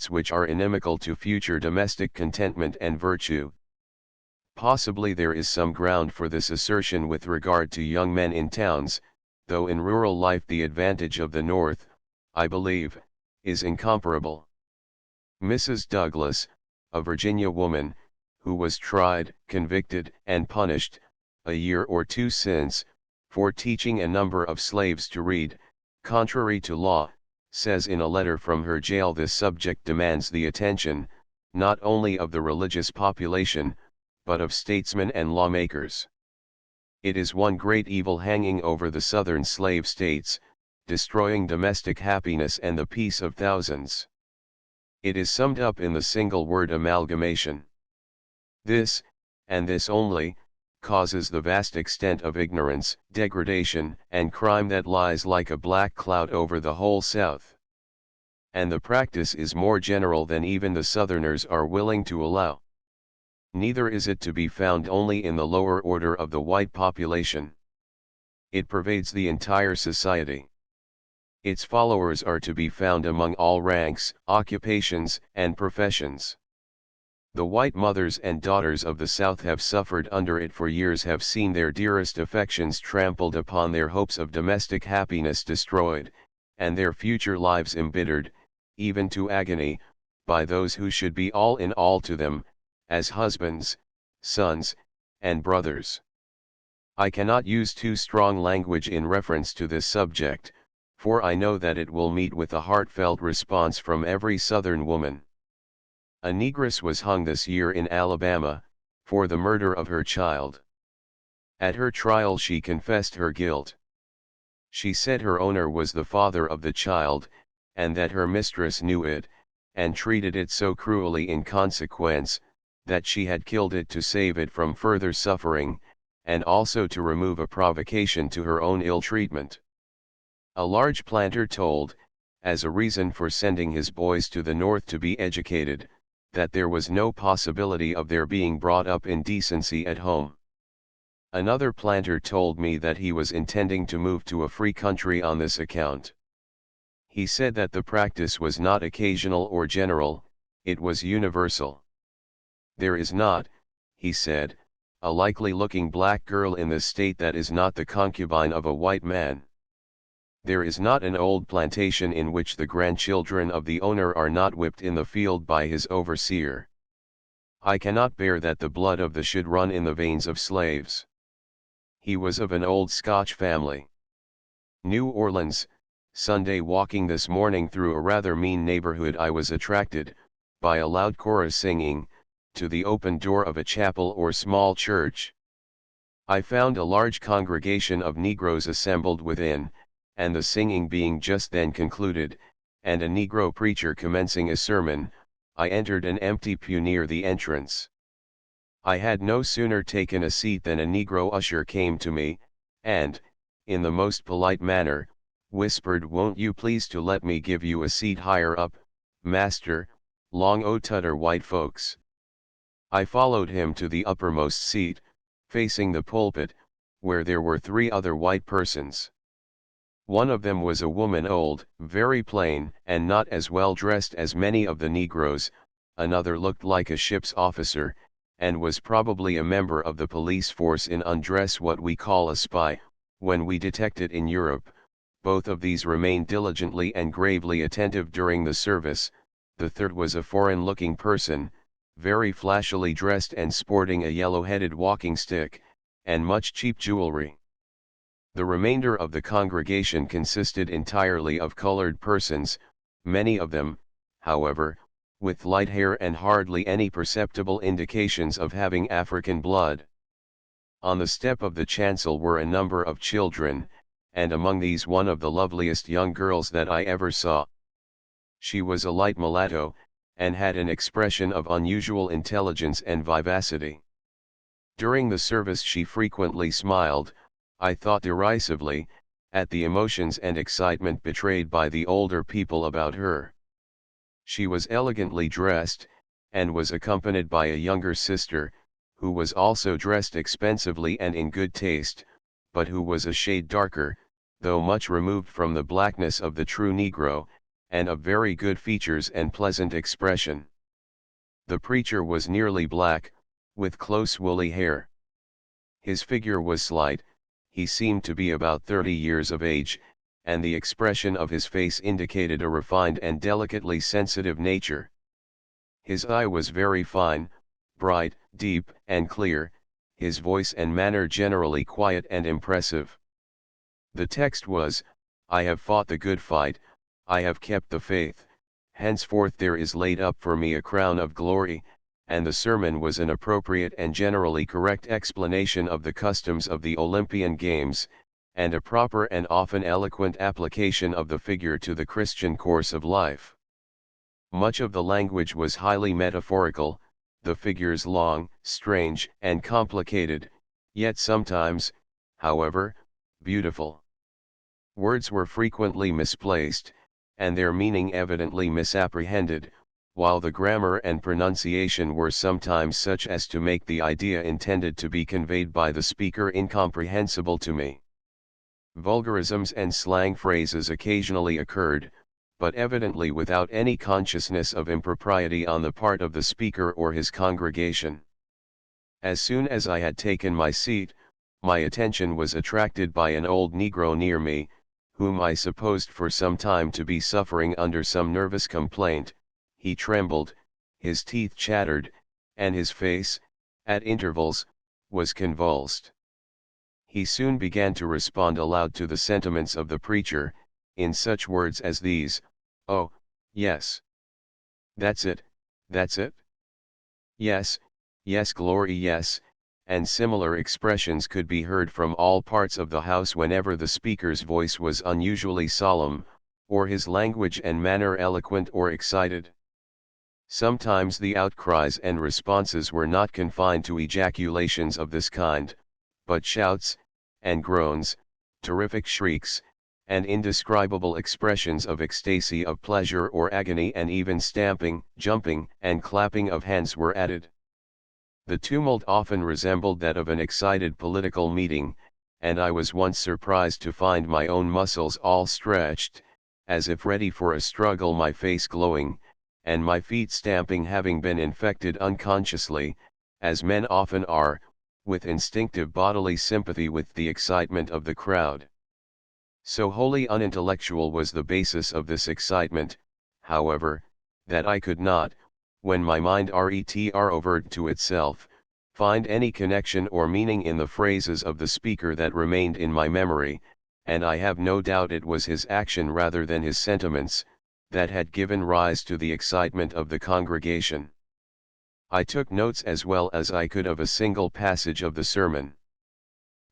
which are inimical to future domestic contentment and virtue. Possibly there is some ground for this assertion with regard to young men in towns, though in rural life the advantage of the North, I believe, is incomparable. Mrs. Douglas, a Virginia woman, who was tried, convicted, and punished, a year or two since, for teaching a number of slaves to read, contrary to law, says in a letter from her jail this subject demands the attention, not only of the religious population, but of statesmen and lawmakers. It is one great evil hanging over the southern slave states, destroying domestic happiness and the peace of thousands. It is summed up in the single word amalgamation. This, and this only, causes the vast extent of ignorance, degradation, and crime that lies like a black cloud over the whole South. And the practice is more general than even the Southerners are willing to allow. Neither is it to be found only in the lower order of the white population. It pervades the entire society. Its followers are to be found among all ranks, occupations, and professions. The white mothers and daughters of the South have suffered under it for years, have seen their dearest affections trampled upon, their hopes of domestic happiness destroyed, and their future lives embittered, even to agony, by those who should be all in all to them, as husbands, sons, and brothers. I cannot use too strong language in reference to this subject, for I know that it will meet with a heartfelt response from every Southern woman. A negress was hung this year in Alabama, for the murder of her child. At her trial she confessed her guilt. She said her owner was the father of the child, and that her mistress knew it, and treated it so cruelly in consequence, that she had killed it to save it from further suffering, and also to remove a provocation to her own ill treatment. A large planter told, as a reason for sending his boys to the North to be educated, that there was no possibility of their being brought up in decency at home. Another planter told me that he was intending to move to a free country on this account. He said that the practice was not occasional or general, it was universal. There is not, he said, a likely-looking black girl in this state that is not the concubine of a white man. There is not an old plantation in which the grandchildren of the owner are not whipped in the field by his overseer. I cannot bear that the blood of the should run in the veins of slaves. He was of an old Scotch family. New Orleans, Sunday. Walking this morning through a rather mean neighborhood, I was attracted, by a loud chorus singing, to the open door of a chapel or small church. I found a large congregation of Negroes assembled within, and the singing being just then concluded, and a Negro preacher commencing a sermon, I entered an empty pew near the entrance. I had no sooner taken a seat than a Negro usher came to me, and, in the most polite manner, whispered, "Won't you please to let me give you a seat higher up, master, long o' tudder white folks." I followed him to the uppermost seat, facing the pulpit, where there were 3 other white persons. One of them was a woman, old, very plain, and not as well dressed as many of the Negroes. Another looked like a ship's officer, and was probably a member of the police force in undress, what we call a spy, when we detect it in Europe. Both of these remained diligently and gravely attentive during the service. The third was a foreign-looking person, very flashily dressed and sporting a yellow-headed walking stick, and much cheap jewelry. The remainder of the congregation consisted entirely of colored persons, many of them, however, with light hair and hardly any perceptible indications of having African blood. On the step of the chancel were a number of children, and among these one of the loveliest young girls that I ever saw. She was a light mulatto, and had an expression of unusual intelligence and vivacity. During the service she frequently smiled, I thought derisively, at the emotions and excitement betrayed by the older people about her. She was elegantly dressed, and was accompanied by a younger sister, who was also dressed expensively and in good taste, but who was a shade darker, though much removed from the blackness of the true Negro, and of very good features and pleasant expression. The preacher was nearly black, with close woolly hair. His figure was slight, he seemed to be about 30 years of age, and the expression of his face indicated a refined and delicately sensitive nature. His eye was very fine, bright, deep, and clear, his voice and manner generally quiet and impressive. The text was, "I have fought the good fight, I have kept the faith, henceforth there is laid up for me a crown of glory," and the sermon was an appropriate and generally correct explanation of the customs of the Olympian Games, and a proper and often eloquent application of the figure to the Christian course of life. Much of the language was highly metaphorical, the figures long, strange, and complicated, yet sometimes, however, beautiful. Words were frequently misplaced, and their meaning evidently misapprehended, while the grammar and pronunciation were sometimes such as to make the idea intended to be conveyed by the speaker incomprehensible to me. Vulgarisms and slang phrases occasionally occurred, but evidently without any consciousness of impropriety on the part of the speaker or his congregation. As soon as I had taken my seat, my attention was attracted by an old Negro near me, whom I supposed for some time to be suffering under some nervous complaint. He trembled, his teeth chattered, and his face, at intervals, was convulsed. He soon began to respond aloud to the sentiments of the preacher, in such words as these: "Oh, yes. That's it, that's it. Yes, yes, glory, yes," and similar expressions could be heard from all parts of the house whenever the speaker's voice was unusually solemn, or his language and manner eloquent or excited. Sometimes the outcries and responses were not confined to ejaculations of this kind, but shouts, and groans, terrific shrieks, and indescribable expressions of ecstasy, of pleasure or agony, and even stamping, jumping, and clapping of hands were added. The tumult often resembled that of an excited political meeting, and I was once surprised to find my own muscles all stretched, as if ready for a struggle, my face glowing, and my feet stamping, having been infected unconsciously, as men often are, with instinctive bodily sympathy with the excitement of the crowd. So wholly unintellectual was the basis of this excitement, however, that I could not, when my mind retroverted to itself, find any connection or meaning in the phrases of the speaker that remained in my memory, and I have no doubt it was his action rather than his sentiments, that had given rise to the excitement of the congregation. I took notes as well as I could of a single passage of the sermon.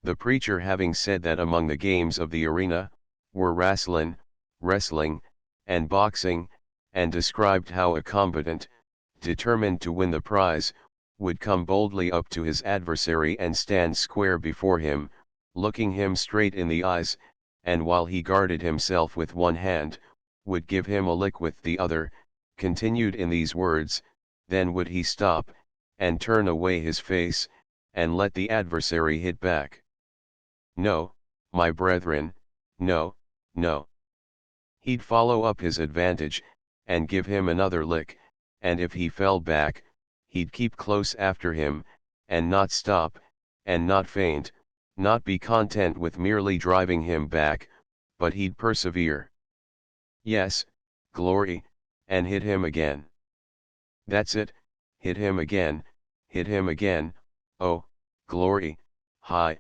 The preacher, having said that among the games of the arena, were wrastlin', wrestling, and boxing, and described how a combatant, determined to win the prize, would come boldly up to his adversary and stand square before him, looking him straight in the eyes, and while he guarded himself with one hand, would give him a lick with the other, continued in these words, then would he stop, and turn away his face, and let the adversary hit back. No, my brethren, no, no. He'd follow up his advantage, and give him another lick, and if he fell back, he'd keep close after him, and not stop, and not faint, not be content with merely driving him back, but he'd persevere. Yes, glory, and hit him again. That's it, hit him again, oh, glory, high,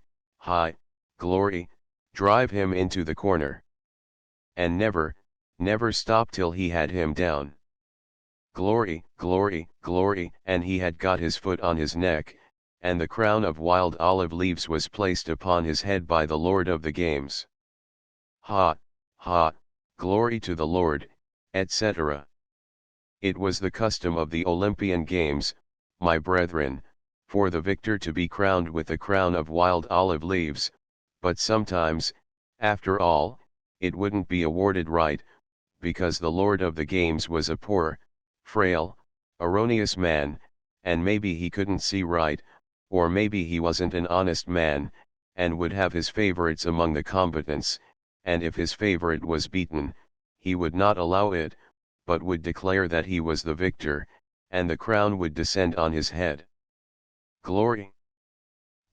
glory, drive him into the corner. And never, never stop till he had him down. Glory, glory, glory, and he had got his foot on his neck, and the crown of wild olive leaves was placed upon his head by the Lord of the Games. Ha, ha, glory to the Lord, etc. It was the custom of the Olympian Games, my brethren, for the victor to be crowned with a crown of wild olive leaves, but sometimes, after all, it wouldn't be awarded right, because the Lord of the Games was a poor, frail, erroneous man, and maybe he couldn't see right, or maybe he wasn't an honest man, and would have his favorites among the combatants, and if his favorite was beaten, he would not allow it, but would declare that he was the victor, and the crown would descend on his head. Glory!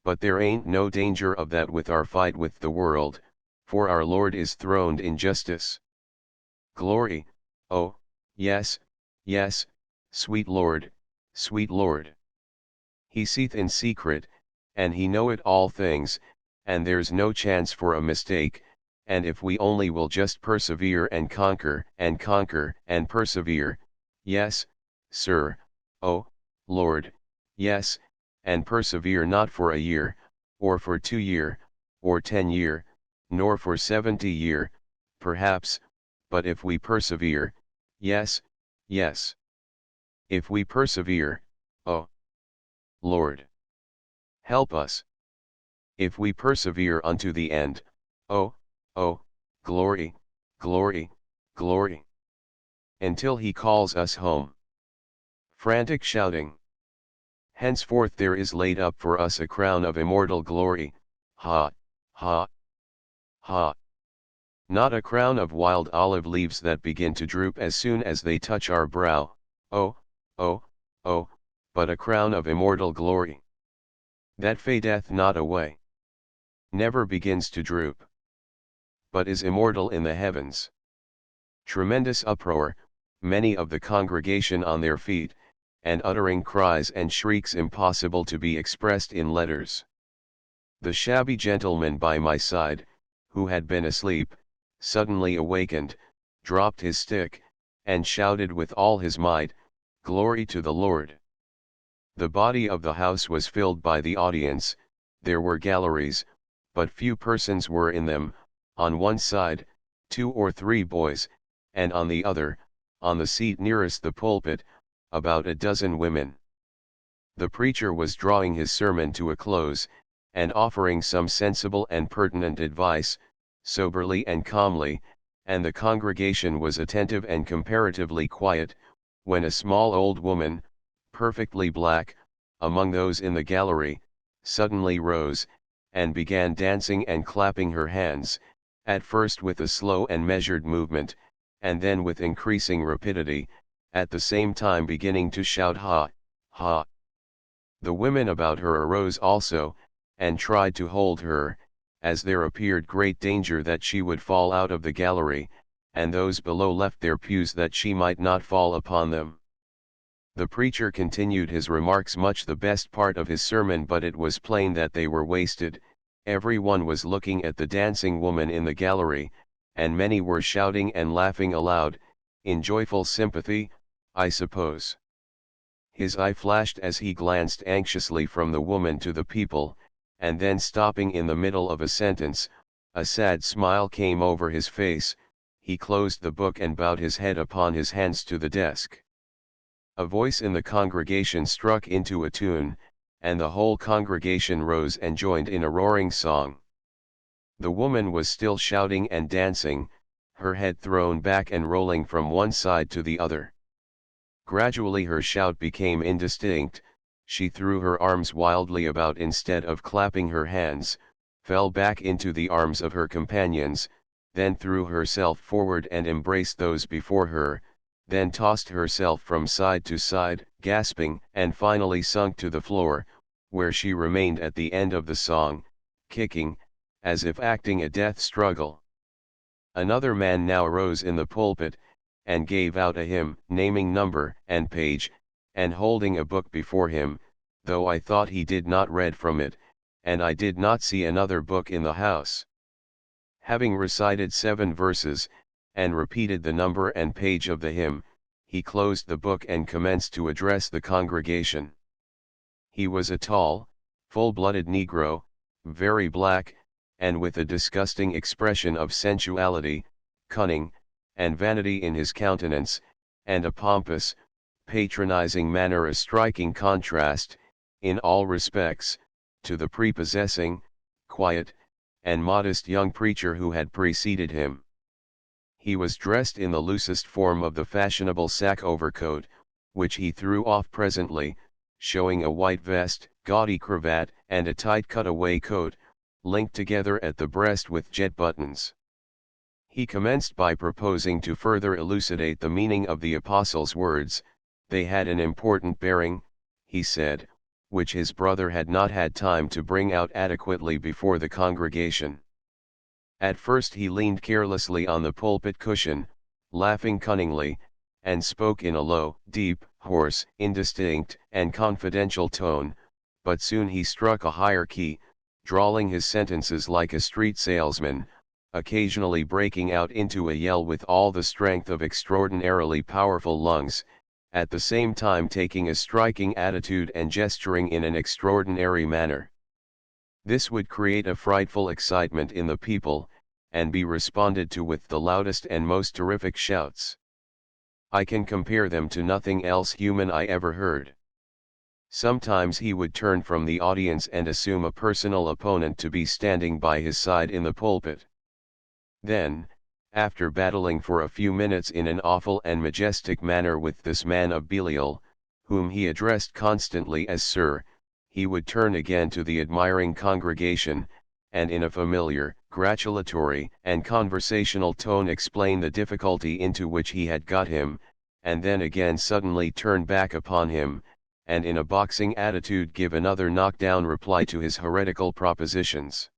But there ain't no danger of that with our fight with the world, for our Lord is throned in justice. Glory! Oh, yes, yes, sweet Lord, sweet Lord. He seeth in secret, and he knoweth all things, and there's no chance for a mistake, and if we only will just persevere and conquer and persevere, yes, sir, oh, Lord, yes, and persevere not for a year, or for 2 year, or 10 year, nor for 70 year, perhaps, but if we persevere, yes, yes. If we persevere, oh, Lord, help us. If we persevere unto the end, oh, oh, glory, glory, glory. Until he calls us home. Frantic shouting. Henceforth there is laid up for us a crown of immortal glory, ha, ha, ha. Not a crown of wild olive leaves that begin to droop as soon as they touch our brow, oh, oh, oh, but a crown of immortal glory. That fadeth not away. Never begins to droop. But is immortal in the heavens. Tremendous uproar, many of the congregation on their feet, and uttering cries and shrieks impossible to be expressed in letters. The shabby gentleman by my side, who had been asleep, suddenly awakened, dropped his stick, and shouted with all his might, "Glory to the Lord!" The body of the house was filled by the audience. There were galleries, but few persons were in them, on one side, 2 or 3 boys, and on the other, on the seat nearest the pulpit, about a dozen women. The preacher was drawing his sermon to a close, and offering some sensible and pertinent advice, soberly and calmly, and the congregation was attentive and comparatively quiet, when a small old woman, perfectly black, among those in the gallery, suddenly rose, and began dancing and clapping her hands, at first with a slow and measured movement, and then with increasing rapidity, at the same time beginning to shout ha, ha. The women about her arose also, and tried to hold her, as there appeared great danger that she would fall out of the gallery, and those below left their pews that she might not fall upon them. The preacher continued his remarks much the best part of his sermon, but it was plain that they were wasted. Every one was looking at the dancing woman in the gallery, and many were shouting and laughing aloud, in joyful sympathy, I suppose. His eye flashed as he glanced anxiously from the woman to the people, and then stopping in the middle of a sentence, a sad smile came over his face, he closed the book and bowed his head upon his hands to the desk. A voice in the congregation struck into a tune, and the whole congregation rose and joined in a roaring song. The woman was still shouting and dancing, her head thrown back and rolling from one side to the other. Gradually her shout became indistinct, she threw her arms wildly about instead of clapping her hands, fell back into the arms of her companions, then threw herself forward and embraced those before her, then tossed herself from side to side, gasping, and finally sunk to the floor, where she remained at the end of the song, kicking, as if acting a death struggle. Another man now arose in the pulpit, and gave out a hymn, naming number and page, and holding a book before him, though I thought he did not read from it, and I did not see another book in the house. Having recited 7 verses, and repeated the number and page of the hymn, he closed the book and commenced to address the congregation. He was a tall, full-blooded Negro, very black, and with a disgusting expression of sensuality, cunning, and vanity in his countenance, and a pompous, patronizing manner, a striking contrast, in all respects, to the prepossessing, quiet, and modest young preacher who had preceded him. He was dressed in the loosest form of the fashionable sack overcoat, which he threw off presently, showing a white vest, gaudy cravat, and a tight cutaway coat, linked together at the breast with jet buttons. He commenced by proposing to further elucidate the meaning of the apostle's words. They had an important bearing, he said, which his brother had not had time to bring out adequately before the congregation. At first he leaned carelessly on the pulpit cushion, laughing cunningly, and spoke in a low, deep, hoarse, indistinct, and confidential tone, but soon he struck a higher key, drawling his sentences like a street salesman, occasionally breaking out into a yell with all the strength of extraordinarily powerful lungs, at the same time taking a striking attitude and gesturing in an extraordinary manner. This would create a frightful excitement in the people, and be responded to with the loudest and most terrific shouts. I can compare them to nothing else human I ever heard. Sometimes he would turn from the audience and assume a personal opponent to be standing by his side in the pulpit. Then, after battling for a few minutes in an awful and majestic manner with this man of Belial, whom he addressed constantly as Sir, he would turn again to the admiring congregation, and in a familiar, gratulatory, and conversational tone explain the difficulty into which he had got him, and then again suddenly turn back upon him, and in a boxing attitude give another knockdown reply to his heretical propositions.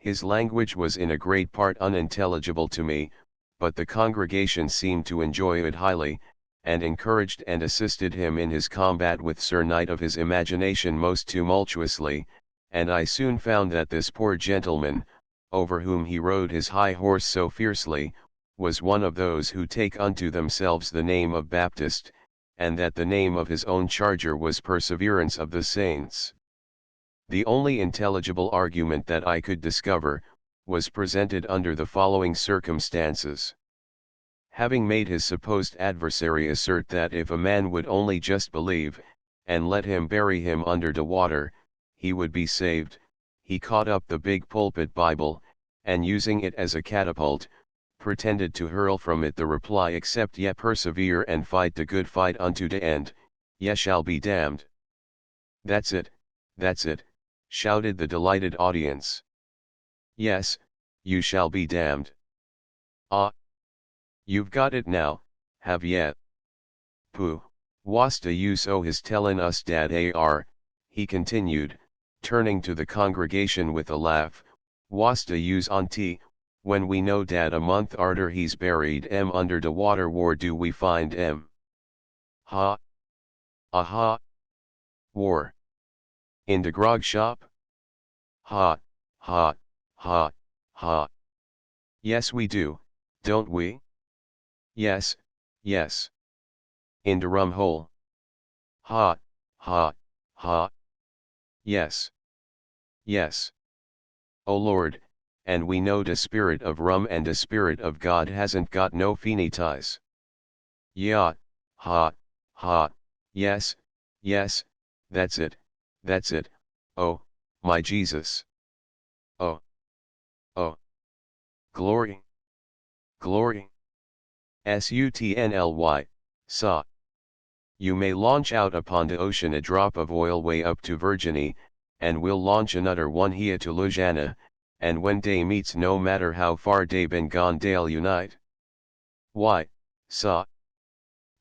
His language was in a great part unintelligible to me, but the congregation seemed to enjoy it highly, and encouraged and assisted him in his combat with Sir Knight of his imagination most tumultuously, and I soon found that this poor gentleman, over whom he rode his high horse so fiercely, was one of those who take unto themselves the name of Baptist, and that the name of his own charger was Perseverance of the Saints. The only intelligible argument that I could discover, was presented under the following circumstances. Having made his supposed adversary assert that if a man would only just believe, and let him bury him under the water, he would be saved, he caught up the big pulpit Bible, and using it as a catapult, pretended to hurl from it the reply, except ye persevere and fight the good fight unto the end, ye shall be damned. That's it, shouted the delighted audience. Yes, you shall be damned. Ah! You've got it now, have ye? Pooh, wasta you so his tellin' us dat ar, he continued, turning to the congregation with a laugh, wasta you's auntie, when we know dat a month arter he's buried under de water where do we find Ha! Aha! War! In de grog shop? Ha! Ha! Ha! Ha! Yes we do, don't we? Yes, yes. In de rum hole? Ha! Ha! Ha! Yes. Yes. O Lord, and we know de spirit of rum and de spirit of God hasn't got no feeny ties. Yeah, ha, ha, yes, yes, that's it, oh, my Jesus. Oh, oh, glory, glory. Sutnly, sa. You may launch out upon the ocean a drop of oil way up to Virginie, and we'll launch another one here to Louisiana, and when day meets no matter how far day been gone they'll unite. Why, sa?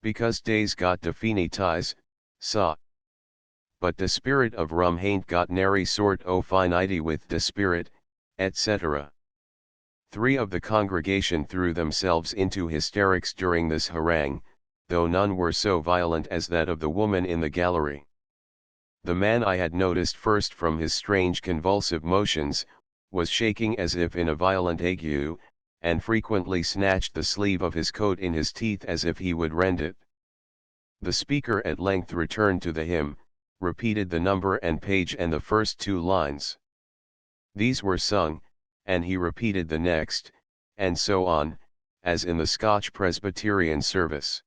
Because day's got de feeny ties, sa. But the spirit of rum hain't got nary sort o' finity with the spirit, etc. 3 of the congregation threw themselves into hysterics during this harangue, though none were so violent as that of the woman in the gallery. The man I had noticed first from his strange convulsive motions, was shaking as if in a violent ague, and frequently snatched the sleeve of his coat in his teeth as if he would rend it. The speaker at length returned to the hymn, repeated the number and page and the first 2 lines. These were sung, and he repeated the next, and so on, as in the Scotch Presbyterian service.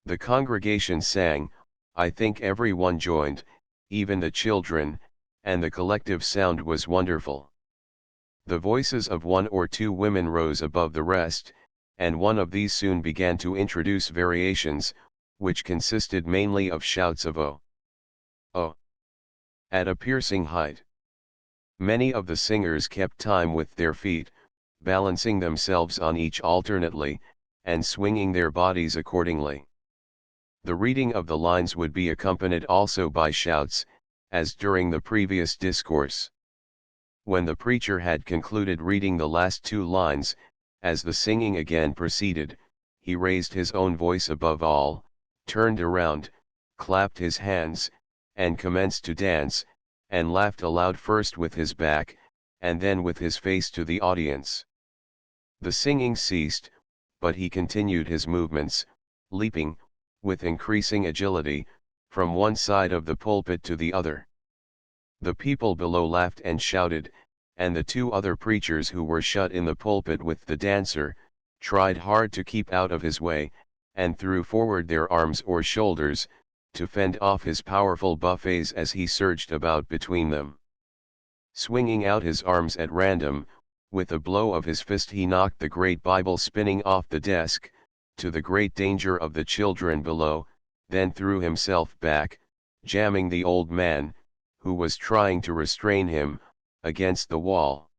The congregation sang, I think every one joined, even the children, and the collective sound was wonderful. The voices of 1 or 2 women rose above the rest, and one of these soon began to introduce variations, which consisted mainly of shouts of oh, oh, at a piercing height. Many of the singers kept time with their feet, balancing themselves on each alternately, and swinging their bodies accordingly. The reading of the lines would be accompanied also by shouts, as during the previous discourse. When the preacher had concluded reading the last two lines, as the singing again proceeded, he raised his own voice above all, turned around, clapped his hands, and commenced to dance, and laughed aloud first with his back, and then with his face to the audience. The singing ceased, but he continued his movements, leaping, with increasing agility, from one side of the pulpit to the other. The people below laughed and shouted, and the two other preachers who were shut in the pulpit with the dancer, tried hard to keep out of his way, and threw forward their arms or shoulders, to fend off his powerful buffets as he surged about between them. Swinging out his arms at random, with a blow of his fist he knocked the great Bible spinning off the desk, to the great danger of the children below, then threw himself back, jamming the old man, who was trying to restrain him, against the wall.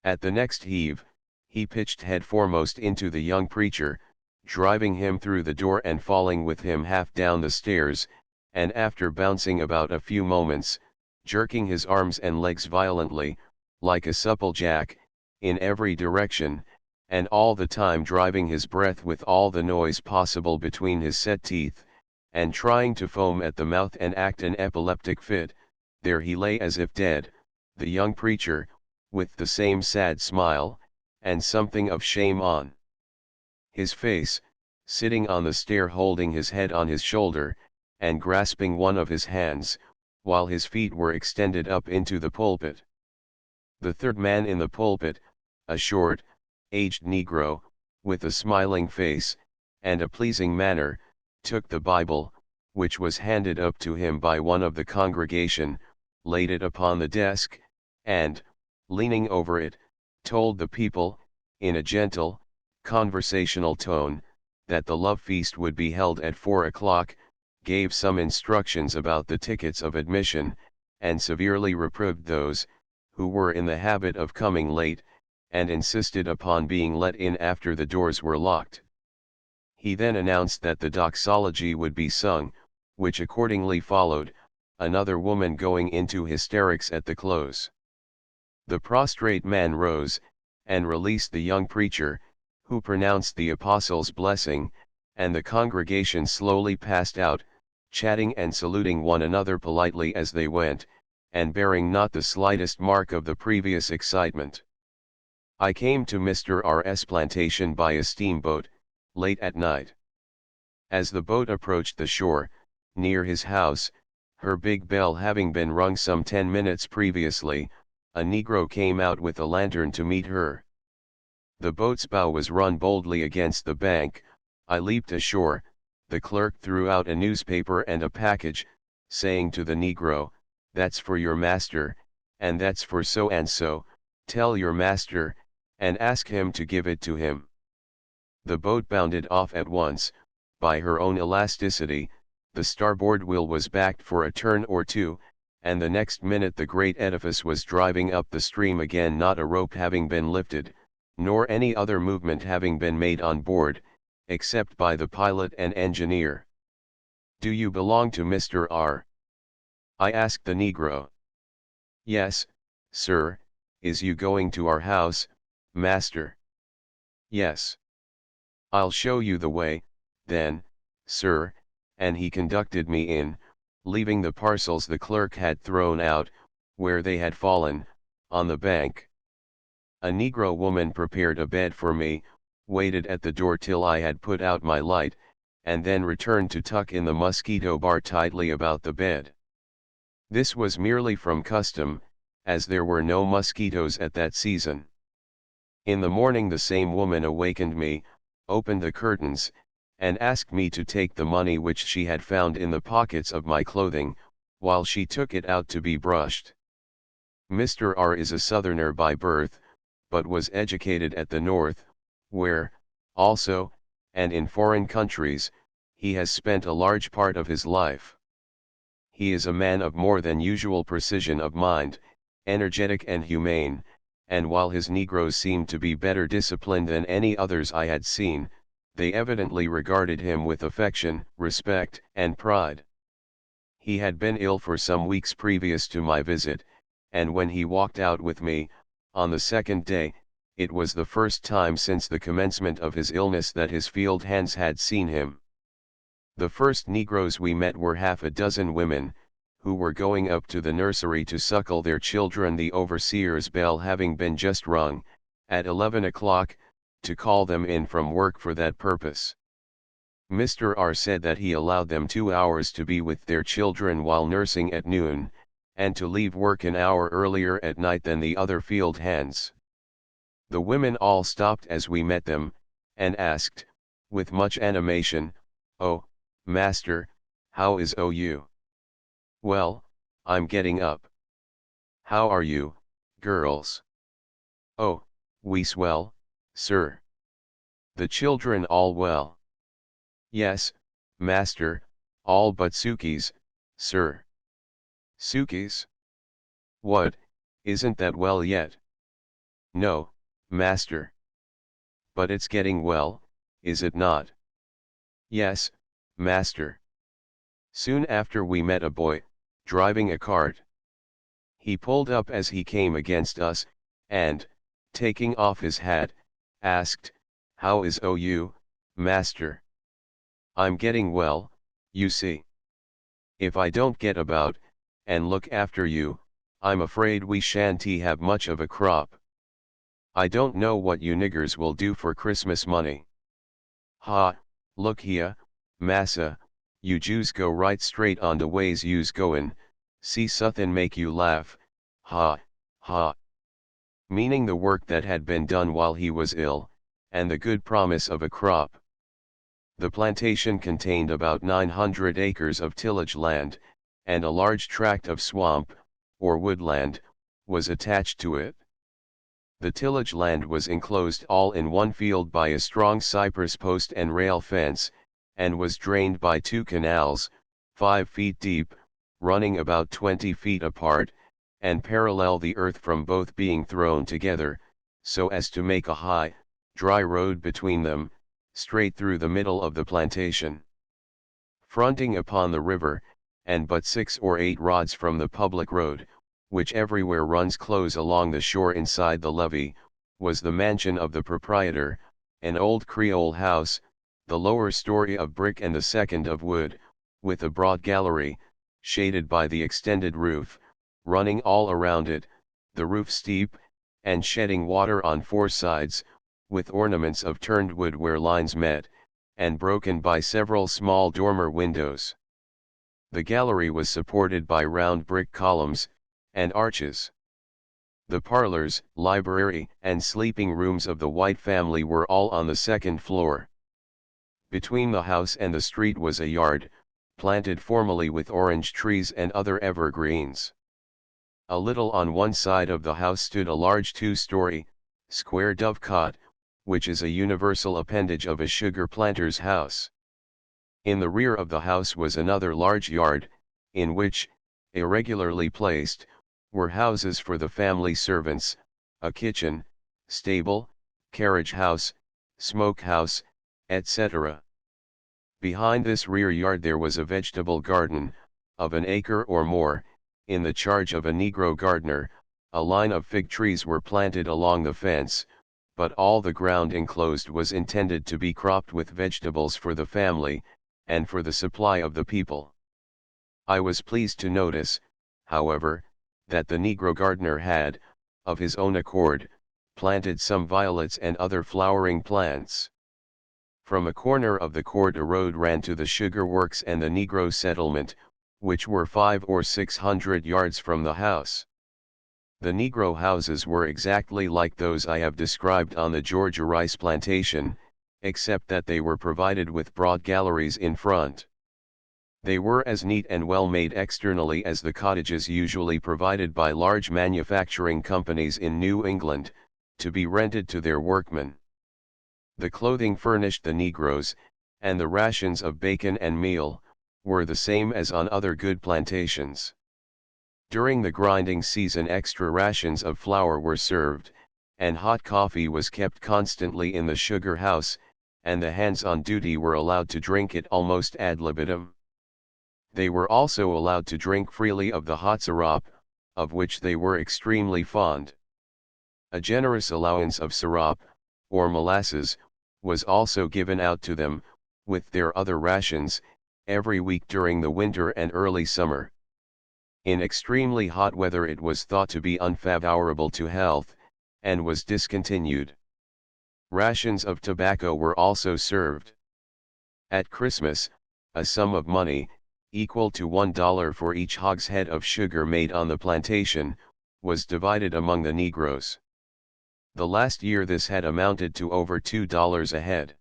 At the next heave, he pitched head foremost into the young preacher, driving him through the door and falling with him half down the stairs, and after bouncing about a few moments, jerking his arms and legs violently, like a supple jack, in every direction, and all the time driving his breath with all the noise possible between his set teeth, and trying to foam at the mouth and act an epileptic fit, there he lay as if dead, the young preacher, with the same sad smile, and something of shame on his face, sitting on the stair holding his head on his shoulder, and grasping one of his hands, while his feet were extended up into the pulpit. The third man in the pulpit, a short, aged negro, with a smiling face, and a pleasing manner, took the Bible, which was handed up to him by one of the congregation, laid it upon the desk, and, leaning over it, told the people, in a gentle, conversational tone, that the love feast would be held at 4 o'clock, gave some instructions about the tickets of admission, and severely reproved those, who were in the habit of coming late, and insisted upon being let in after the doors were locked. He then announced that the doxology would be sung, which accordingly followed, another woman going into hysterics at the close. The prostrate man rose, and released the young preacher, who pronounced the apostles' blessing, and the congregation slowly passed out, chatting and saluting one another politely as they went, and bearing not the slightest mark of the previous excitement. I came to Mr. R.'s plantation by a steamboat, late at night. As the boat approached the shore, near his house, her big bell having been rung some 10 minutes previously, a negro came out with a lantern to meet her. The boat's bow was run boldly against the bank. I leaped ashore, the clerk threw out a newspaper and a package, saying to the negro, "That's for your master, and that's for so and so, tell your master, and ask him to give it to him." The boat bounded off at once. By her own elasticity, the starboard wheel was backed for a turn or two, and the next minute the great edifice was driving up the stream again, not a rope having been lifted, nor any other movement having been made on board, except by the pilot and engineer. "Do you belong to Mr. R.?" I asked the negro. "Yes, sir. Is you going to our house, master?" "Yes." "I'll show you the way, then, sir," and he conducted me in, leaving the parcels the clerk had thrown out, where they had fallen, on the bank. A negro woman prepared a bed for me, waited at the door till I had put out my light, and then returned to tuck in the mosquito bar tightly about the bed. This was merely from custom, as there were no mosquitoes at that season. In the morning the same woman awakened me, opened the curtains, and asked me to take the money which she had found in the pockets of my clothing, while she took it out to be brushed. Mr. R. is a Southerner by birth, but was educated at the North, where, also, and in foreign countries, he has spent a large part of his life. He is a man of more than usual precision of mind, energetic and humane, and while his Negroes seemed to be better disciplined than any others I had seen, they evidently regarded him with affection, respect, and pride. He had been ill for some weeks previous to my visit, and when he walked out with me, on the second day, it was the first time since the commencement of his illness that his field hands had seen him. The first Negroes we met were half a dozen women, who were going up to the nursery to suckle their children, the overseer's bell having been just rung, at 11 o'clock, to call them in from work for that purpose. Mr. R. said that he allowed them 2 hours to be with their children while nursing at noon, and to leave work an hour earlier at night than the other field hands. The women all stopped as we met them, and asked, with much animation, "Oh, master, how is you?" "Well, I'm getting up." "How are you, girls?" "Oh, we swell, sir." "The children all well?" "Yes, master, all but Suki's, sir." "Suki's? What, isn't that well yet?" "No, master." "But it's getting well, is it not?" "Yes, master." Soon after we met a boy, driving a cart. He pulled up as he came against us, and, taking off his hat, asked, "How is you, master?" "I'm getting well, you see. If I don't get about, and look after you, I'm afraid we shan't have much of a crop. I don't know what you niggers will do for Christmas money." "Ha, look here, massa, you Jews go right straight on the ways you's goin', see suthin' make you laugh, ha, ha." Meaning the work that had been done while he was ill, and the good promise of a crop. The plantation contained about 900 acres of tillage land, and a large tract of swamp, or woodland, was attached to it. The tillage land was enclosed all in one field by a strong cypress post and rail fence, and was drained by 2 canals, 5 feet deep, running about 20 feet apart, and parallel, the earth from both being thrown together, so as to make a high, dry road between them, straight through the middle of the plantation. Fronting upon the river, and but 6 or 8 rods from the public road, which everywhere runs close along the shore inside the levee, was the mansion of the proprietor, an old Creole house, the lower story of brick and the second of wood, with a broad gallery, shaded by the extended roof, running all around it, the roof steep, and shedding water on 4 sides, with ornaments of turned wood where lines met, and broken by several small dormer windows. The gallery was supported by round brick columns, and arches. The parlors, library, and sleeping rooms of the White family were all on the second floor. Between the house and the street was a yard, planted formerly with orange trees and other evergreens. A little on one side of the house stood a large 2-story, square dovecot, which is a universal appendage of a sugar planter's house. In the rear of the house was another large yard, in which, irregularly placed, were houses for the family servants, a kitchen, stable, carriage house, smoke house, etc. Behind this rear yard there was a vegetable garden, of an acre or more, in the charge of a Negro gardener. A line of fig trees were planted along the fence, but all the ground enclosed was intended to be cropped with vegetables for the family, and for the supply of the people. I was pleased to notice, however, that the Negro gardener had, of his own accord, planted some violets and other flowering plants. From a corner of the court a road ran to the sugar works and the Negro settlement, which were 500 or 600 yards from the house. The Negro houses were exactly like those I have described on the Georgia rice plantation, except that they were provided with broad galleries in front. They were as neat and well made externally as the cottages usually provided by large manufacturing companies in New England, to be rented to their workmen. The clothing furnished the Negroes, and the rations of bacon and meal, were the same as on other good plantations. During the grinding season extra rations of flour were served, and hot coffee was kept constantly in the sugar house, and the hands on duty were allowed to drink it almost ad libitum. They were also allowed to drink freely of the hot syrup, of which they were extremely fond. A generous allowance of syrup, or molasses, was also given out to them, with their other rations, every week during the winter and early summer. In extremely hot weather it was thought to be unfavorable to health, and was discontinued. Rations of tobacco were also served. At Christmas, a sum of money, equal to $1 for each hogshead of sugar made on the plantation, was divided among the Negroes. The last year this had amounted to over $2 a head.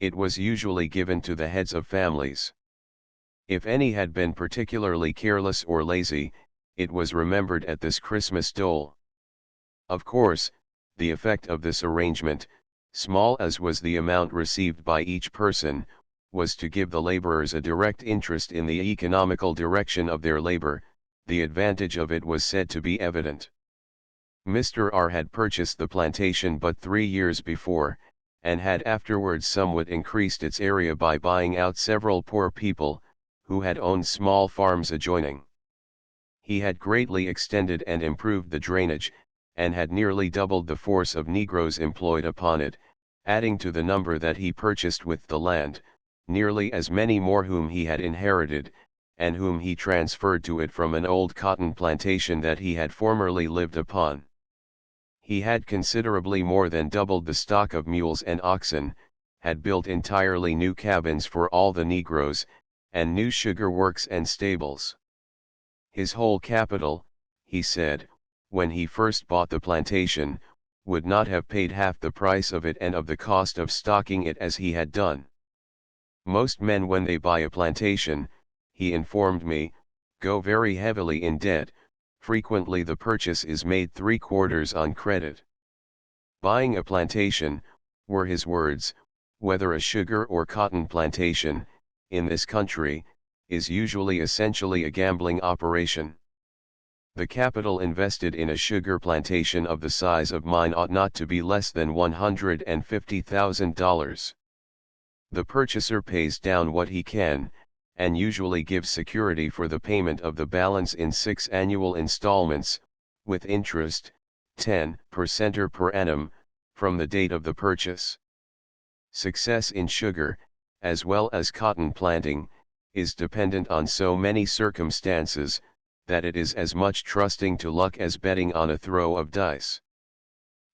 It was usually given to the heads of families. If any had been particularly careless or lazy, it was remembered at this Christmas dole. Of course, the effect of this arrangement, small as was the amount received by each person, was to give the laborers a direct interest in the economical direction of their labor. The advantage of it was said to be evident. Mr. R. had purchased the plantation but 3 years before, and had afterwards somewhat increased its area by buying out several poor people, who had owned small farms adjoining. He had greatly extended and improved the drainage, and had nearly doubled the force of Negroes employed upon it, adding to the number that he purchased with the land, nearly as many more whom he had inherited, and whom he transferred to it from an old cotton plantation that he had formerly lived upon. He had considerably more than doubled the stock of mules and oxen, had built entirely new cabins for all the Negroes, and new sugar works and stables. His whole capital, he said, when he first bought the plantation, would not have paid half the price of it and of the cost of stocking it as he had done. Most men when they buy a plantation, he informed me, go very heavily in debt. Frequently the purchase is made 3/4 on credit. Buying a plantation, were his words, whether a sugar or cotton plantation, in this country, is usually essentially a gambling operation. The capital invested in a sugar plantation of the size of mine ought not to be less than $150,000. The purchaser pays down what he can, and usually gives security for the payment of the balance in 6 annual installments, with interest, 10% per annum, from the date of the purchase. Success in sugar, as well as cotton planting, is dependent on so many circumstances, that it is as much trusting to luck as betting on a throw of dice.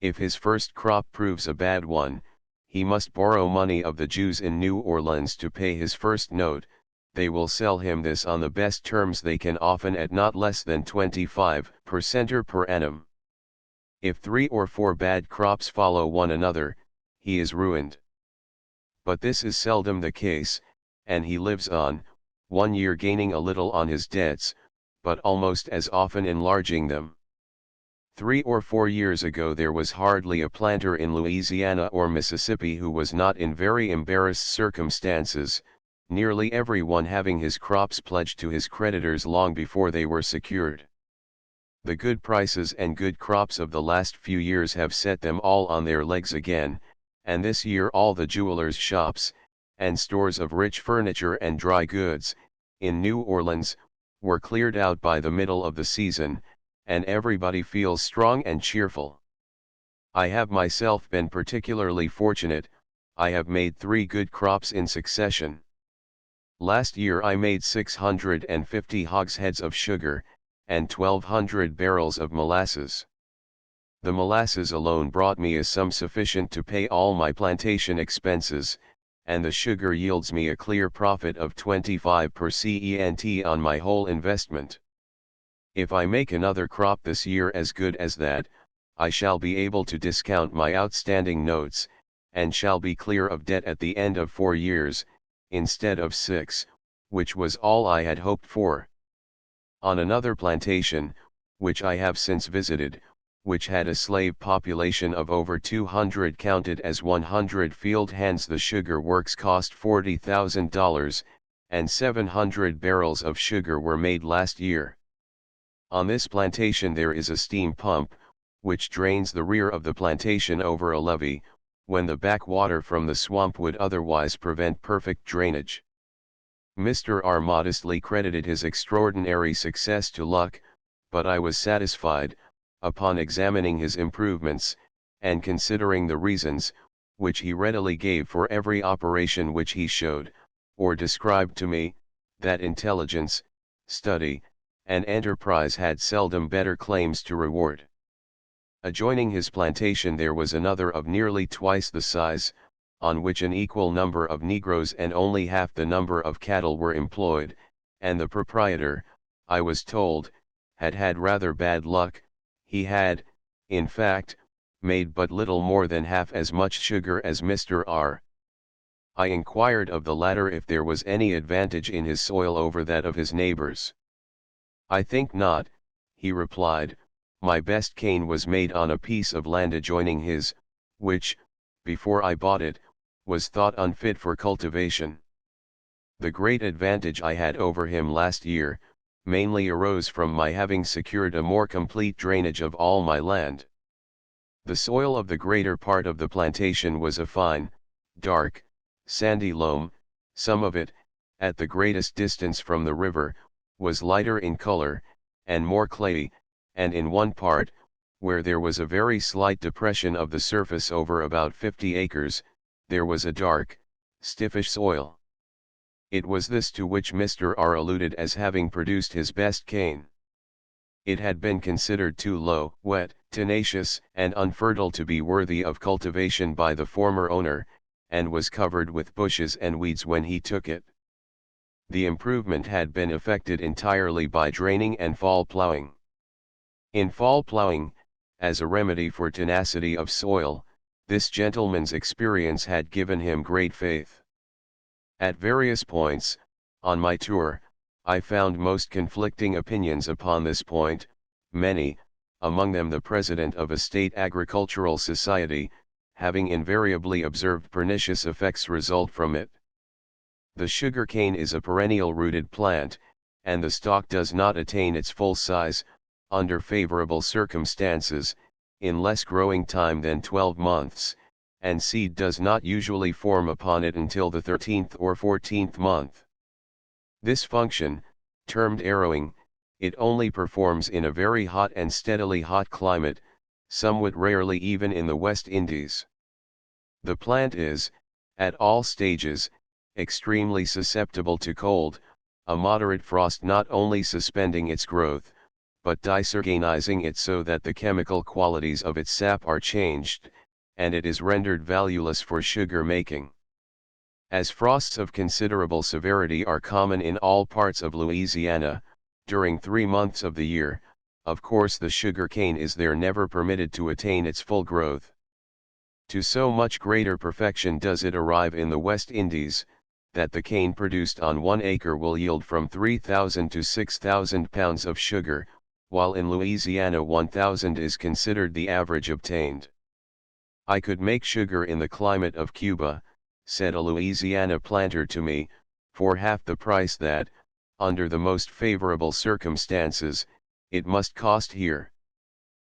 If his first crop proves a bad one, he must borrow money of the Jews in New Orleans to pay his first note. They will sell him this on the best terms they can, often at not less than 25% per annum. If 3 or 4 bad crops follow one another, he is ruined. But this is seldom the case, and he lives on, one year gaining a little on his debts, but almost as often enlarging them. 3 or 4 years ago there was hardly a planter in Louisiana or Mississippi who was not in very embarrassed circumstances, nearly everyone having his crops pledged to his creditors long before they were secured. The good prices and good crops of the last few years have set them all on their legs again, and this year all the jewelers' shops, and stores of rich furniture and dry goods, in New Orleans, were cleared out by the middle of the season, and everybody feels strong and cheerful. I have myself been particularly fortunate. I have made 3 good crops in succession. Last year I made 650 hogsheads of sugar, and 1,200 barrels of molasses. The molasses alone brought me a sum sufficient to pay all my plantation expenses, and the sugar yields me a clear profit of 25% on my whole investment. If I make another crop this year as good as that, I shall be able to discount my outstanding notes, and shall be clear of debt at the end of 4 years, instead of 6, which was all I had hoped for. On another plantation, which I have since visited, which had a slave population of over 200 counted as 100 field hands, the sugar works cost $40,000, and 700 barrels of sugar were made last year. On this plantation there is a steam pump, which drains the rear of the plantation over a levee, when the backwater from the swamp would otherwise prevent perfect drainage. Mr. R modestly credited his extraordinary success to luck, but I was satisfied, upon examining his improvements, and considering the reasons, which he readily gave for every operation which he showed, or described to me, that intelligence, study, and enterprise had seldom better claims to reward. Adjoining his plantation there was another of nearly twice the size, on which an equal number of negroes and only half the number of cattle were employed, and the proprietor, I was told, had had rather bad luck. He had, in fact, made but little more than half as much sugar as Mr. R. I inquired of the latter if there was any advantage in his soil over that of his neighbors. "I think not," he replied. "My best cane was made on a piece of land adjoining his, which, before I bought it, was thought unfit for cultivation. The great advantage I had over him last year, mainly arose from my having secured a more complete drainage of all my land. The soil of the greater part of the plantation was a fine, dark, sandy loam. Some of it, at the greatest distance from the river, was lighter in color, and more clayey, and in one part, where there was a very slight depression of the surface over about 50 acres, there was a dark, stiffish soil. It was this to which Mr. R alluded as having produced his best cane. It had been considered too low, wet, tenacious, and unfertile to be worthy of cultivation by the former owner, and was covered with bushes and weeds when he took it. The improvement had been effected entirely by draining and fall plowing. In fall plowing, as a remedy for tenacity of soil, this gentleman's experience had given him great faith. At various points, on my tour, I found most conflicting opinions upon this point. Many, among them the president of a state agricultural society, having invariably observed pernicious effects result from it. The sugar cane is a perennial rooted plant, and the stalk does not attain its full size, under favorable circumstances, in less growing time than 12 months, and seed does not usually form upon it until the 13th or 14th month. This function, termed arrowing, it only performs in a very hot and steadily hot climate, somewhat rarely even in the West Indies. The plant is, at all stages, extremely susceptible to cold, a moderate frost not only suspending its growth, but disorganizing it so that the chemical qualities of its sap are changed, and it is rendered valueless for sugar making. As frosts of considerable severity are common in all parts of Louisiana, during 3 months of the year, of course the sugar cane is there never permitted to attain its full growth. To so much greater perfection does it arrive in the West Indies, that the cane produced on 1 acre will yield from 3,000 to 6,000 pounds of sugar, while in Louisiana 1,000 is considered the average obtained. "I could make sugar in the climate of Cuba," said a Louisiana planter to me, "for half the price that, under the most favorable circumstances, it must cost here."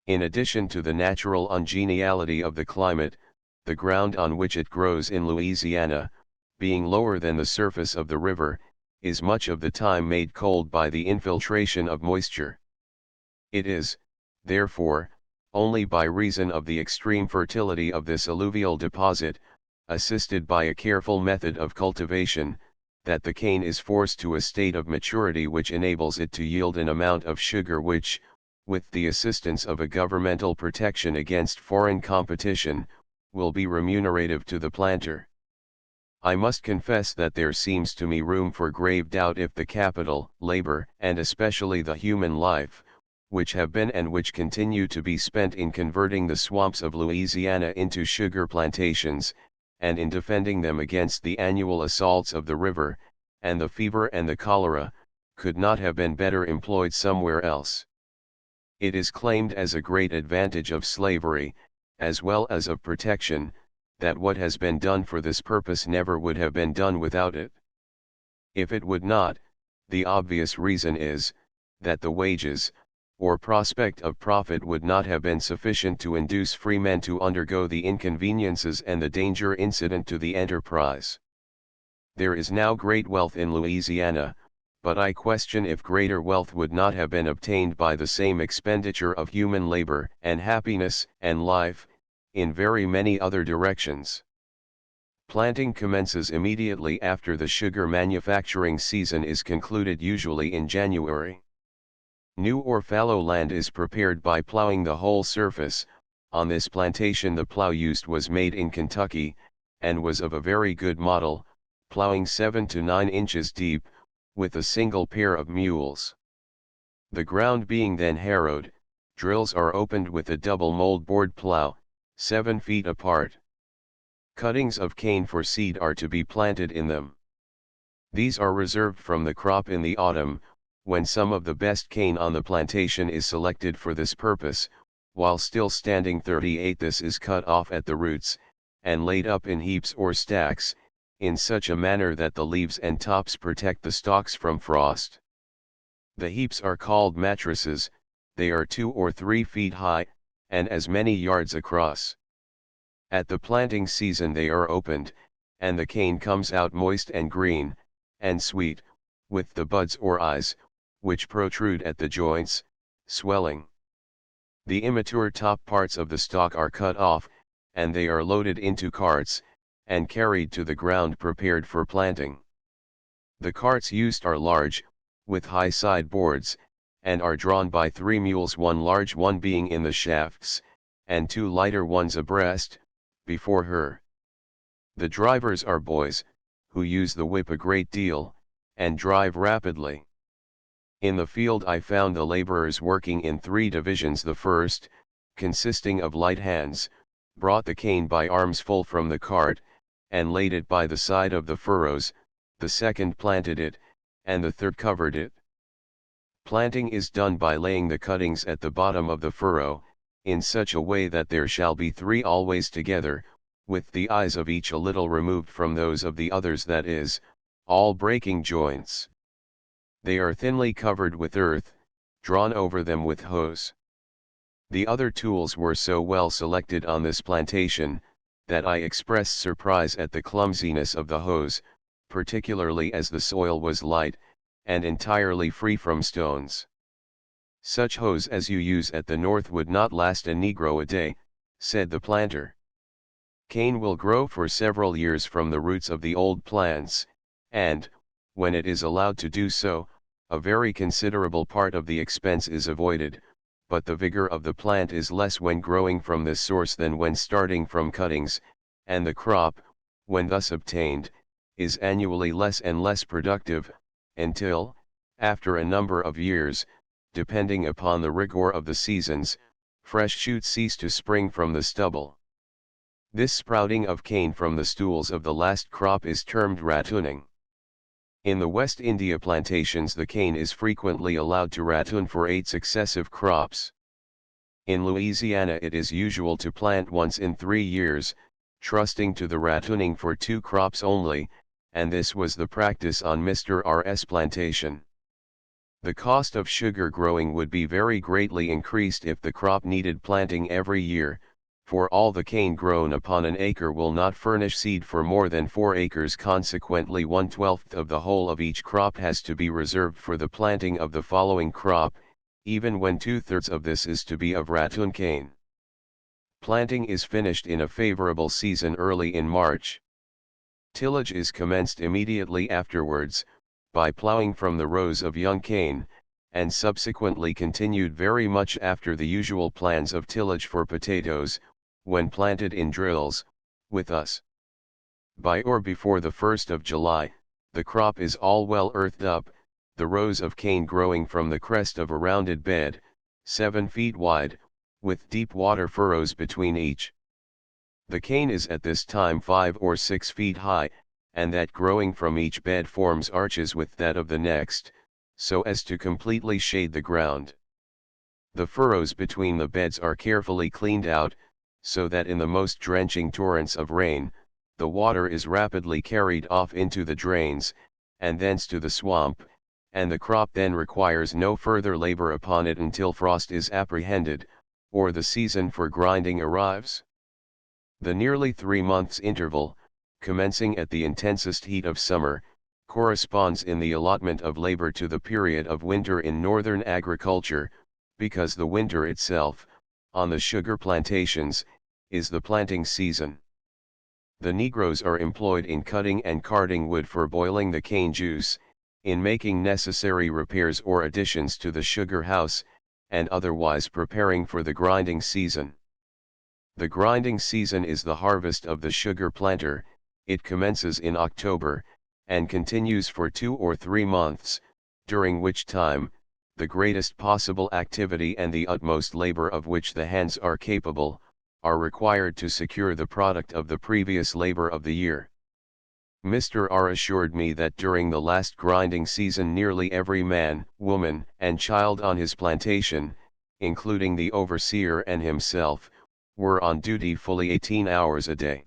In addition to the natural ungeniality of the climate, the ground on which it grows in Louisiana, being lower than the surface of the river, is much of the time made cold by the infiltration of moisture. It is, therefore, only by reason of the extreme fertility of this alluvial deposit, assisted by a careful method of cultivation, that the cane is forced to a state of maturity which enables it to yield an amount of sugar which, with the assistance of a governmental protection against foreign competition, will be remunerative to the planter. I must confess that there seems to me room for grave doubt if the capital, labor, and especially the human life, which have been and which continue to be spent in converting the swamps of Louisiana into sugar plantations, and in defending them against the annual assaults of the river, and the fever and the cholera, could not have been better employed somewhere else. It is claimed as a great advantage of slavery, as well as of protection, that what has been done for this purpose never would have been done without it. If it would not, the obvious reason is, that the wages, or prospect of profit would not have been sufficient to induce free men to undergo the inconveniences and the danger incident to the enterprise. There is now great wealth in Louisiana, but I question if greater wealth would not have been obtained by the same expenditure of human labor and happiness and life, in very many other directions. Planting commences immediately after the sugar manufacturing season is concluded, usually in January. New or fallow land is prepared by plowing the whole surface. On this plantation the plow used was made in Kentucky, and was of a very good model, plowing 7 to 9 inches deep, with a single pair of mules. The ground being then harrowed, drills are opened with a double moldboard plow, 7 feet apart. Cuttings of cane for seed are to be planted in them. These are reserved from the crop in the autumn, when some of the best cane on the plantation is selected for this purpose. While still standing 38, this is cut off at the roots, and laid up in heaps or stacks, in such a manner that the leaves and tops protect the stalks from frost. The heaps are called mattresses. They are 2 or 3 feet high, and as many yards across. At the planting season they are opened, and the cane comes out moist and green, and sweet, with the buds or eyes, which protrude at the joints, swelling. The immature top parts of the stalk are cut off, and they are loaded into carts, and carried to the ground prepared for planting. The carts used are large, with high side boards, and are drawn by 3 mules, one large one being in the shafts, and 2 lighter ones abreast, before her. The drivers are boys, who use the whip a great deal, and drive rapidly. In the field I found the laborers working in 3 divisions. The first, consisting of light hands, brought the cane by arms full from the cart, and laid it by the side of the furrows, the second planted it, and the third covered it. Planting is done by laying the cuttings at the bottom of the furrow, in such a way that there shall be 3 always together, with the eyes of each a little removed from those of the others, that is, all breaking joints. They are thinly covered with earth, drawn over them with hose. The other tools were so well selected on this plantation, that I expressed surprise at the clumsiness of the hose, particularly as the soil was light, and entirely free from stones. "Such hose as you use at the North would not last a Negro a day," said the planter. "Cane will grow for several years from the roots of the old plants, and, when it is allowed to do so, a very considerable part of the expense is avoided, but the vigor of the plant is less when growing from this source than when starting from cuttings, and the crop, when thus obtained, is annually less and less productive, until, after a number of years, depending upon the rigor of the seasons, fresh shoots cease to spring from the stubble. This sprouting of cane from the stools of the last crop is termed ratooning. In the West India plantations the cane is frequently allowed to ratoon for 8 successive crops. In Louisiana it is usual to plant once in 3 years, trusting to the ratooning for 2 crops only, and this was the practice on Mr. R.'s plantation. The cost of sugar growing would be very greatly increased if the crop needed planting every year, for all the cane grown upon an acre will not furnish seed for more than 4 acres. Consequently 1/12 of the whole of each crop has to be reserved for the planting of the following crop, even when 2/3 of this is to be of ratoon cane. Planting is finished in a favorable season early in March. Tillage is commenced immediately afterwards, by plowing from the rows of young cane, and subsequently continued very much after the usual plans of tillage for potatoes, when planted in drills, with us. By or before the 1st of July, the crop is all well earthed up, the rows of cane growing from the crest of a rounded bed, 7 feet wide, with deep water furrows between each. The cane is at this time 5 or 6 feet high, and that growing from each bed forms arches with that of the next, so as to completely shade the ground. The furrows between the beds are carefully cleaned out, so that in the most drenching torrents of rain, the water is rapidly carried off into the drains, and thence to the swamp, and the crop then requires no further labor upon it until frost is apprehended, or the season for grinding arrives. The nearly 3 months interval, commencing at the intensest heat of summer, corresponds in the allotment of labor to the period of winter in northern agriculture, because the winter itself, on the sugar plantations, is the planting season. The Negroes are employed in cutting and carting wood for boiling the cane juice, in making necessary repairs or additions to the sugar house, and otherwise preparing for the grinding season. The grinding season is the harvest of the sugar planter. It commences in October, and continues for 2 or 3 months, during which time, the greatest possible activity and the utmost labor of which the hands are capable, are required to secure the product of the previous labor of the year. Mr. R assured me that during the last grinding season nearly every man, woman, and child on his plantation, including the overseer and himself, were on duty fully 18 hours a day.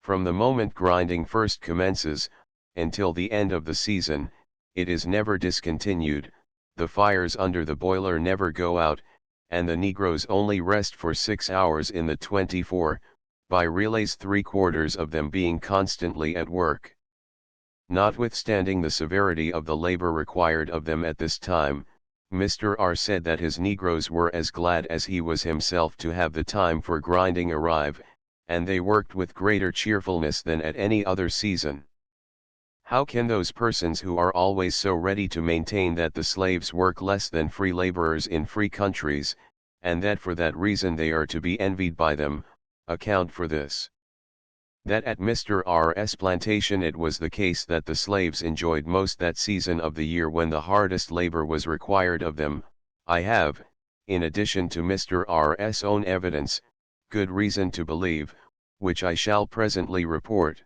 From the moment grinding first commences, until the end of the season, it is never discontinued, the fires under the boiler never go out, and the Negroes only rest for 6 hours in the 24, by relays 3/4 of them being constantly at work. Notwithstanding the severity of the labor required of them at this time, Mr. R said that his Negroes were as glad as he was himself to have the time for grinding arrive, and they worked with greater cheerfulness than at any other season. How can those persons who are always so ready to maintain that the slaves work less than free laborers in free countries, and that for that reason they are to be envied by them, account for this? That at Mr. R.'s plantation it was the case that the slaves enjoyed most that season of the year when the hardest labor was required of them, I have, in addition to Mr. R.'s own evidence, good reason to believe, which I shall presently report.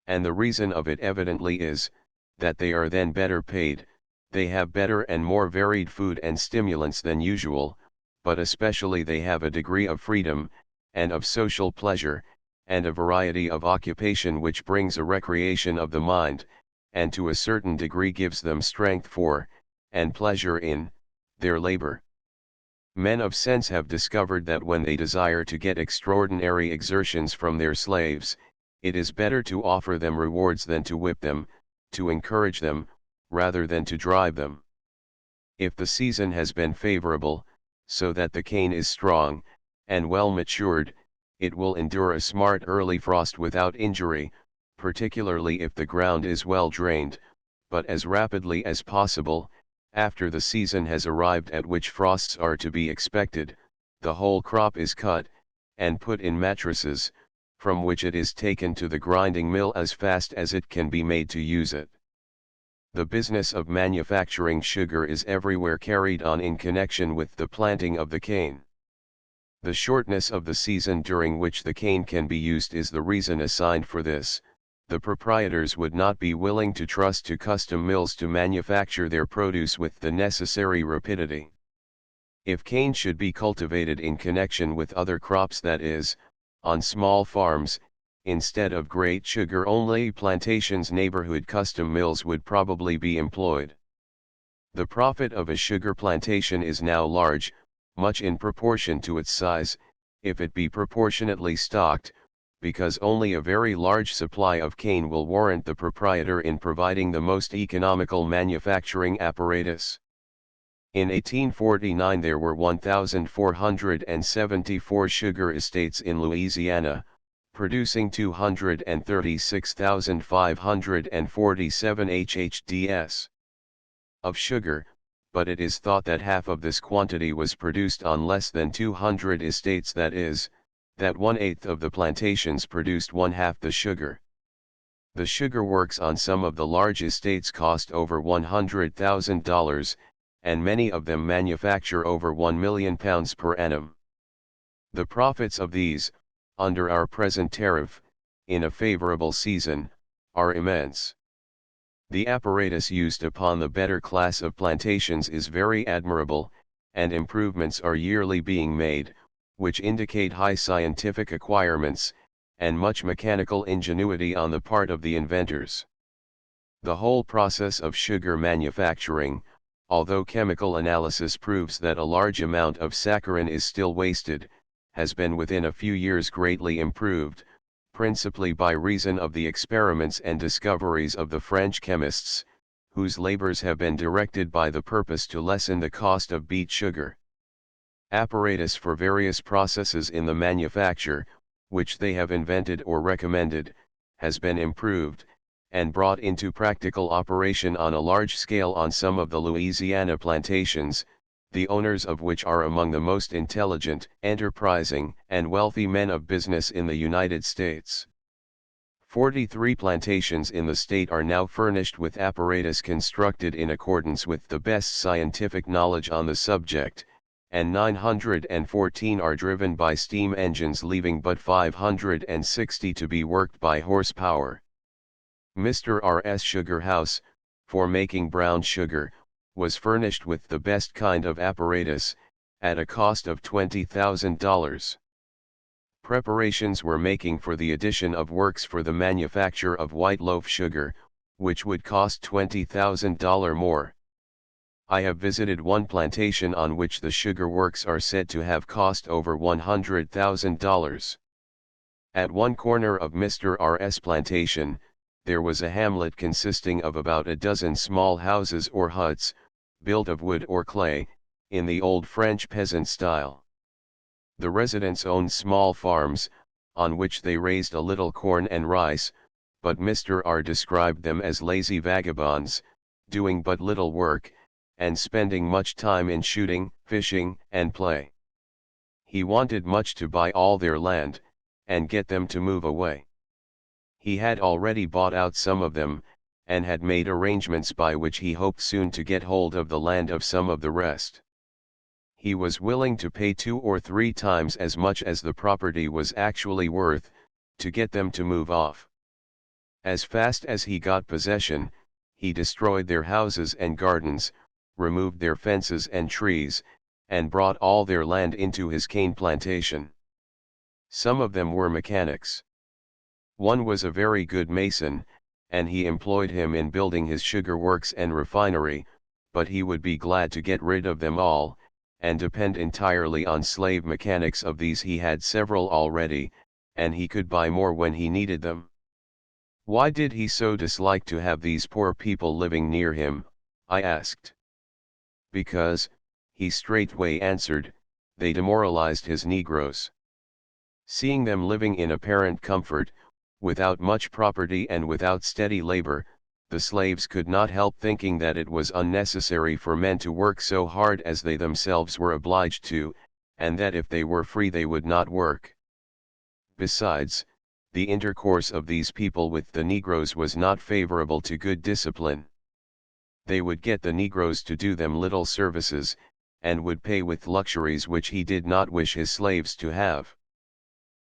And the reason of it evidently is, that they are then better paid, they have better and more varied food and stimulants than usual, but especially they have a degree of freedom, and of social pleasure, and a variety of occupation which brings a recreation of the mind, and to a certain degree gives them strength for, and pleasure in, their labor. Men of sense have discovered that when they desire to get extraordinary exertions from their slaves, it is better to offer them rewards than to whip them, to encourage them, rather than to drive them. If the season has been favorable, so that the cane is strong, and well matured, it will endure a smart early frost without injury, particularly if the ground is well drained, but as rapidly as possible, after the season has arrived at which frosts are to be expected, the whole crop is cut, and put in mattresses, from which it is taken to the grinding mill as fast as it can be made to use it. The business of manufacturing sugar is everywhere carried on in connection with the planting of the cane. The shortness of the season during which the cane can be used is the reason assigned for this. The proprietors would not be willing to trust to custom mills to manufacture their produce with the necessary rapidity. If cane should be cultivated in connection with other crops, that is, on small farms, instead of great sugar-only plantations, neighborhood custom mills would probably be employed. The profit of a sugar plantation is now large, much in proportion to its size, if it be proportionately stocked, because only a very large supply of cane will warrant the proprietor in providing the most economical manufacturing apparatus. In 1849 there were 1,474 sugar estates in Louisiana, producing 236,547 hhds of sugar, but it is thought that half of this quantity was produced on less than 200 estates, that is, that 1/8 of the plantations produced 1/2 the sugar. The sugar works on some of the large estates cost over $100,000, and many of them manufacture over £1 million per annum. The profits of these, under our present tariff, in a favorable season, are immense. The apparatus used upon the better class of plantations is very admirable, and improvements are yearly being made, which indicate high scientific acquirements, and much mechanical ingenuity on the part of the inventors. The whole process of sugar manufacturing, although chemical analysis proves that a large amount of saccharin is still wasted, has been within a few years greatly improved, principally by reason of the experiments and discoveries of the French chemists, whose labors have been directed by the purpose to lessen the cost of beet sugar. Apparatus for various processes in the manufacture, which they have invented or recommended, has been improved, and brought into practical operation on a large scale on some of the Louisiana plantations, the owners of which are among the most intelligent, enterprising, and wealthy men of business in the United States. 43 plantations in the state are now furnished with apparatus constructed in accordance with the best scientific knowledge on the subject, and 914 are driven by steam engines, leaving but 560 to be worked by horsepower. Mr. R.'s sugar house, for making brown sugar, was furnished with the best kind of apparatus, at a cost of $20,000. Preparations were making for the addition of works for the manufacture of white loaf sugar, which would cost $20,000 more. I have visited one plantation on which the sugar works are said to have cost over $100,000. At one corner of Mr. R.'s plantation, there was a hamlet consisting of about a dozen small houses or huts, built of wood or clay, in the old French peasant style. The residents owned small farms, on which they raised a little corn and rice, but Mr. R. described them as lazy vagabonds, doing but little work, and spending much time in shooting, fishing, and play. He wanted much to buy all their land, and get them to move away. He had already bought out some of them, and had made arrangements by which he hoped soon to get hold of the land of some of the rest. He was willing to pay 2 or 3 times as much as the property was actually worth, to get them to move off. As fast as he got possession, he destroyed their houses and gardens, removed their fences and trees, and brought all their land into his cane plantation. Some of them were mechanics. One was a very good mason, and he employed him in building his sugar works and refinery, but he would be glad to get rid of them all, and depend entirely on slave mechanics. Of these he had several already, and he could buy more when he needed them. Why did he so dislike to have these poor people living near him? I asked. Because, he straightway answered, they demoralized his Negroes. Seeing them living in apparent comfort, without much property and without steady labor, the slaves could not help thinking that it was unnecessary for men to work so hard as they themselves were obliged to, and that if they were free they would not work. Besides, the intercourse of these people with the Negroes was not favorable to good discipline. They would get the Negroes to do them little services, and would pay with luxuries which he did not wish his slaves to have.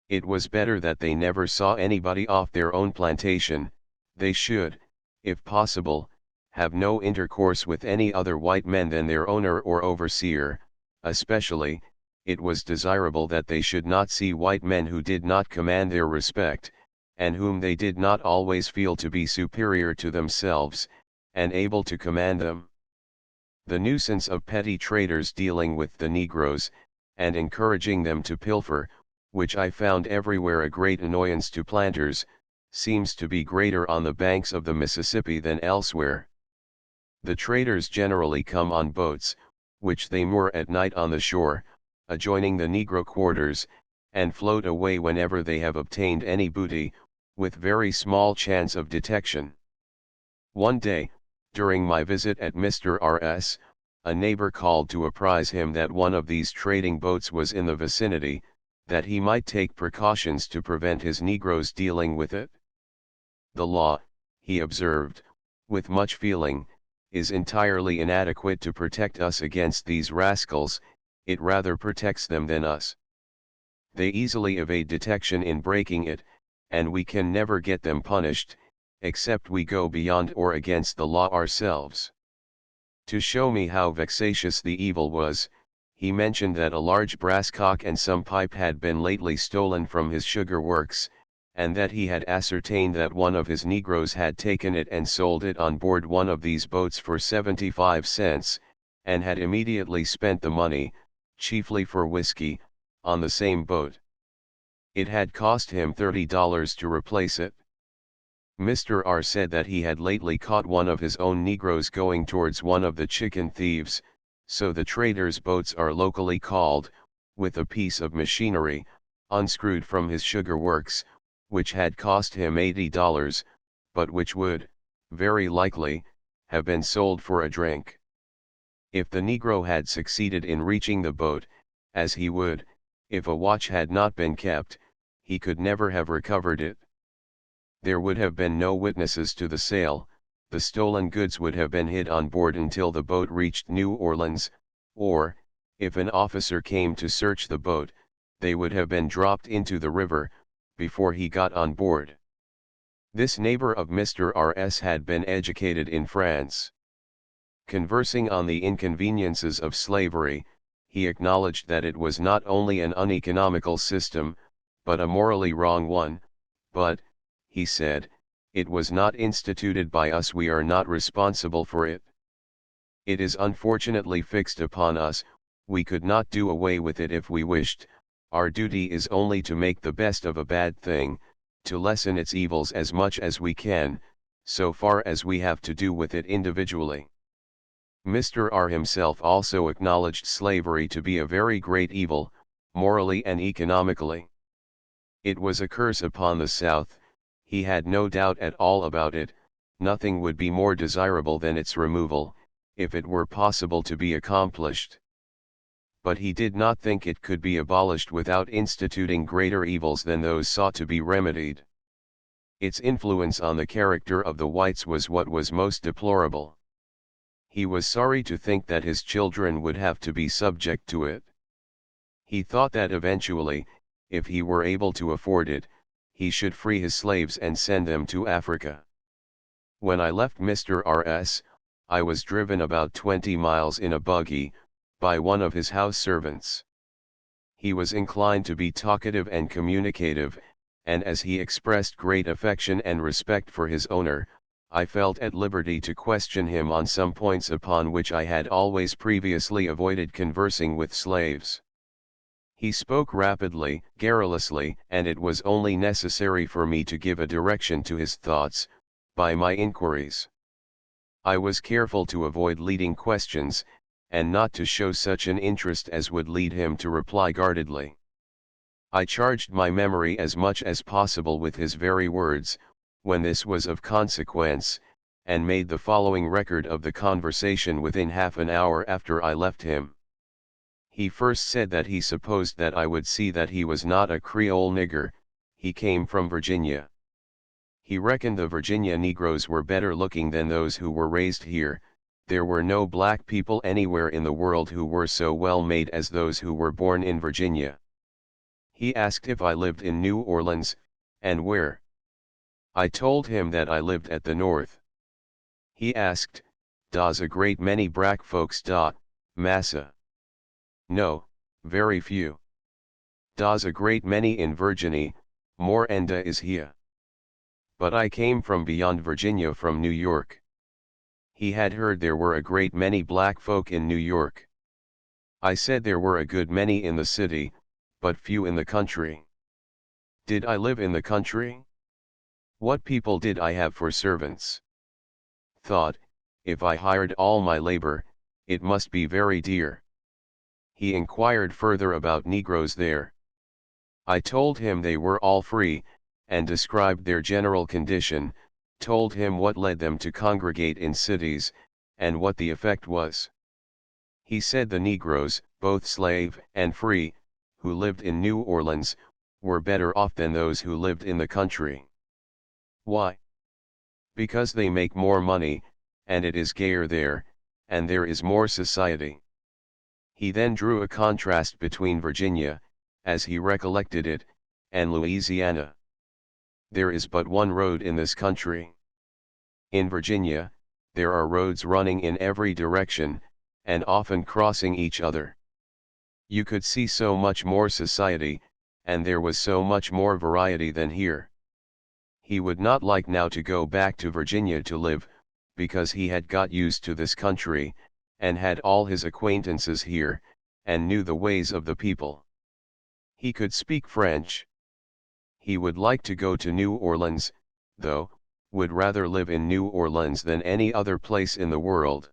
It was better that they never saw anybody off their own plantation. They should, if possible, have no intercourse with any other white men than their owner or overseer. Especially, it was desirable that they should not see white men who did not command their respect, and whom they did not always feel to be superior to themselves, and able to command them. The nuisance of petty traders dealing with the Negroes, and encouraging them to pilfer, which I found everywhere a great annoyance to planters, seems to be greater on the banks of the Mississippi than elsewhere. The traders generally come on boats, which they moor at night on the shore, adjoining the Negro quarters, and float away whenever they have obtained any booty, with very small chance of detection. One day, during my visit at Mr. R.'s, a neighbor called to apprise him that one of these trading boats was in the vicinity, that he might take precautions to prevent his Negroes dealing with it. The law, he observed, with much feeling, is entirely inadequate to protect us against these rascals, it rather protects them than us. They easily evade detection in breaking it, and we can never get them punished, except we go beyond or against the law ourselves. To show me how vexatious the evil was, he mentioned that a large brass cock and some pipe had been lately stolen from his sugar works, and that he had ascertained that one of his negroes had taken it and sold it on board one of these boats for 75 cents, and had immediately spent the money, chiefly for whiskey, on the same boat. It had cost him $30 to replace it. Mr. R said that he had lately caught one of his own negroes going towards one of the chicken thieves, so the traders' boats are locally called, with a piece of machinery, unscrewed from his sugar works, which had cost him $80, but which would, very likely, have been sold for a drink. If the Negro had succeeded in reaching the boat, as he would, if a watch had not been kept, he could never have recovered it. There would have been no witnesses to the sale, the stolen goods would have been hid on board until the boat reached New Orleans, or, if an officer came to search the boat, they would have been dropped into the river, before he got on board. This neighbor of Mr. R.'s had been educated in France. Conversing on the inconveniences of slavery, he acknowledged that it was not only an uneconomical system, but a morally wrong one, but, he said, it was not instituted by us, we are not responsible for it. It is unfortunately fixed upon us, we could not do away with it if we wished, our duty is only to make the best of a bad thing, to lessen its evils as much as we can, so far as we have to do with it individually. Mr. R himself also acknowledged slavery to be a very great evil, morally and economically. It was a curse upon the South, he had no doubt at all about it, nothing would be more desirable than its removal, if it were possible to be accomplished. But he did not think it could be abolished without instituting greater evils than those sought to be remedied. Its influence on the character of the whites was what was most deplorable. He was sorry to think that his children would have to be subject to it. He thought that eventually, if he were able to afford it, he should free his slaves and send them to Africa. When I left Mr. R.'s, I was driven about 20 miles in a buggy, by one of his house servants. He was inclined to be talkative and communicative, and as he expressed great affection and respect for his owner, I felt at liberty to question him on some points upon which I had always previously avoided conversing with slaves. He spoke rapidly, garrulously, and it was only necessary for me to give a direction to his thoughts, by my inquiries. I was careful to avoid leading questions, and not to show such an interest as would lead him to reply guardedly. I charged my memory as much as possible with his very words, when this was of consequence, and made the following record of the conversation within half an hour after I left him. He first said that he supposed that I would see that he was not a Creole nigger, he came from Virginia. He reckoned the Virginia Negroes were better looking than those who were raised here, there were no black people anywhere in the world who were so well made as those who were born in Virginia. He asked if I lived in New Orleans, and where. I told him that I lived at the north. He asked, "Does a great many black folks dot, massa?" "No, very few." "Does a great many in Virginia, more enda is here." But I came from beyond Virginia, from New York. He had heard there were a great many black folk in New York. I said there were a good many in the city, but few in the country. Did I live in the country? What people did I have for servants? Thought, if I hired all my labor, it must be very dear. He inquired further about Negroes there. I told him they were all free, and described their general condition, told him what led them to congregate in cities, and what the effect was. He said the Negroes, both slave and free, who lived in New Orleans, were better off than those who lived in the country. Why? Because they make more money, and it is gayer there, and there is more society. He then drew a contrast between Virginia, as he recollected it, and Louisiana. There is but one road in this country. In Virginia, there are roads running in every direction, and often crossing each other. You could see so much more society, and there was so much more variety than here. He would not like now to go back to Virginia to live, because he had got used to this country, and had all his acquaintances here, and knew the ways of the people. He could speak French. He would like to go to New Orleans, though, would rather live in New Orleans than any other place in the world.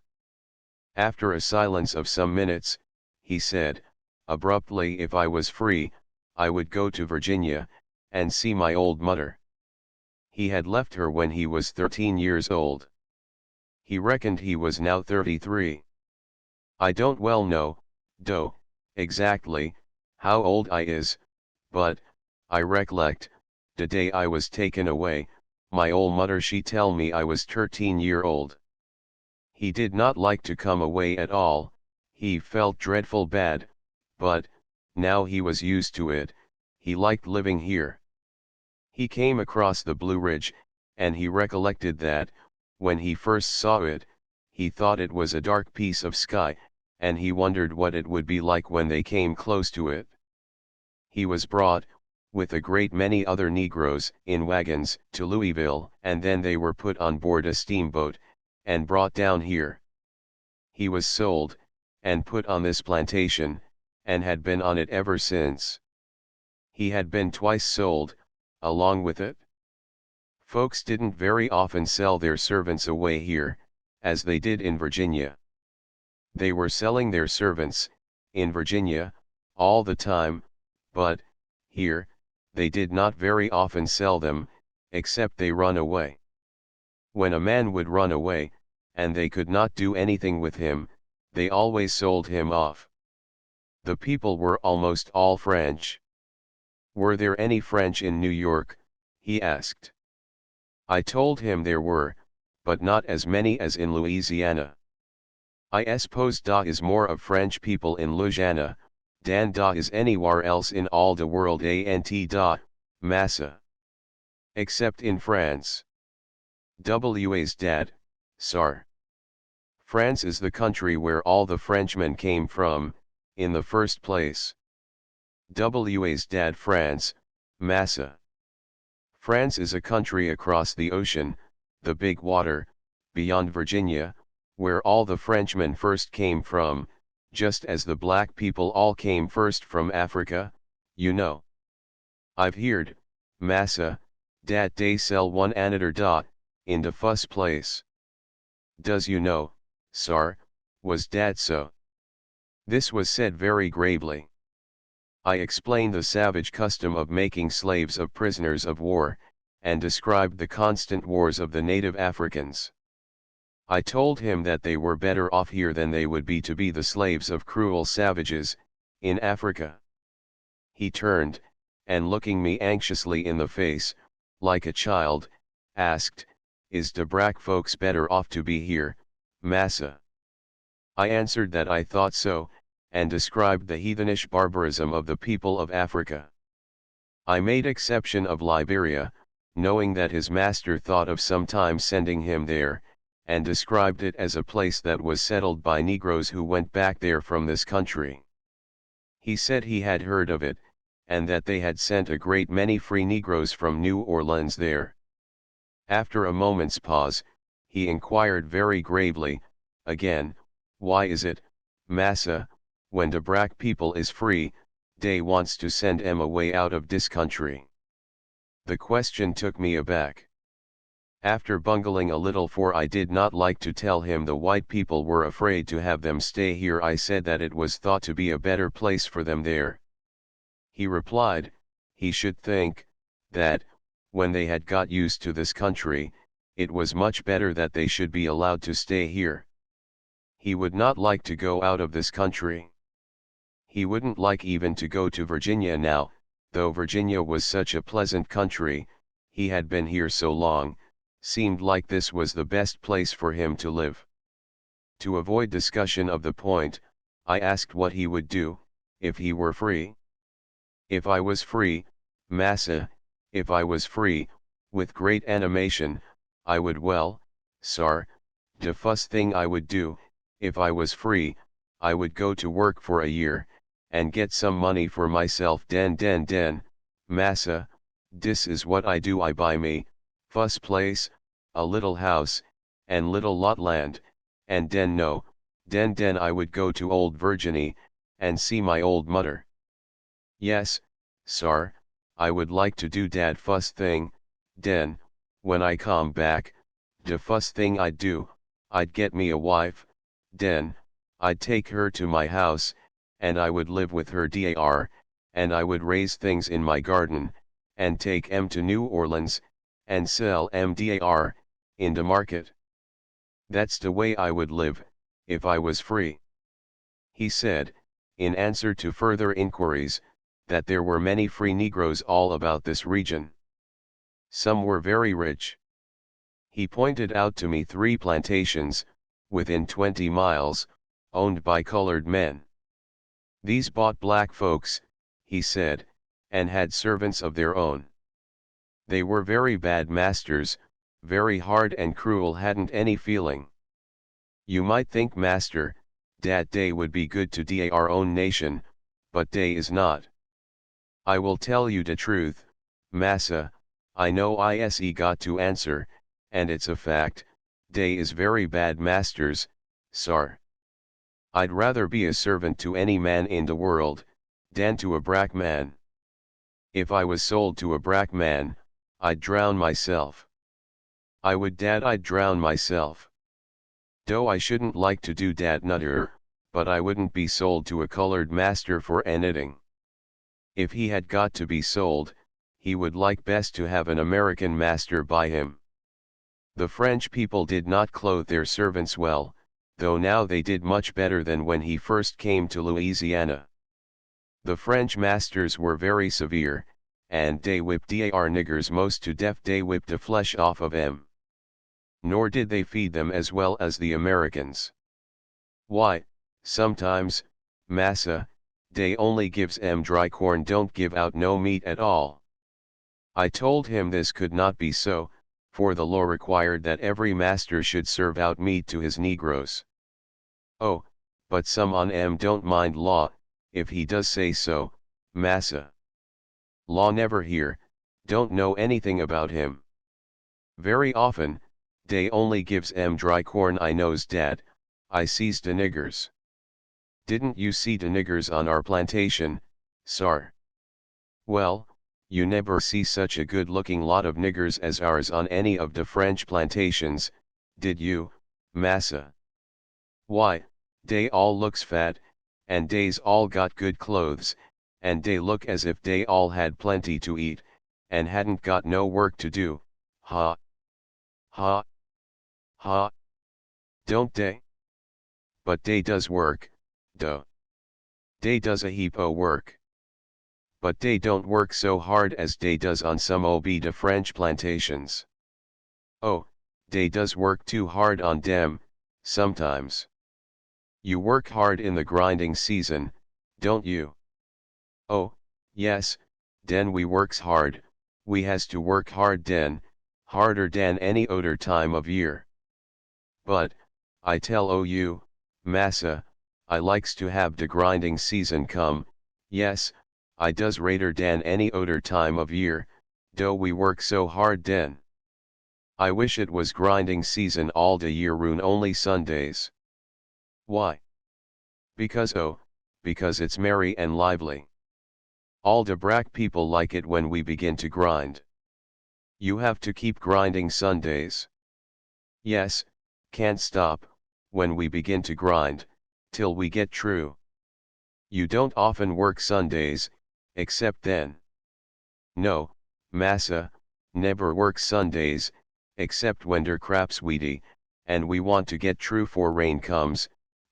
After a silence of some minutes, he said, abruptly, if I was free, I would go to Virginia, and see my old mother. He had left her when he was 13 years old. He reckoned he was now 33. I don't well know, doe, exactly, how old I is, but, I recollect, the day I was taken away, my old mother she tell me I was 13-year-old. He did not like to come away at all, he felt dreadful bad, but, now he was used to it, he liked living here. He came across the Blue Ridge, and he recollected that, when he first saw it, he thought it was a dark piece of sky, and he wondered what it would be like when they came close to it. He was brought, with a great many other negroes, in wagons, to Louisville, and then they were put on board a steamboat, and brought down here. He was sold, and put on this plantation, and had been on it ever since. He had been twice sold, along with it. Folks didn't very often sell their servants away here, as they did in Virginia. They were selling their servants, in Virginia, all the time, but, here, they did not very often sell them, except they run away. When a man would run away, and they could not do anything with him, they always sold him off. The people were almost all French. Were there any French in New York? He asked. I told him there were, but not as many as in Louisiana. I suppose da is more of French people in Louisiana, than da is anywhere else in all the world and da, massa. Except in France. W's dad, sir. France is the country where all the Frenchmen came from, in the first place. W's dad France, massa. France is a country across the ocean, the big water, beyond Virginia, where all the Frenchmen first came from, just as the black people all came first from Africa, you know. I've heard, massa, dat they sell one another da, in the first place. Does you know, sir, was dat so? This was said very gravely. I explained the savage custom of making slaves of prisoners of war, and described the constant wars of the native Africans. I told him that they were better off here than they would be to be the slaves of cruel savages, in Africa. He turned, and looking me anxiously in the face, like a child, asked, is de brack folks better off to be here, massa? I answered that I thought so, and described the heathenish barbarism of the people of Africa. I made exception of Liberia, knowing that his master thought of sometime sending him there, and described it as a place that was settled by Negroes who went back there from this country. He said he had heard of it, and that they had sent a great many free Negroes from New Orleans there. After a moment's pause, he inquired very gravely, again, why is it, massa, when de brack people is free, dey wants to send em away out of dis country? The question took me aback. After bungling a little, for I did not like to tell him the white people were afraid to have them stay here, I said that it was thought to be a better place for them there. He replied, he should think, that, when they had got used to this country, it was much better that they should be allowed to stay here. He would not like to go out of this country. He wouldn't like even to go to Virginia now, though Virginia was such a pleasant country, he had been here so long, seemed like this was the best place for him to live. To avoid discussion of the point, I asked what he would do, if he were free. If I was free, massa, if I was free, with great animation, I would well, sir, de fust thing I would do, if I was free, I would go to work for a year, and get some money for myself den, massa, dis is what I do, I buy me, Fuss place, a little house, and little lot land, and den I would go to old Virginie, and see my old mudder. Yes, sar, I would like to do dat fuss thing, den, when I come back, de fuss thing I'd do, I'd get me a wife, den, I'd take her to my house, and I would live with her dar, and I would raise things in my garden, and take em to New Orleans, and sell em dar, in de market. That's the way I would live, if I was free. He said, in answer to further inquiries, that there were many free Negroes all about this region. Some were very rich. He pointed out to me 3 plantations, within 20 miles, owned by colored men. These bought black folks, he said, and had servants of their own. They were very bad masters, very hard and cruel, hadn't any feeling. You might think, master, dat dey would be good to our own nation, but dey is not. I will tell you de truth, massa, I know ise got to answer, and it's a fact, dey is very bad masters, sar. I'd rather be a servant to any man in the world, dan to a brack man. If I was sold to a brack man, I'd drown myself. I'd drown myself. Dough I shouldn't like to do dat nudder, but I wouldn't be sold to a colored master for anything. If he had got to be sold, he would like best to have an American master by him. The French people did not clothe their servants well, though now they did much better than when he first came to Louisiana. The French masters were very severe, and they whipped dar niggers most to death. They whipped the flesh off of em. Nor did they feed them as well as the Americans. Why, sometimes, massa, dey only gives em dry corn, don't give out no meat at all. I told him this could not be so, for the law required that every master should serve out meat to his Negroes. Oh, but some on em don't mind law, if he does say so, massa. Law never hear, don't know anything about him. Very often, dey only gives em dry corn. I knows dat, I sees de niggers. Didn't you see de niggers on our plantation, sar? Well, you never see such a good-looking lot of niggers as ours on any of de French plantations, did you, massa? Why, dey all looks fat, and dey's all got good clothes, and dey look as if dey all had plenty to eat, and hadn't got no work to do, ha, ha, ha, don't dey? But dey does work, doh. Dey does a heap o' work. But dey don't work so hard as dey does on some o' de French plantations. Oh, dey does work too hard on dem, sometimes. You work hard in the grinding season, don't you? Oh, yes, den we works hard, we has to work hard den, harder dan any oder time of year. But, I tell o you, massa, I likes to have de grinding season come, yes, I does rader dan any oder time of year, dough we work so hard den. I wish it was grinding season all de year round, only Sundays. Why? Because it's merry and lively. All de brack people like it when we begin to grind. You have to keep grinding Sundays. Yes, can't stop, when we begin to grind, till we get through. You don't often work Sundays, except then. No, massa, never work Sundays, except when der craps weedy, and we want to get through 'fore rain comes,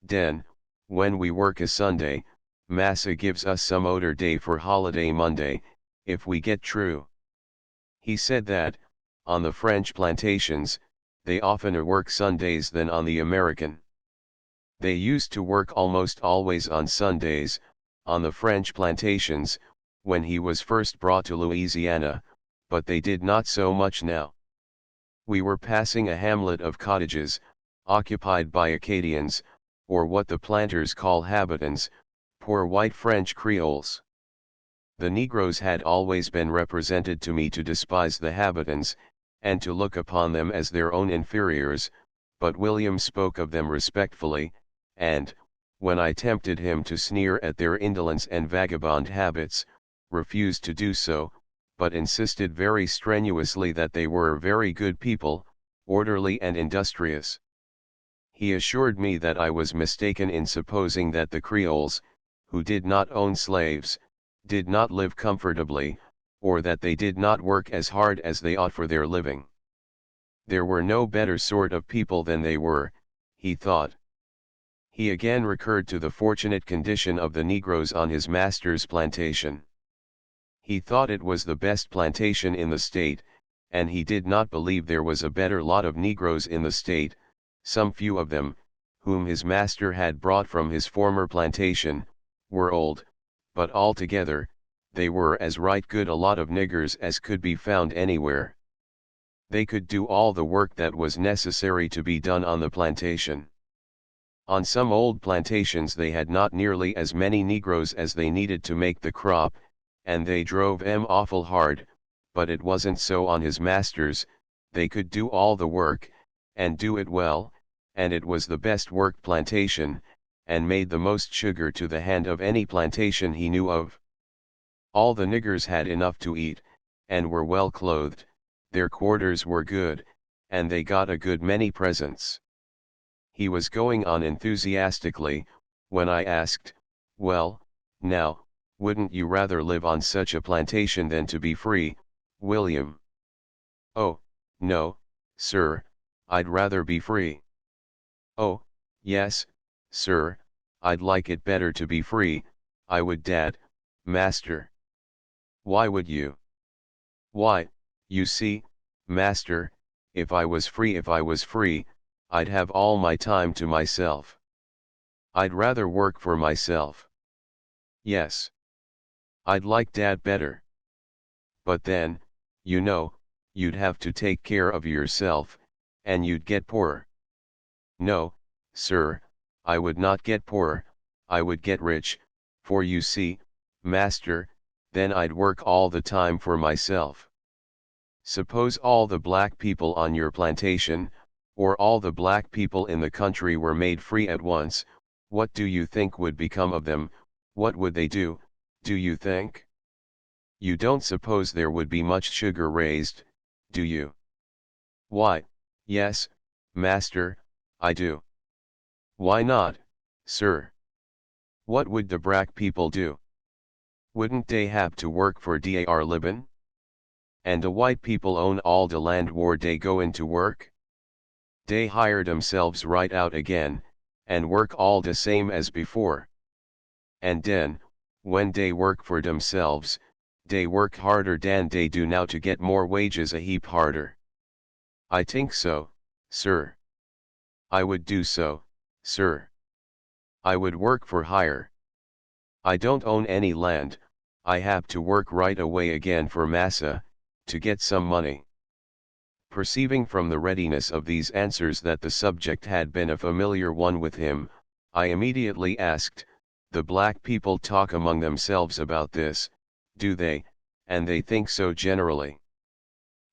den, when we work a Sunday, massa gives us some oder day for holiday Monday, if we get through. He said that, on the French plantations, they oftener work Sundays than on the American. They used to work almost always on Sundays, on the French plantations, when he was first brought to Louisiana, but they did not so much now. We were passing a hamlet of cottages, occupied by Acadians, or what the planters call habitants, poor white French Creoles. The Negroes had always been represented to me to despise the habitants, and to look upon them as their own inferiors, but William spoke of them respectfully, and, when I tempted him to sneer at their indolence and vagabond habits, refused to do so, but insisted very strenuously that they were very good people, orderly and industrious. He assured me that I was mistaken in supposing that the Creoles, who did not own slaves, did not live comfortably, or that they did not work as hard as they ought for their living. There were no better sort of people than they were, he thought. He again recurred to the fortunate condition of the Negroes on his master's plantation. He thought it was the best plantation in the state, and he did not believe there was a better lot of Negroes in the state. Some few of them, whom his master had brought from his former plantation, were old, but altogether, they were as right good a lot of niggers as could be found anywhere. They could do all the work that was necessary to be done on the plantation. On some old plantations they had not nearly as many Negroes as they needed to make the crop, and they drove 'em awful hard, but it wasn't so on his master's. They could do all the work, and do it well, and it was the best worked plantation, and made the most sugar to the hand of any plantation he knew of. All the niggers had enough to eat, and were well clothed, their quarters were good, and they got a good many presents. He was going on enthusiastically, when I asked, "Well, now, wouldn't you rather live on such a plantation than to be free, William?" "Oh, no, sir, I'd rather be free." "Oh, yes, sir, I'd like it better to be free, I would, Dad, master." "Why would you?" "Why, you see, master, if I was free, I'd have all my time to myself. I'd rather work for myself." "Yes. I'd like Dad better. But then, you know, you'd have to take care of yourself, and you'd get poorer." "No, sir, I would not get poorer, I would get rich, for you see, master, then I'd work all the time for myself. Suppose all the black people on your plantation, or all the black people in the country were made free at once, what do you think would become of them? What would they do you think? You don't suppose there would be much sugar raised, do you?" "Why, yes, master, I do." "Why not, sir?" "What would the black people do? Wouldn't they have to work for dar Libin? And the white people own all the land where they go into work? They hire themselves right out again, and work all the same as before. And then, when they work for themselves, they work harder than they do now to get more wages a heap harder." "I think so, sir." "I would do so, sir. I would work for hire. I don't own any land, I have to work right away again for massa, to get some money." Perceiving from the readiness of these answers that the subject had been a familiar one with him, I immediately asked, "The black people talk among themselves about this, do they, and they think so generally?"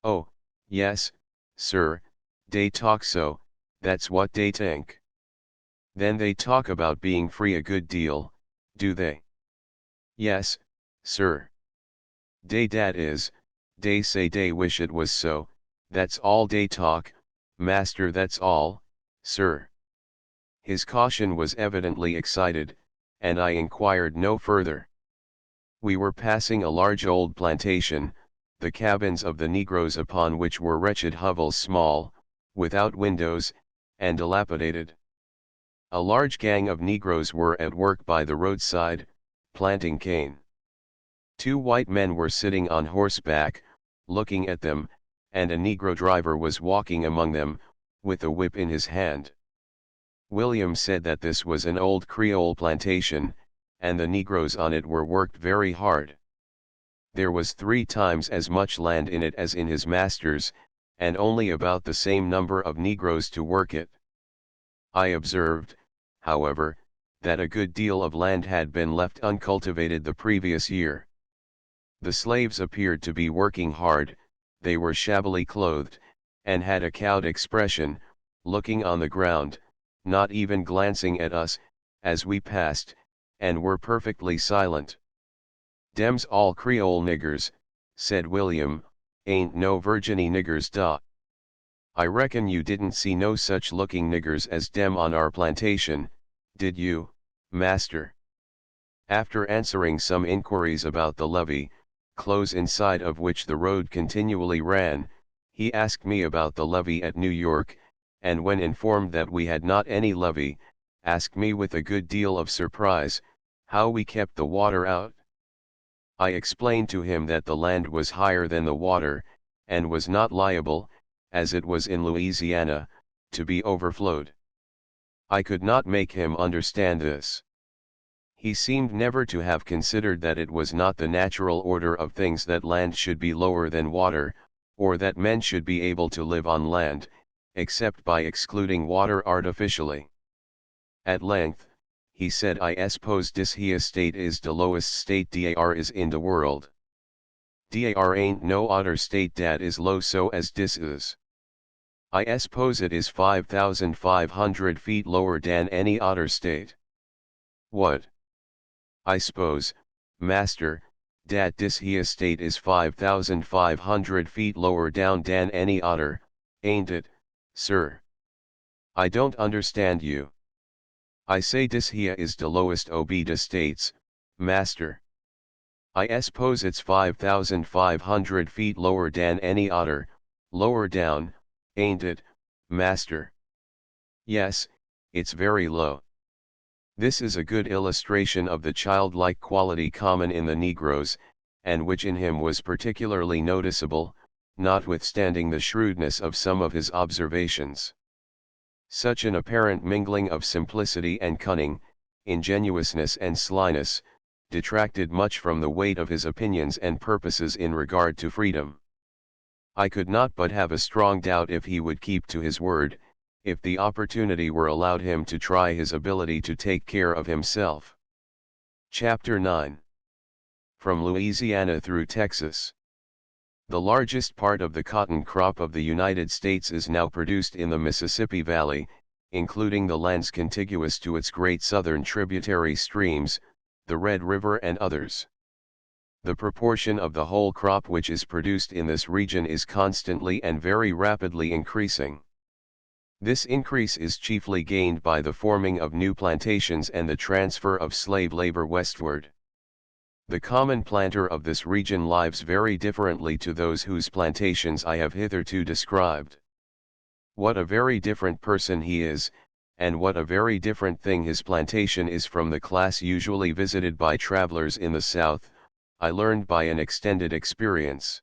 "Oh, yes, sir, they talk so, that's what they think." "Then they talk about being free a good deal, do they?" "Yes, sir. That is, they say they wish it was so, that's all they talk, master, that's all, sir." His caution was evidently excited, and I inquired no further. We were passing a large old plantation, the cabins of the Negroes upon which were wretched hovels, small, without windows, and dilapidated. A large gang of Negroes were at work by the roadside, planting cane. 2 white men were sitting on horseback, looking at them, and a Negro driver was walking among them, with a whip in his hand. William said that this was an old Creole plantation, and the Negroes on it were worked very hard. There was 3 times as much land in it as in his master's, and only about the same number of Negroes to work it. I observed, however, that a good deal of land had been left uncultivated the previous year. The slaves appeared to be working hard, they were shabbily clothed, and had a cowed expression, looking on the ground, not even glancing at us, as we passed, and were perfectly silent. "Dem's all Creole niggers," said William, "ain't no Virginie niggers da. I reckon you didn't see no such looking niggers as dem on our plantation, did you, master?" After answering some inquiries about the levee, close inside of which the road continually ran, he asked me about the levee at New York, and when informed that we had not any levee, asked me with a good deal of surprise, how we kept the water out. I explained to him that the land was higher than the water, and was not liable, as it was in Louisiana, to be overflowed. I could not make him understand this. He seemed never to have considered that it was not the natural order of things that land should be lower than water, or that men should be able to live on land, except by excluding water artificially. At length, he said, "I suppose dis here state is de lowest state dar is in de world. Dar ain't no odder state dat is low so as dis is. I suppose it is 5,500 feet lower dan any odder state." "What? I suppose, master, dat dis here state is 5,500 feet lower down dan any odder, ain't it, sir? I don't understand you." "I say dis here is de lowest ob de states, master. I suppose it's 5,500 feet lower dan any odder, lower down, ain't it, master?" "Yes, it's very low." This is a good illustration of the childlike quality common in the Negroes, and which in him was particularly noticeable, notwithstanding the shrewdness of some of his observations. Such an apparent mingling of simplicity and cunning, ingenuousness and slyness, detracted much from the weight of his opinions and purposes in regard to freedom. I could not but have a strong doubt if he would keep to his word, if the opportunity were allowed him to try his ability to take care of himself. Chapter 9. From Louisiana through Texas. The largest part of the cotton crop of the United States is now produced in the Mississippi Valley, including the lands contiguous to its great southern tributary streams, the Red River and others. The proportion of the whole crop which is produced in this region is constantly and very rapidly increasing. This increase is chiefly gained by the forming of new plantations and the transfer of slave labor westward. The common planter of this region lives very differently to those whose plantations I have hitherto described. What a very different person he is, and what a very different thing his plantation is from the class usually visited by travelers in the South, I learned by an extended experience.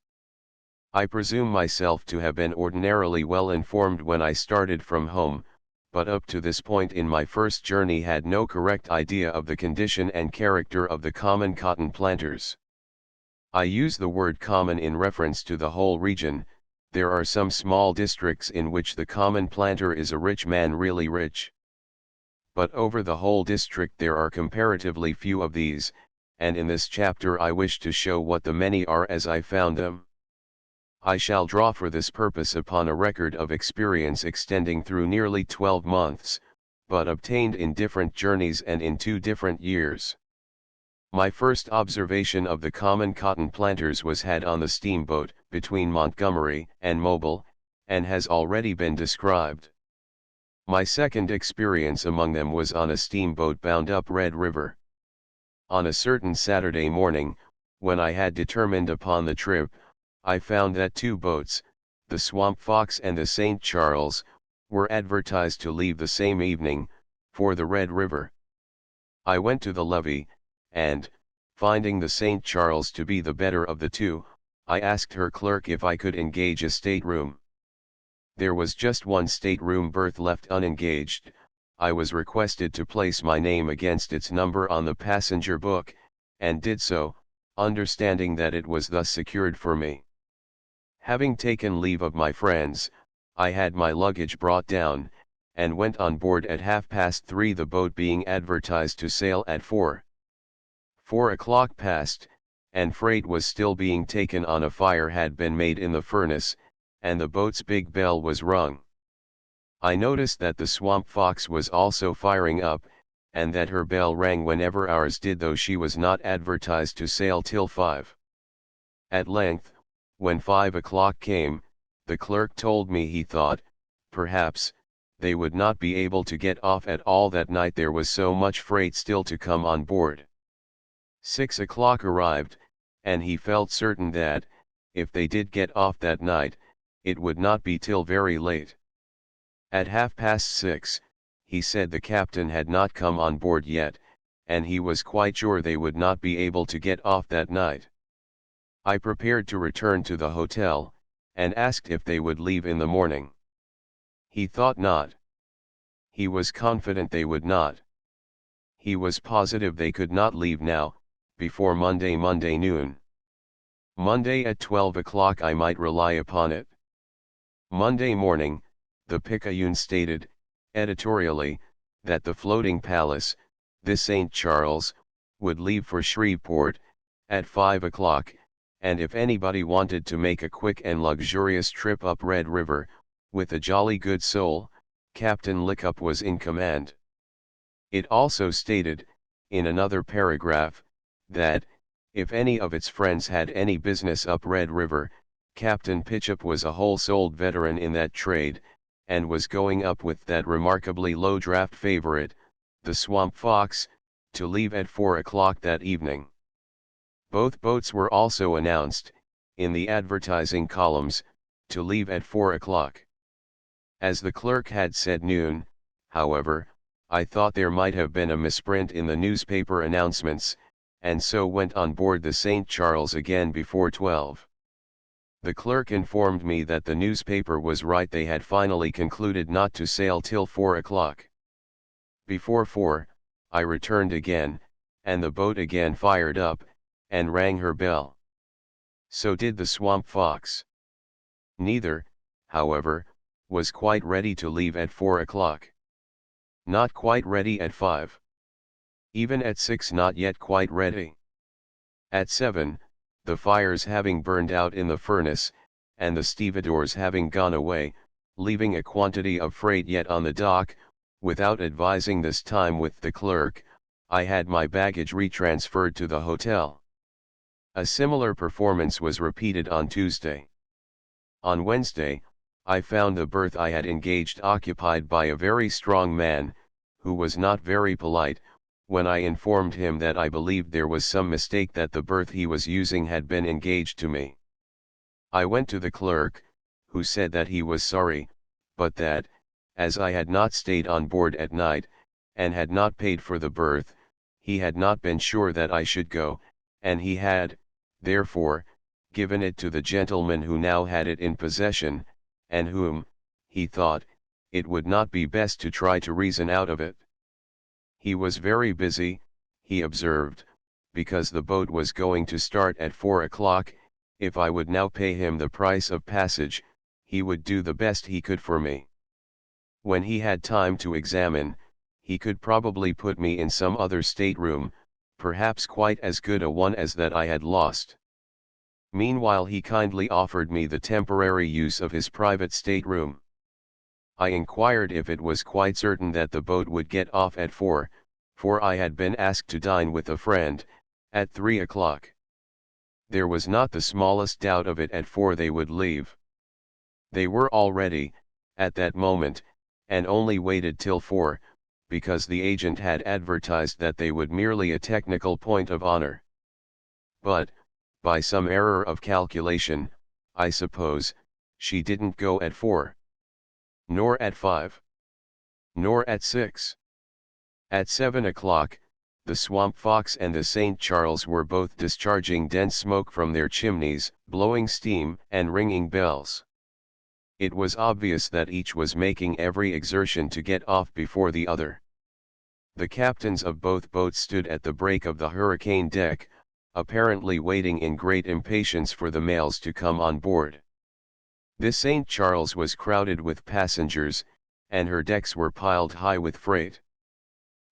I presume myself to have been ordinarily well informed when I started from home, but up to this point in my first journey had no correct idea of the condition and character of the common cotton planters. I use the word common in reference to the whole region. There are some small districts in which the common planter is a rich man, really rich. But over the whole district there are comparatively few of these, and in this chapter I wish to show what the many are as I found them. I shall draw for this purpose upon a record of experience extending through nearly 12 months, but obtained in different journeys and in 2 different years. My first observation of the common cotton planters was had on the steamboat between Montgomery and Mobile, and has already been described. My second experience among them was on a steamboat bound up Red River. On a certain Saturday morning, when I had determined upon the trip, I found that 2 boats, the Swamp Fox and the St. Charles, were advertised to leave the same evening, for the Red River. I went to the levee, and, finding the St. Charles to be the better of the 2, I asked her clerk if I could engage a stateroom. There was just one stateroom berth left unengaged. I was requested to place my name against its number on the passenger book, and did so, understanding that it was thus secured for me. Having taken leave of my friends, I had my luggage brought down, and went on board at 3:30, the boat being advertised to sail at 4. 4 o'clock passed, and freight was still being taken on. A fire had been made in the furnace, and the boat's big bell was rung. I noticed that the Swamp Fox was also firing up, and that her bell rang whenever ours did, though she was not advertised to sail till 5. At length, when 5 o'clock came, the clerk told me he thought, perhaps, they would not be able to get off at all that night, there was so much freight still to come on board. 6 o'clock arrived, and he felt certain that, if they did get off that night, it would not be till very late. At 6:30, he said the captain had not come on board yet, and he was quite sure they would not be able to get off that night. I prepared to return to the hotel, and asked if they would leave in the morning. He thought not. He was confident they would not. He was positive they could not leave now, before Monday noon. Monday at 12 o'clock I might rely upon it. Monday morning, the Picayune stated, editorially, that the floating palace, the St. Charles, would leave for Shreveport, at 5 o'clock, and if anybody wanted to make a quick and luxurious trip up Red River, with a jolly good soul, Captain Lickup was in command. It also stated, in another paragraph, that, if any of its friends had any business up Red River, Captain Pitchup was a whole-souled veteran in that trade, and was going up with that remarkably low draft favorite, the Swamp Fox, to leave at 4 o'clock that evening. Both boats were also announced, in the advertising columns, to leave at 4 o'clock. As the clerk had said noon, however, I thought there might have been a misprint in the newspaper announcements, and so went on board the St. Charles again before 12. The clerk informed me that the newspaper was right, they had finally concluded not to sail till 4 o'clock. Before 4, I returned again, and the boat again fired up, and rang her bell. So did the Swamp Fox. Neither, however, was quite ready to leave at 4 o'clock. Not quite ready at 5. Even at 6 not yet quite ready. At 7, the fires having burned out in the furnace, and the stevedores having gone away, leaving a quantity of freight yet on the dock, without advising this time with the clerk, I had my baggage retransferred to the hotel. A similar performance was repeated on Tuesday. On Wednesday, I found the berth I had engaged occupied by a very strong man, who was not very polite, when I informed him that I believed there was some mistake, that the berth he was using had been engaged to me. I went to the clerk, who said that he was sorry, but that, as I had not stayed on board at night, and had not paid for the berth, he had not been sure that I should go, and he had, therefore, given it to the gentleman who now had it in possession, and whom, he thought, it would not be best to try to reason out of it. He was very busy, he observed, because the boat was going to start at 4 o'clock, if I would now pay him the price of passage, he would do the best he could for me. When he had time to examine, he could probably put me in some other stateroom, perhaps quite as good a one as that I had lost. Meanwhile he kindly offered me the temporary use of his private stateroom. I inquired if it was quite certain that the boat would get off at 4, for I had been asked to dine with a friend, at 3 o'clock. There was not the smallest doubt of it, at 4 they would leave. They were all ready, at that moment, and only waited till 4, because the agent had advertised that they would merely a technical point of honor. But, by some error of calculation, I suppose, she didn't go at 4. Nor at 5. Nor at 6. At 7 o'clock, the Swamp Fox and the St. Charles were both discharging dense smoke from their chimneys, blowing steam and ringing bells. It was obvious that each was making every exertion to get off before the other. The captains of both boats stood at the break of the hurricane deck, apparently waiting in great impatience for the mails to come on board. This St. Charles was crowded with passengers, and her decks were piled high with freight.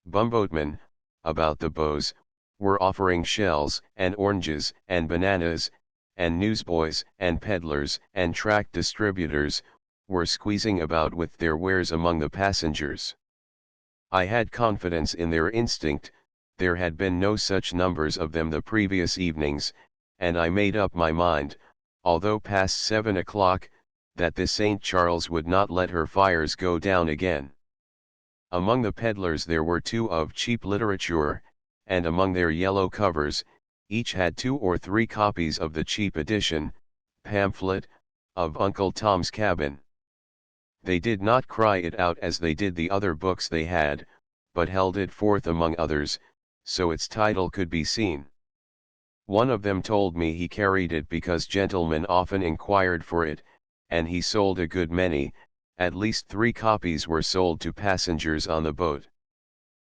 Bumboatmen, about the bows, were offering shells, and oranges, and bananas, and newsboys, and peddlers, and tract distributors, were squeezing about with their wares among the passengers. I had confidence in their instinct, there had been no such numbers of them the previous evenings, and I made up my mind, although past 7 o'clock, that the St. Charles would not let her fires go down again. Among the peddlers there were 2 of cheap literature, and among their yellow covers, each had 2 or 3 copies of the cheap edition, pamphlet, of Uncle Tom's Cabin. They did not cry it out as they did the other books they had, but held it forth among others, so its title could be seen. One of them told me he carried it because gentlemen often inquired for it, and he sold a good many, at least 3 copies were sold to passengers on the boat.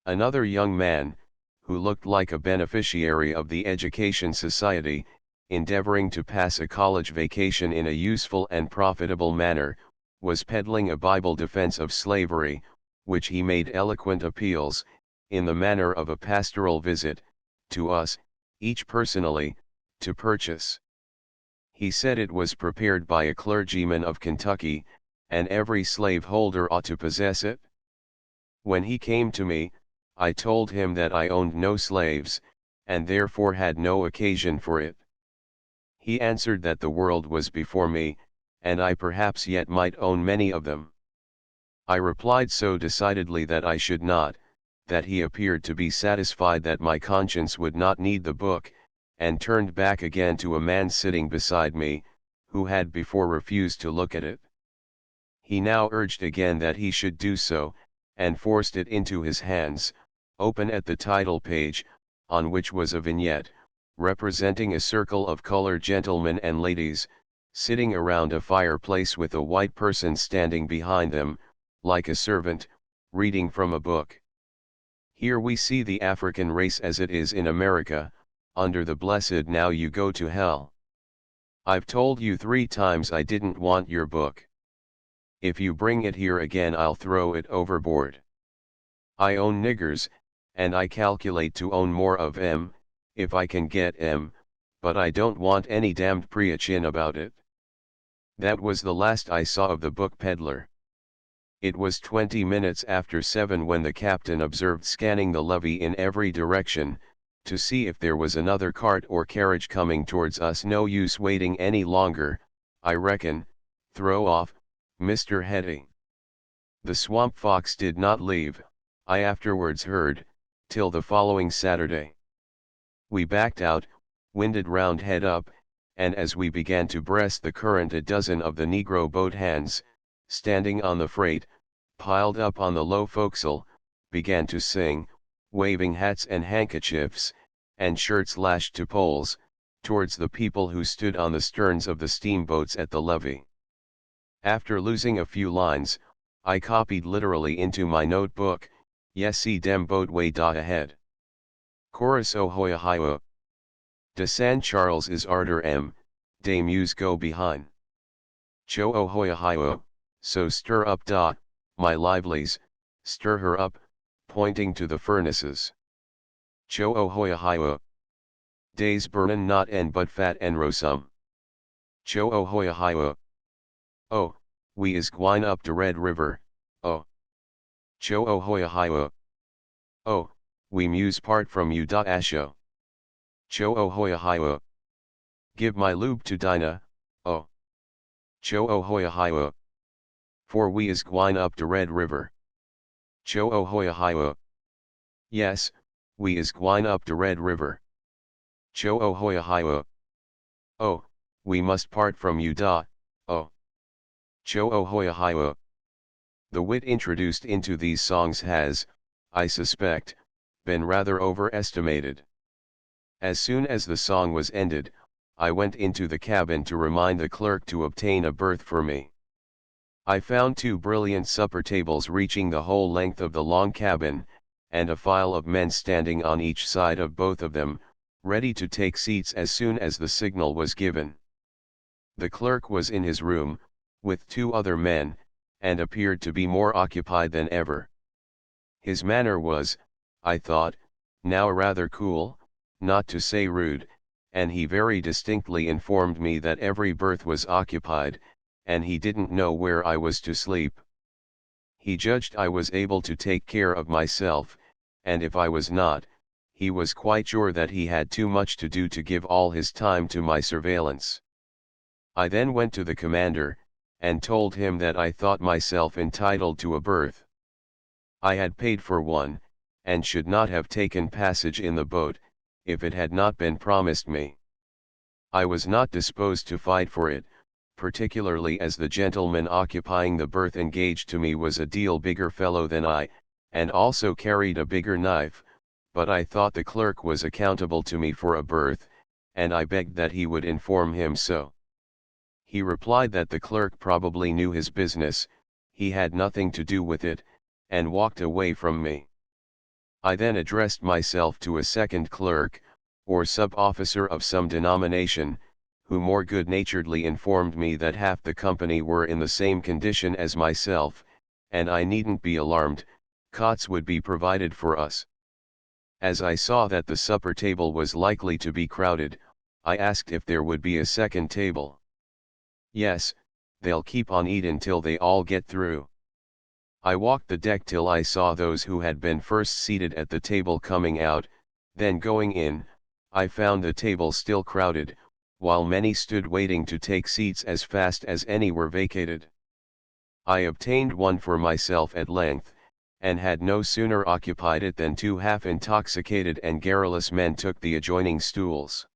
Another young man, who looked like a beneficiary of the Education Society, endeavoring to pass a college vacation in a useful and profitable manner, was peddling a Bible defense of slavery, which he made eloquent appeals, in the manner of a pastoral visit, to us, each personally, to purchase. He said it was prepared by a clergyman of Kentucky, and every slaveholder ought to possess it. When he came to me, I told him that I owned no slaves, and therefore had no occasion for it. He answered that the world was before me, and I perhaps yet might own many of them. I replied so decidedly that I should not, that he appeared to be satisfied that my conscience would not need the book, and turned back again to a man sitting beside me, who had before refused to look at it. He now urged again that he should do so, and forced it into his hands, open at the title page, on which was a vignette, representing a circle of colored gentlemen and ladies, sitting around a fireplace with a white person standing behind them, like a servant, reading from a book. Here we see the African race as it is in America, under the blessed "now you go to hell." I've told you 3 times I didn't want your book. If you bring it here again I'll throw it overboard. I own niggers, and I calculate to own more of 'em, if I can get 'em, but I don't want any damned preachin' about it. That was the last I saw of the book peddler. It was 20 minutes after 7 when the captain observed scanning the levee in every direction, to see if there was another cart or carriage coming towards us. No use waiting any longer, I reckon, throw off, Mr. Hetty. The swamp fox did not leave, I afterwards heard, till the following Saturday. We backed out, winded round head up, and as we began to breast the current a dozen of the negro boat hands, standing on the freight, piled up on the low forecastle, began to sing, waving hats and handkerchiefs, and shirts lashed to poles, towards the people who stood on the sterns of the steamboats at the levee. After losing a few lines, I copied literally into my notebook, "Yes, see dem boat way da ahead. Chorus o hoya hiwa. De San Charles is arter m, de muse go behind. Cho o hoya hiwa, so stir up da, my livelies, stir her up," pointing to the furnaces. Cho o hoya hiwa. Days burnin' not en but fat en rosum. Cho o hoya hiwa. Oh, we is gwine up de Red River, oh. Cho o hoya hiwa. Oh, we muse part from you da asho. Cho o hoya hiwa. Give my lube to Dinah, oh. Cho o hoya hiwa. For we is gwine up de Red River. Cho o hoya hiwa. Yes, we is gwine up de Red River. Cho o hoya hiwa. Oh, we must part from you da, oh. Cho o hoya hiwa. The wit introduced into these songs has, I suspect, been rather overestimated. As soon as the song was ended, I went into the cabin to remind the clerk to obtain a berth for me. I found 2 brilliant supper tables reaching the whole length of the long cabin, and a file of men standing on each side of both of them, ready to take seats as soon as the signal was given. The clerk was in his room, with 2 other men, and appeared to be more occupied than ever. His manner was, I thought, now rather cool, not to say rude, and he very distinctly informed me that every berth was occupied, and he didn't know where I was to sleep. He judged I was able to take care of myself, and if I was not, he was quite sure that he had too much to do to give all his time to my surveillance. I then went to the commander, and told him that I thought myself entitled to a berth. I had paid for one, and should not have taken passage in the boat, if it had not been promised me. I was not disposed to fight for it, particularly as the gentleman occupying the berth engaged to me was a deal bigger fellow than I, and also carried a bigger knife, but I thought the clerk was accountable to me for a berth, and I begged that he would inform him so. He replied that the clerk probably knew his business, he had nothing to do with it, and walked away from me. I then addressed myself to a second clerk, or sub-officer of some denomination, who more good-naturedly informed me that half the company were in the same condition as myself, and I needn't be alarmed, cots would be provided for us. As I saw that the supper table was likely to be crowded, I asked if there would be a second table. Yes, they'll keep on eatin' till they all get through. I walked the deck till I saw those who had been first seated at the table coming out, then going in, I found the table still crowded, while many stood waiting to take seats as fast as any were vacated. I obtained one for myself at length, and had no sooner occupied it than two half-intoxicated and garrulous men took the adjoining stools.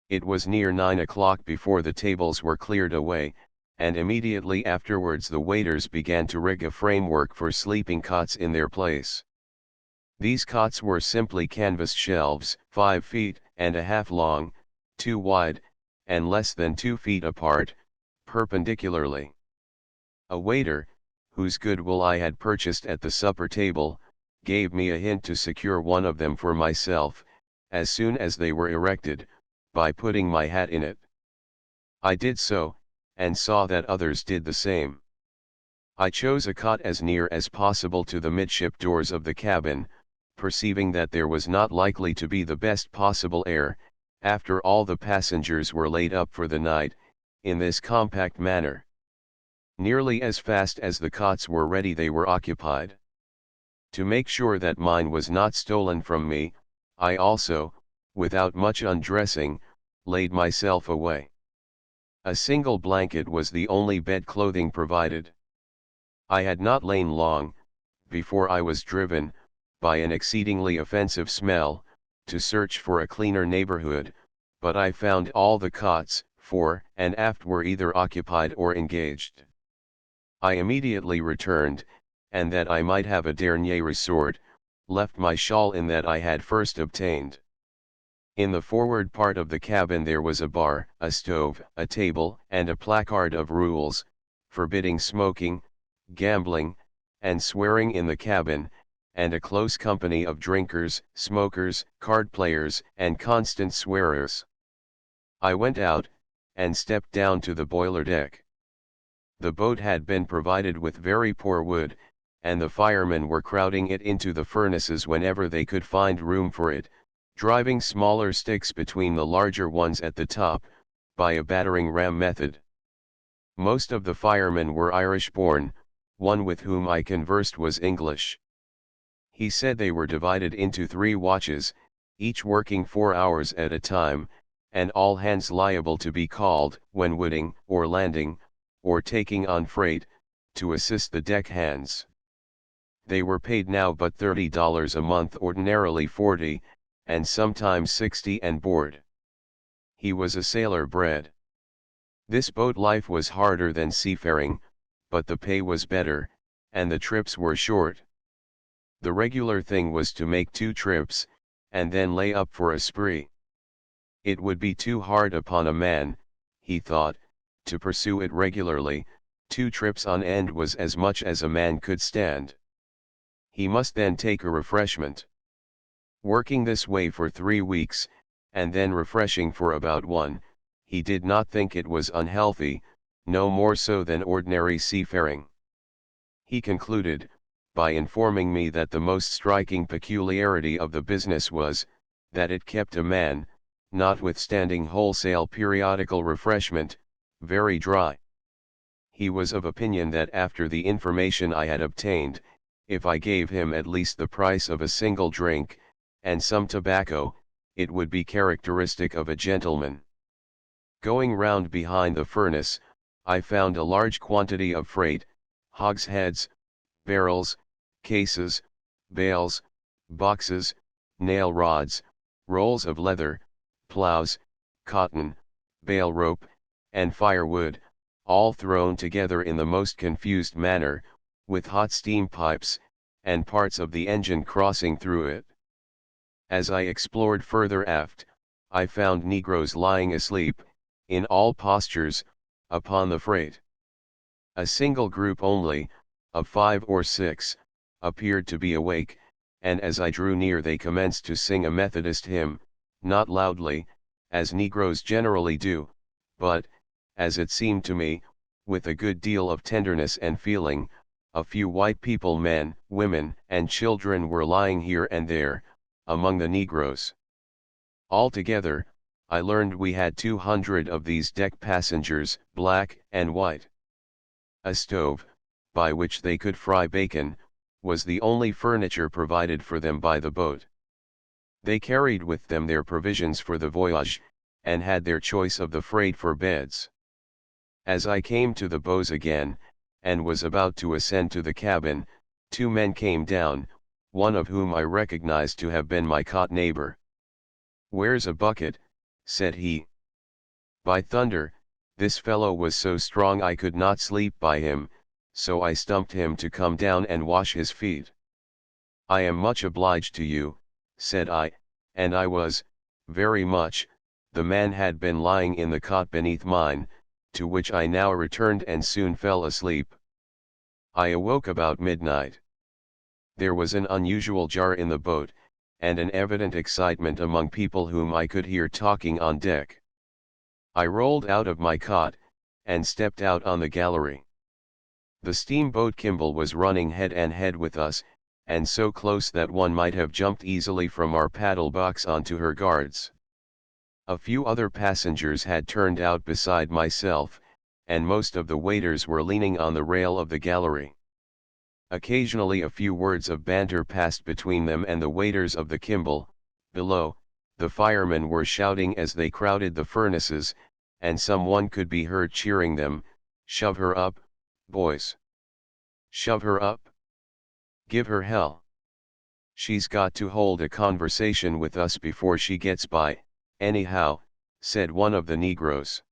It was near 9 o'clock before the tables were cleared away, and immediately afterwards the waiters began to rig a framework for sleeping cots in their place. These cots were simply canvas shelves, 5 feet and a half long, 2 wide, and less than 2 feet apart, perpendicularly. A waiter, whose goodwill I had purchased at the supper table, gave me a hint to secure one of them for myself, as soon as they were erected, by putting my hat in it. I did so, and saw that others did the same. I chose a cot as near as possible to the midship doors of the cabin, perceiving that there was not likely to be the best possible air, after all the passengers were laid up for the night, in this compact manner. Nearly as fast as the cots were ready they were occupied. To make sure that mine was not stolen from me, I also, without much undressing, laid myself away. A single blanket was the only bed clothing provided. I had not lain long, before I was driven, by an exceedingly offensive smell, to search for a cleaner neighborhood, but I found all the cots, fore and aft, were either occupied or engaged. I immediately returned, and that I might have a dernier resort, left my shawl in that I had first obtained. In the forward part of the cabin there was a bar, a stove, a table, and a placard of rules, forbidding smoking, gambling, and swearing in the cabin, and a close company of drinkers, smokers, card players, and constant swearers. I went out, and stepped down to the boiler deck. The boat had been provided with very poor wood, and the firemen were crowding it into the furnaces whenever they could find room for it, driving smaller sticks between the larger ones at the top, by a battering ram method. Most of the firemen were Irish-born, one with whom I conversed was English. He said they were divided into 3 watches, each working 4 hours at a time, and all hands liable to be called, when wooding, or landing, or taking on freight, to assist the deck hands. They were paid now but $30 a month, ordinarily 40, and sometimes 60 and board. He was a sailor bred. This boat life was harder than seafaring, but the pay was better, and the trips were short. The regular thing was to make 2 trips, and then lay up for a spree. It would be too hard upon a man, he thought, to pursue it regularly. 2 trips on end was as much as a man could stand. He must then take a refreshment. Working this way for 3 weeks, and then refreshing for about 1, he did not think it was unhealthy, no more so than ordinary seafaring. He concluded, by informing me that the most striking peculiarity of the business was, that it kept a man, notwithstanding wholesale periodical refreshment, very dry. He was of opinion that after the information I had obtained, if I gave him at least the price of a single drink, and some tobacco, it would be characteristic of a gentleman. Going round behind the furnace, I found a large quantity of freight, hogsheads, barrels, cases, bales, boxes, nail rods, rolls of leather, plows, cotton, bale rope, and firewood, all thrown together in the most confused manner, with hot steam pipes, and parts of the engine crossing through it. As I explored further aft, I found negroes lying asleep, in all postures, upon the freight. A single group only, of 5 or 6, appeared to be awake, and as I drew near they commenced to sing a Methodist hymn, not loudly, as negroes generally do, but, as it seemed to me, with a good deal of tenderness and feeling. A few white people, men, women, and children were lying here and there, among the negroes. Altogether, I learned we had 200 of these deck passengers, black and white. A stove, by which they could fry bacon, was the only furniture provided for them by the boat. They carried with them their provisions for the voyage, and had their choice of the freight for beds. As I came to the bows again, and was about to ascend to the cabin, 2 men came down, one of whom I recognized to have been my cot neighbor. "Where's a bucket?" said he. By thunder, this fellow was so strong I could not sleep by him, so I stumped him to come down and wash his feet. "I am much obliged to you," said I, and I was, very much. The man had been lying in the cot beneath mine, to which I now returned and soon fell asleep. I awoke about midnight. There was an unusual jar in the boat, and an evident excitement among people whom I could hear talking on deck. I rolled out of my cot, and stepped out on the gallery. The steamboat Kimball was running head and head with us, and so close that one might have jumped easily from our paddle box onto her guards. A few other passengers had turned out beside myself, and most of the waiters were leaning on the rail of the gallery. Occasionally a few words of banter passed between them and the waiters of the Kimball. Below, the firemen were shouting as they crowded the furnaces, and someone could be heard cheering them, "Shove her up, boys! Shove her up! Give her hell! She's got to hold a conversation with us before she gets by, anyhow," said one of the negroes.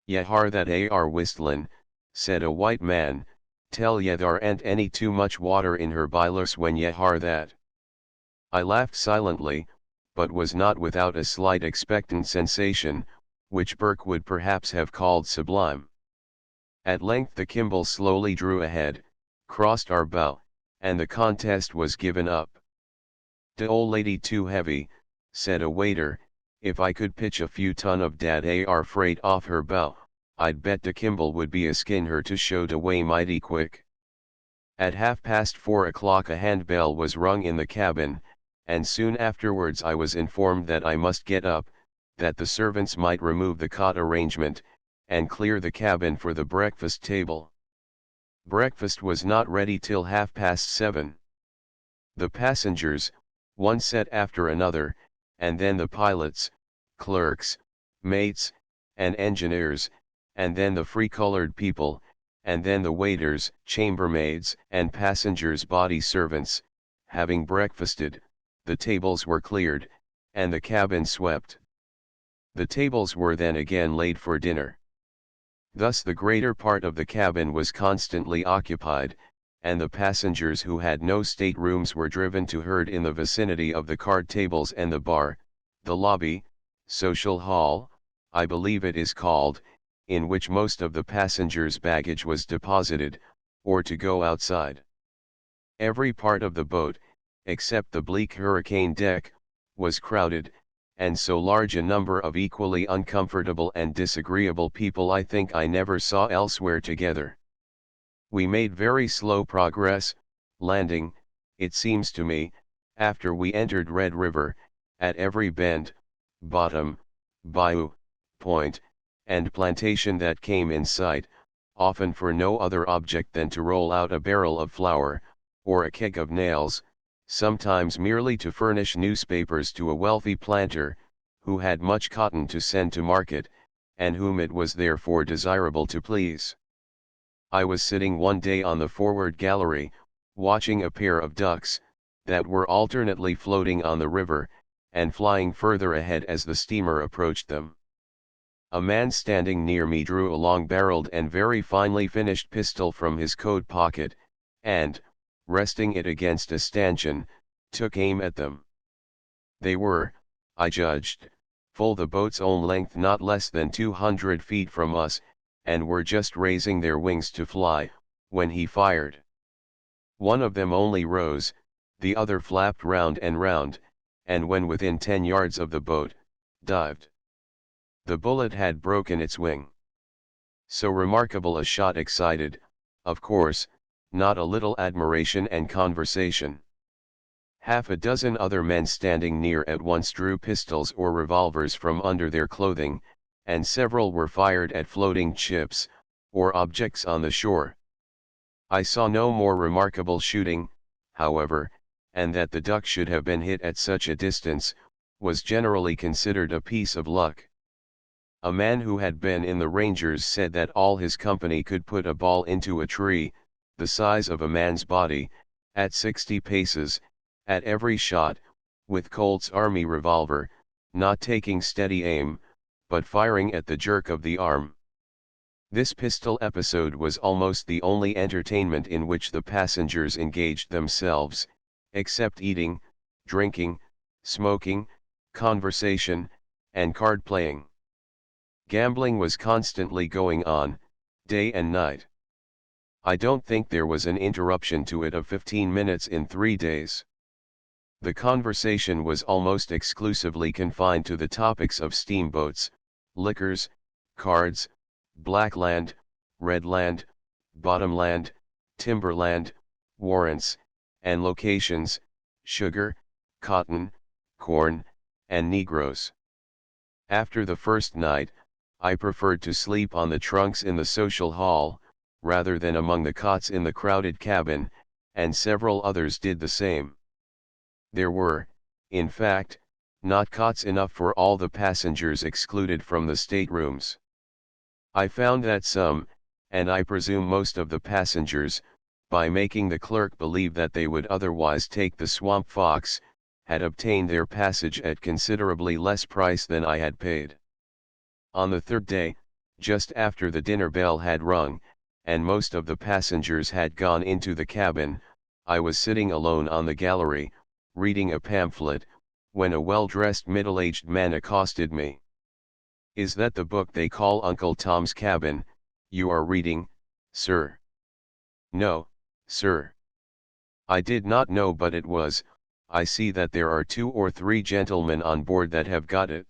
"Ye har that ar whistlin'," said a white man, "tell ye thar ain't any too much water in her bilers when ye har that." I laughed silently, but was not without a slight expectant sensation, which Burke would perhaps have called sublime. At length the Kimball slowly drew ahead, crossed our bow, and the contest was given up. "De ol' lady too heavy," said a waiter. "If I could pitch a few ton of dat ar freight off her bow, I'd bet de Kimball would be a skin her to show de way mighty quick." At 4:30 a handbell was rung in the cabin, and soon afterwards I was informed that I must get up, that the servants might remove the cot arrangement, and clear the cabin for the breakfast table. Breakfast was not ready till 7:30. The passengers, one set after another, and then the pilots, clerks, mates, and engineers, and then the free-colored people, and then the waiters, chambermaids, and passengers' body servants. Having breakfasted, the tables were cleared, and the cabin swept. The tables were then again laid for dinner. Thus the greater part of the cabin was constantly occupied, and the passengers who had no staterooms were driven to herd in the vicinity of the card tables and the bar, the lobby, social hall, I believe it is called, in which most of the passengers' baggage was deposited, or to go outside. Every part of the boat, except the bleak hurricane deck, was crowded, and so large a number of equally uncomfortable and disagreeable people I think I never saw elsewhere together. We made very slow progress, landing, it seems to me, after we entered Red River, at every bend, bottom, bayou, point, and plantation that came in sight, often for no other object than to roll out a barrel of flour, or a keg of nails, sometimes merely to furnish newspapers to a wealthy planter, who had much cotton to send to market, and whom it was therefore desirable to please. I was sitting one day on the forward gallery, watching a pair of ducks, that were alternately floating on the river, and flying further ahead as the steamer approached them. A man standing near me drew a long-barreled and very finely finished pistol from his coat pocket, and, resting it against a stanchion, took aim at them. They were, I judged, full the boat's own length, not less than 200 feet from us, and were just raising their wings to fly, when he fired. One of them only rose, the other flapped round, and when within 10 yards of the boat, dived. The bullet had broken its wing. So remarkable a shot excited, of course, not a little admiration and conversation. Half a dozen other men standing near at once drew pistols or revolvers from under their clothing, and several were fired at floating chips, or objects on the shore. I saw no more remarkable shooting, however, and that the duck should have been hit at such a distance, was generally considered a piece of luck. A man who had been in the Rangers said that all his company could put a ball into a tree, the size of a man's body, at 60 paces, at every shot, with Colt's Army revolver, not taking steady aim, but firing at the jerk of the arm. This pistol episode was almost the only entertainment in which the passengers engaged themselves, except eating, drinking, smoking, conversation, and card playing. Gambling was constantly going on, day and night. I don't think there was an interruption to it of 15 minutes in 3 days. The conversation was almost exclusively confined to the topics of steamboats, liquors, cards, blackland, redland, bottomland, timberland, warrants, and locations, sugar, cotton, corn, and Negroes. After the first night, I preferred to sleep on the trunks in the social hall, rather than among the cots in the crowded cabin, and several others did the same. There were, in fact, not cots enough for all the passengers excluded from the staterooms. I found that some, and I presume most of the passengers, by making the clerk believe that they would otherwise take the Swamp Fox, had obtained their passage at considerably less price than I had paid. On the third day, just after the dinner bell had rung, and most of the passengers had gone into the cabin, I was sitting alone on the gallery, reading a pamphlet, when a well-dressed middle-aged man accosted me. "Is that the book they call Uncle Tom's Cabin, you are reading, sir?" "No, sir." "I did not know but it was. I see that there are 2 or 3 gentlemen on board that have got it."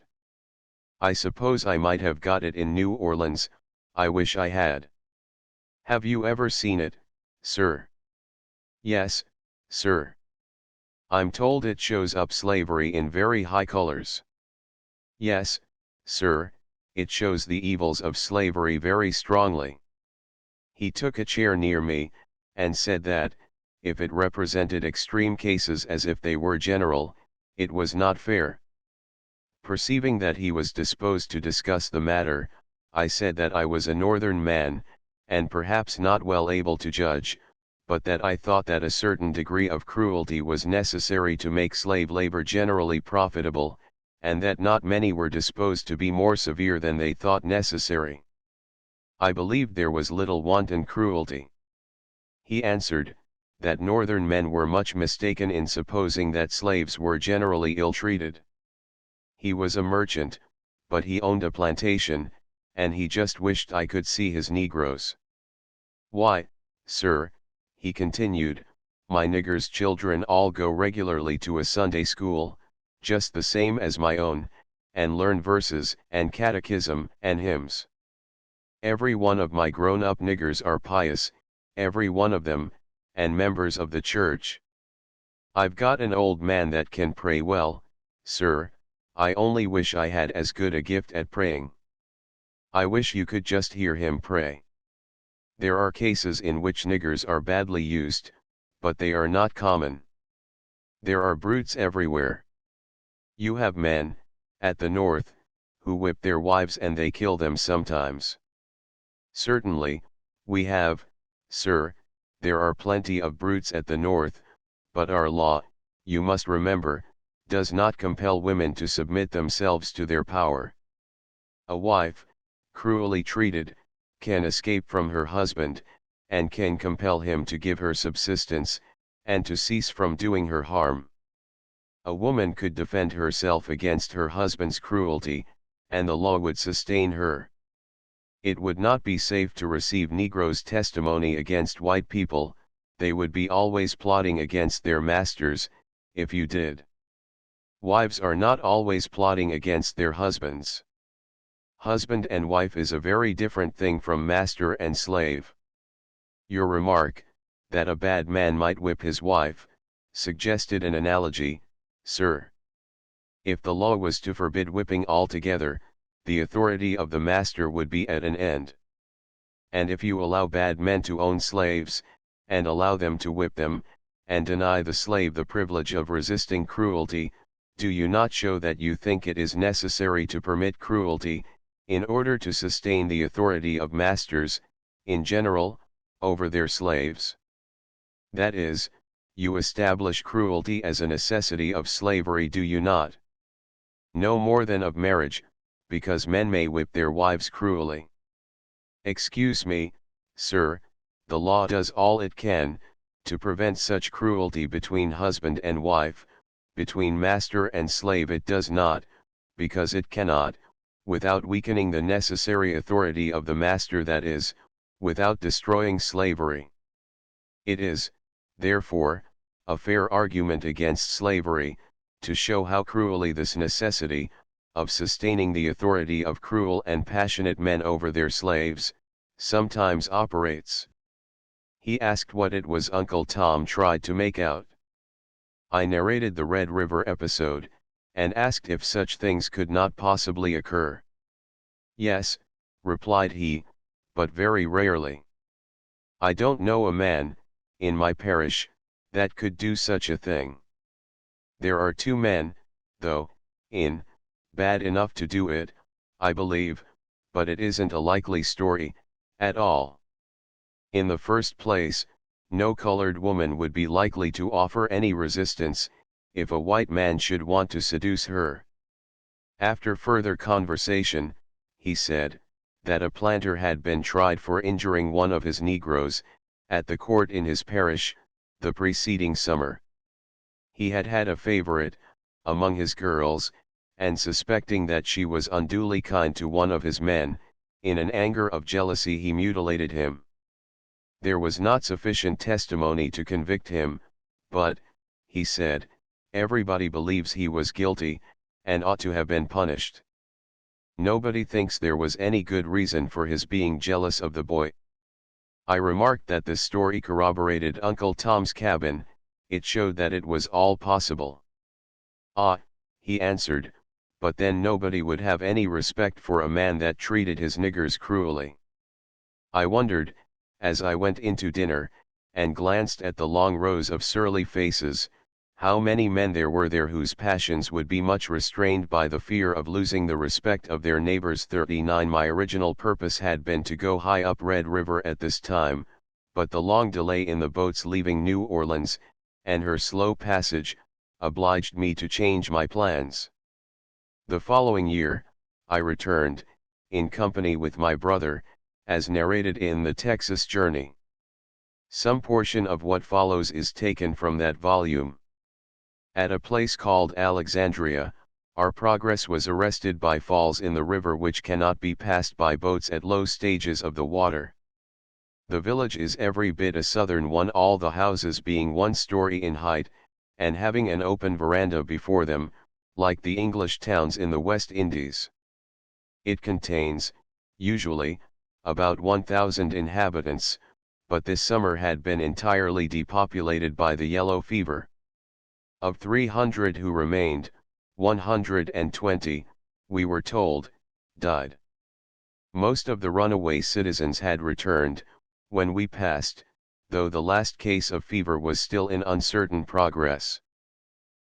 "I suppose I might have got it in New Orleans, I wish I had." "Have you ever seen it, sir?" "Yes, sir. I'm told it shows up slavery in very high colors." "Yes, sir, it shows the evils of slavery very strongly." He took a chair near me, and said that, if it represented extreme cases as if they were general, it was not fair. Perceiving that he was disposed to discuss the matter, I said that I was a northern man, and perhaps not well able to judge, but that I thought that a certain degree of cruelty was necessary to make slave labor generally profitable, and that not many were disposed to be more severe than they thought necessary. I believed there was little wanton cruelty. He answered, that northern men were much mistaken in supposing that slaves were generally ill-treated. He was a merchant, but he owned a plantation, and he just wished I could see his Negroes. "Why, sir," he continued, "my niggers' children all go regularly to a Sunday school, just the same as my own, and learn verses and catechism and hymns. Every one of my grown-up niggers are pious, every one of them, and members of the church. I've got an old man that can pray well, Sir, I only wish I had as good a gift at praying. I wish you could just hear him pray. There are cases in which niggers are badly used, but they are not common. There are brutes everywhere. You have men, at the north, who whip their wives and they kill them sometimes. Certainly, we have, sir, there are plenty of brutes at the north, but our law, you must remember, does not compel women to submit themselves to their power. A wife, cruelly treated, can escape from her husband, and can compel him to give her subsistence, and to cease from doing her harm. A woman could defend herself against her husband's cruelty, and the law would sustain her. It would not be safe to receive Negroes' testimony against white people, they would be always plotting against their masters, if you did. Wives are not always plotting against their husbands. Husband and wife is a very different thing from master and slave. Your remark, that a bad man might whip his wife, suggested an analogy, sir. If the law was to forbid whipping altogether, the authority of the master would be at an end. And if you allow bad men to own slaves, and allow them to whip them, and deny the slave the privilege of resisting cruelty, do you not show that you think it is necessary to permit cruelty, in order to sustain the authority of masters, in general, over their slaves? That is, you establish cruelty as a necessity of slavery, do you not? No more than of marriage, because men may whip their wives cruelly. Excuse me, sir, the law does all it can, to prevent such cruelty between husband and wife, between master and slave it does not, because it cannot, without weakening the necessary authority of the master, that is, without destroying slavery. It is, therefore, a fair argument against slavery, to show how cruelly this necessity, of sustaining the authority of cruel and passionate men over their slaves, sometimes operates. He asked what it was Uncle Tom tried to make out. I narrated the Red River episode, and asked if such things could not possibly occur. Yes, replied he, but very rarely. I don't know a man, in my parish, that could do such a thing. There are 2 men, though, bad enough to do it, I believe, but it isn't a likely story, at all. In the first place, no colored woman would be likely to offer any resistance, if a white man should want to seduce her. After further conversation, he said, that a planter had been tried for injuring one of his Negroes, at the court in his parish, the preceding summer. He had had a favorite, among his girls, and suspecting that she was unduly kind to one of his men, in an anger of jealousy he mutilated him. There was not sufficient testimony to convict him, but, he said, everybody believes he was guilty, and ought to have been punished. Nobody thinks there was any good reason for his being jealous of the boy. I remarked that this story corroborated Uncle Tom's cabin, it showed that it was all possible. Ah, he answered, but then nobody would have any respect for a man that treated his niggers cruelly. I wondered, as I went into dinner, and glanced at the long rows of surly faces, how many men there were there whose passions would be much restrained by the fear of losing the respect of their neighbors. 39 My original purpose had been to go high up Red River at this time, but the long delay in the boats leaving New Orleans, and her slow passage, obliged me to change my plans. The following year, I returned, in company with my brother, as narrated in the Texas Journey. Some portion of what follows is taken from that volume. At a place called Alexandria, our progress was arrested by falls in the river which cannot be passed by boats at low stages of the water. The village is every bit a southern one, all the houses being 1 story in height, and having an open veranda before them, like the English towns in the West Indies. It contains, usually, about 1,000 inhabitants, but this summer had been entirely depopulated by the yellow fever. Of 300 who remained, 120, we were told, died. Most of the runaway citizens had returned, when we passed, though the last case of fever was still in uncertain progress.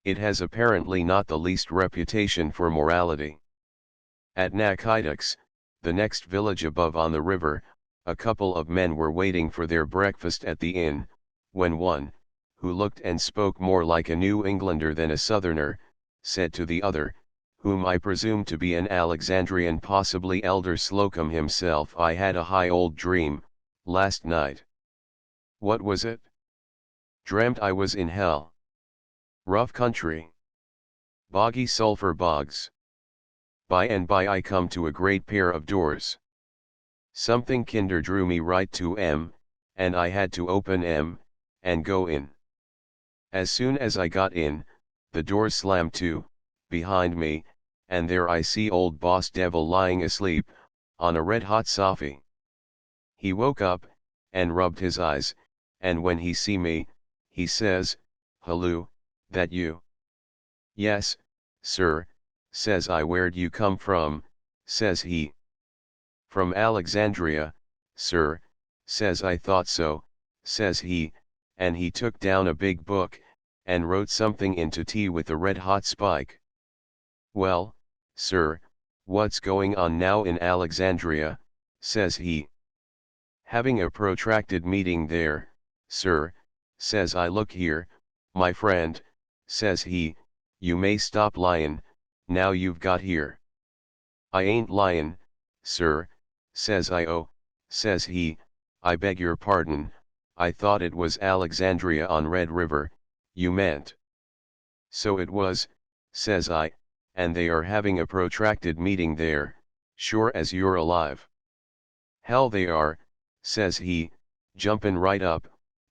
It has apparently not the least reputation for morality. At Nakidoks, the next village above on the river, a couple of men were waiting for their breakfast at the inn, when one, who looked and spoke more like a New Englander than a Southerner, said to the other, whom I presume to be an Alexandrian, possibly Elder Slocum himself, "I had a high old dream, last night." "What was it?" "Dreamt I was in hell. Rough country. Boggy sulphur bogs. By and by I come to a great pair of doors. Something kinder drew me right to 'em, and I had to open 'em, and go in. As soon as I got in, the doors slammed to, behind me, and there I see old Boss Devil lying asleep, on a red-hot soffy. He woke up, and rubbed his eyes, and when he see me, he says, 'Halloo, that you?' 'Yes, sir,' says I. 'Where'd you come from?' says he. 'From Alexandria, sir,' says I. 'Thought so,' says he, and he took down a big book, and wrote something into tea with a red-hot spike. 'Well, sir, what's going on now in Alexandria?' says he. 'Having a protracted meeting there, sir,' says I. 'Look here, my friend,' says he, 'you may stop lyin', now you've got here.' 'I ain't lyin', sir,' says I. 'Oh,' says he, 'I beg your pardon, I thought it was Alexandria on Red River, you meant.' 'So it was,' says I, 'and they are having a protracted meeting there, sure as you're alive.' 'Hell they are,' says he, jumpin' right up,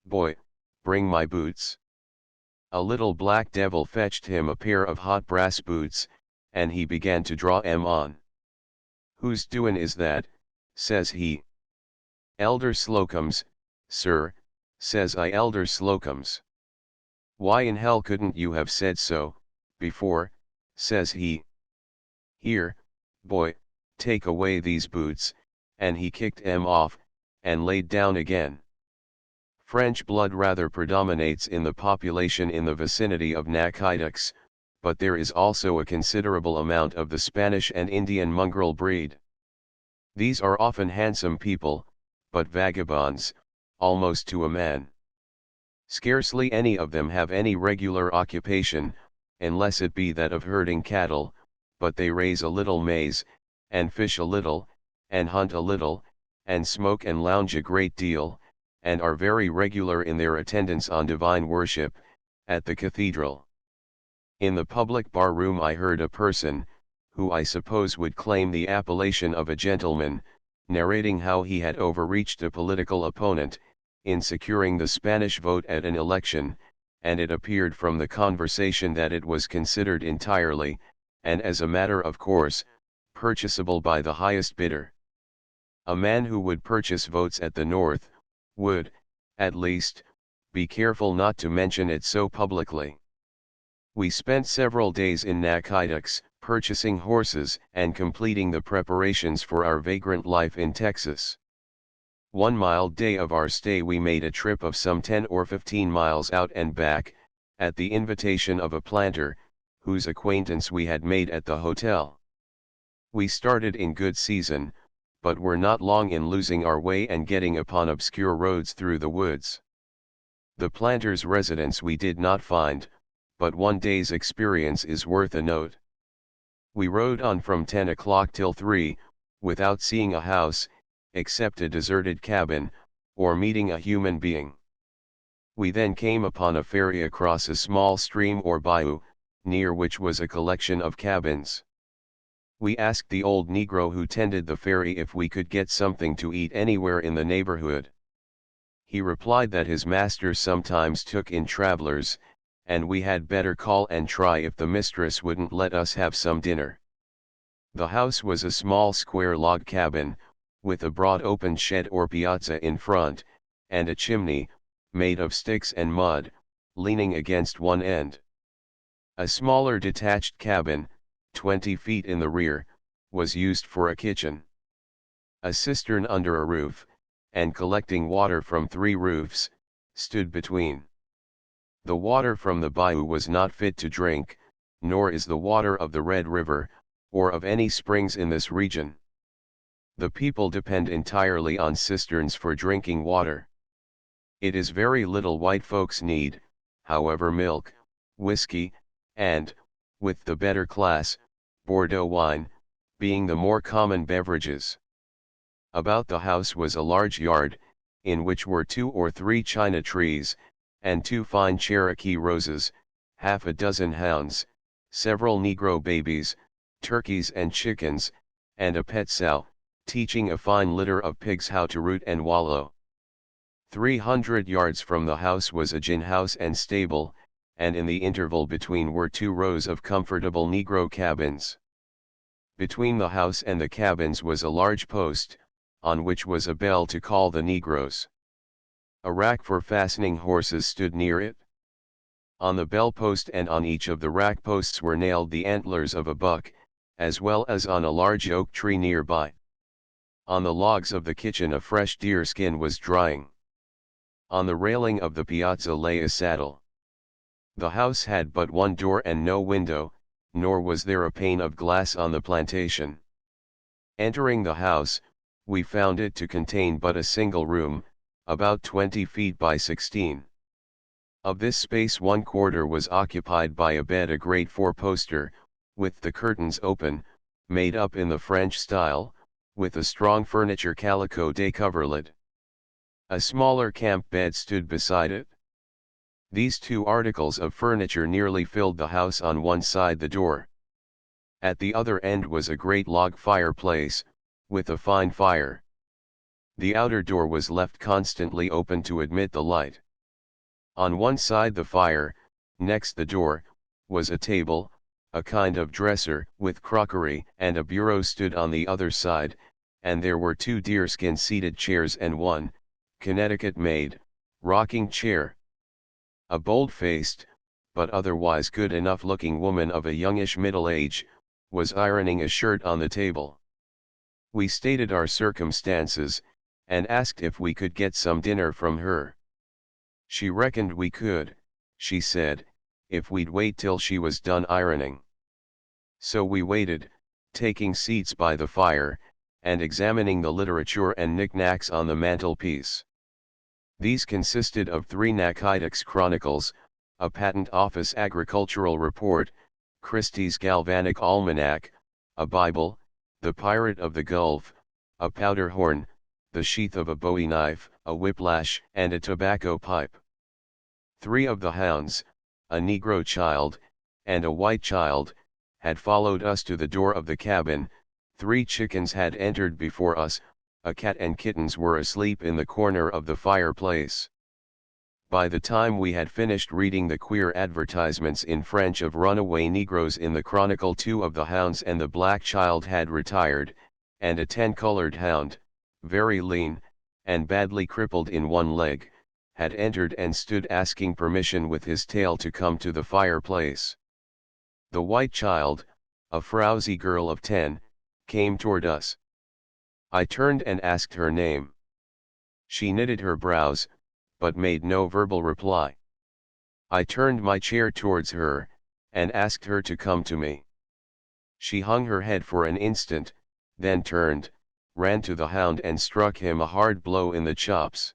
'boy, bring my boots.' A little black devil fetched him a pair of hot brass boots, and he began to draw 'em on. 'Whose doin' is that?' says he. 'Elder Slocum's, sir,' says I. 'Elder Slocum's.' 'Why in hell couldn't you have said so, before?' says he. 'Here, boy, take away these boots,' and he kicked 'em off, and laid down again. French blood rather predominates in the population in the vicinity of Nakidoks, but there is also a considerable amount of the Spanish and Indian mongrel breed. These are often handsome people, but vagabonds, almost to a man. Scarcely any of them have any regular occupation, unless it be that of herding cattle, but they raise a little maize, and fish a little, and hunt a little, and smoke and lounge a great deal, and are very regular in their attendance on divine worship, at the cathedral. In the public bar room I heard a person, who I suppose would claim the appellation of a gentleman, narrating how he had overreached a political opponent, in securing the Spanish vote at an election, and it appeared from the conversation that it was considered entirely, and as a matter of course, purchasable by the highest bidder. A man who would purchase votes at the North, would, at least, be careful not to mention it so publicly. We spent several days in Nakidoks, purchasing horses and completing the preparations for our vagrant life in Texas. One mild day of our stay we made a trip of some 10 or 15 miles out and back, at the invitation of a planter, whose acquaintance we had made at the hotel. We started in good season, but were not long in losing our way and getting upon obscure roads through the woods. The planter's residence we did not find, but one day's experience is worth a note. We rode on from 10 o'clock till 3, without seeing a house, except a deserted cabin, or meeting a human being. We then came upon a ferry across a small stream or bayou, near which was a collection of cabins. We asked the old Negro who tended the ferry if we could get something to eat anywhere in the neighborhood. He replied that his master sometimes took in travelers, and we had better call and try if the mistress wouldn't let us have some dinner. The house was a small square log cabin, with a broad open shed or piazza in front, and a chimney, made of sticks and mud, leaning against one end. A smaller detached cabin, 20 feet in the rear, was used for a kitchen. A cistern under a roof, and collecting water from 3 roofs, stood between. The water from the bayou was not fit to drink, nor is the water of the Red River, or of any springs in this region. The people depend entirely on cisterns for drinking water. It is very little white folks need, however, milk, whiskey, and, with the better class, Bordeaux wine, being the more common beverages. About the house was a large yard, in which were 2 or 3 china trees, and 2 fine Cherokee roses, half a dozen hounds, several Negro babies, turkeys and chickens, and a pet sow, teaching a fine litter of pigs how to root and wallow. 300 yards from the house was a gin house and stable, and in the interval between were 2 rows of comfortable Negro cabins. Between the house and the cabins was a large post, on which was a bell to call the Negroes. A rack for fastening horses stood near it. On the bell post and on each of the rack posts were nailed the antlers of a buck, as well as on a large oak tree nearby. On the logs of the kitchen a fresh deer skin was drying. On the railing of the piazza lay a saddle. The house had but 1 door and no window, nor was there a pane of glass on the plantation. Entering the house, we found it to contain but a single room, about 20 feet by 16. Of this space 1/4 was occupied by a bed, a great 4-poster, with the curtains open, made up in the French style, with a strong furniture calico de coverlid. A smaller camp bed stood beside it. These 2 articles of furniture nearly filled the house on one side the door. At the other end was a great log fireplace, with a fine fire. The outer door was left constantly open to admit the light. On one side the fire, next the door, was a table, a kind of dresser, with crockery, and a bureau stood on the other side, and there were 2 deerskin seated chairs and 1, Connecticut made, rocking chair. A bold-faced, but otherwise good enough looking woman of a youngish middle age, was ironing a shirt on the table. We stated our circumstances, and asked if we could get some dinner from her. She reckoned we could, she said, if we'd wait till she was done ironing. So we waited, taking seats by the fire, and examining the literature and knickknacks on the mantelpiece. These consisted of 3 Natchitoches Chronicles, a Patent Office Agricultural Report, Christie's Galvanic Almanac, a Bible, The Pirate of the Gulf, a powder horn, the sheath of a bowie knife, a whiplash, and a tobacco pipe. 3 of the hounds, a Negro child, and a white child, had followed us to the door of the cabin, 3 chickens had entered before us, a cat and kittens were asleep in the corner of the fireplace. By the time we had finished reading the queer advertisements in French of runaway Negroes in the Chronicle, 2 of the hounds and the black child had retired, and a 10-colored hound, very lean, and badly crippled in one leg, had entered and stood asking permission with his tail to come to the fireplace. The white child, a frowsy girl of 10, came toward us. I turned and asked her name. She knitted her brows, but made no verbal reply. I turned my chair towards her, and asked her to come to me. She hung her head for an instant, then turned, ran to the hound and struck him a hard blow in the chops.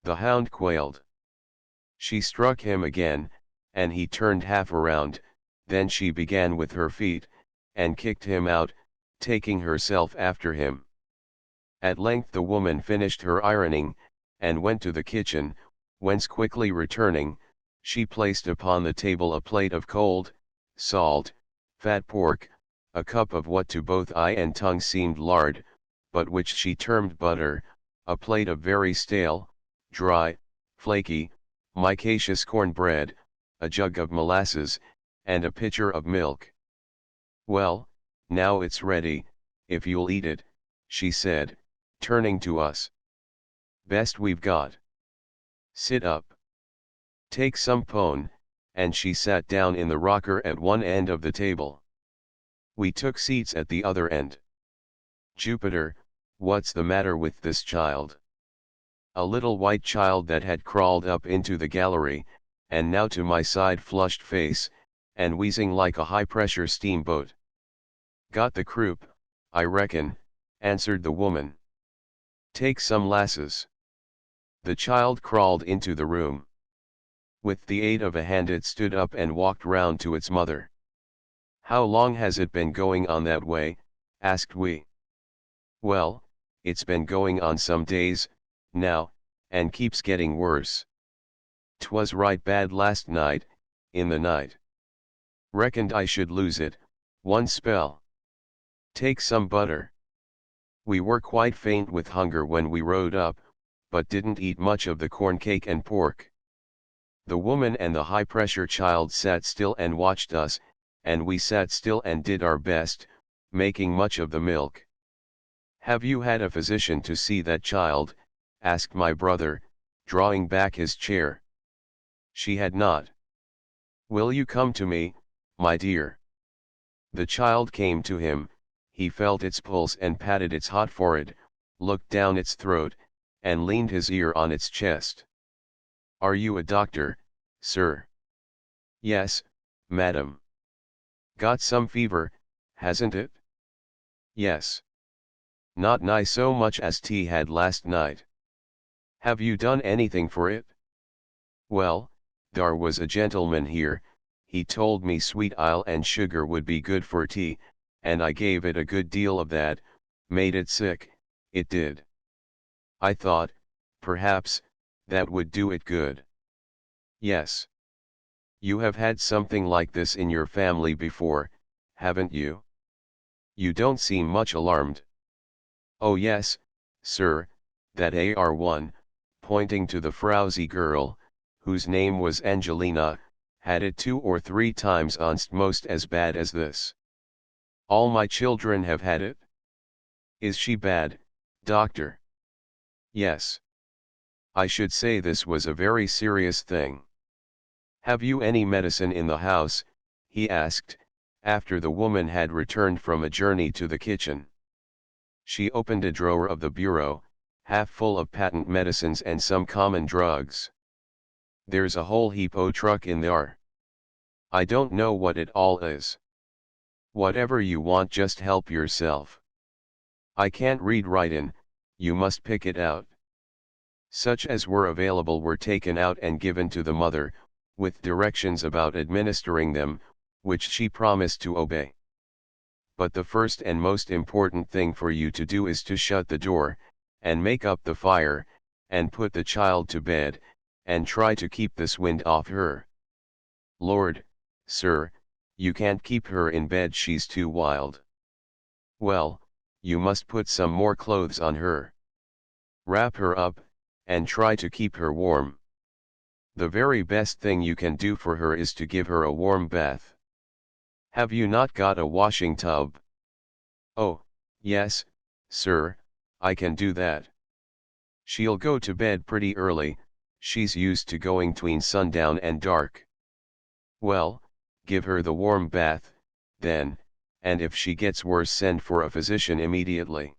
The hound quailed. She struck him again, and he turned half around, then she began with her feet, and kicked him out, taking herself after him. At length the woman finished her ironing, and went to the kitchen, whence quickly returning, she placed upon the table a plate of cold, salt, fat pork, a cup of what to both eye and tongue seemed lard, but which she termed butter, a plate of very stale, dry, flaky, micaceous corn bread, a jug of molasses, and a pitcher of milk. "Well, now it's ready, if you'll eat it," she said, turning to us. "Best we've got. Sit up. Take some pone, and she sat down in the rocker at one end of the table. We took seats at the other end. Jupiter, what's the matter with this child? A little white child that had crawled up into the gallery, and now to my side flushed face, and wheezing like a high-pressure steamboat. Got the croup, I reckon, answered the woman. Take some lasses. The child crawled into the room. With the aid of a hand it stood up and walked round to its mother. How long has it been going on that way? Asked we. Well, it's been going on some days, now, and keeps getting worse. 'Twas right bad last night, in the night. Reckoned I should lose it, one spell. Take some butter. We were quite faint with hunger when we rode up, but didn't eat much of the corn cake and pork. The woman and the high-pressure child sat still and watched us, and we sat still and did our best, making much of the milk. Have you had a physician to see that child? Asked my brother, drawing back his chair. She had not. Will you come to me, my dear? The child came to him, he felt its pulse and patted its hot forehead, looked down its throat, and leaned his ear on its chest. Are you a doctor, sir? Yes, madam. Got some fever, hasn't it? Yes. Not nigh so much as tea had last night. Have you done anything for it? Well, there was a gentleman here, he told me sweet ile and sugar would be good for tea, and I gave it a good deal of that, made it sick, it did. I thought, perhaps, that would do it good. Yes. You have had something like this in your family before, haven't you? You don't seem much alarmed. Oh yes, sir, that AR one, pointing to the frowsy girl, whose name was Angelina, had it 2 or 3 times onst most as bad as this. All my children have had it? Is she bad, doctor? Yes. I should say this was a very serious thing. Have you any medicine in the house? He asked, after the woman had returned from a journey to the kitchen. She opened a drawer of the bureau, half full of patent medicines and some common drugs. There's a whole heap o' truck in there. I don't know what it all is. Whatever you want, just help yourself. I can't read writin', you must pick it out. Such as were available were taken out and given to the mother, with directions about administering them, which she promised to obey. But the first and most important thing for you to do is to shut the door, and make up the fire, and put the child to bed, and try to keep this wind off her. Lord, sir, you can't keep her in bed, she's too wild. Well, you must put some more clothes on her. Wrap her up, and try to keep her warm. The very best thing you can do for her is to give her a warm bath. Have you not got a washing tub? Oh, yes, sir, I can do that. She'll go to bed pretty early, she's used to going tween sundown and dark. Well, give her the warm bath, then, and if she gets worse send for a physician immediately.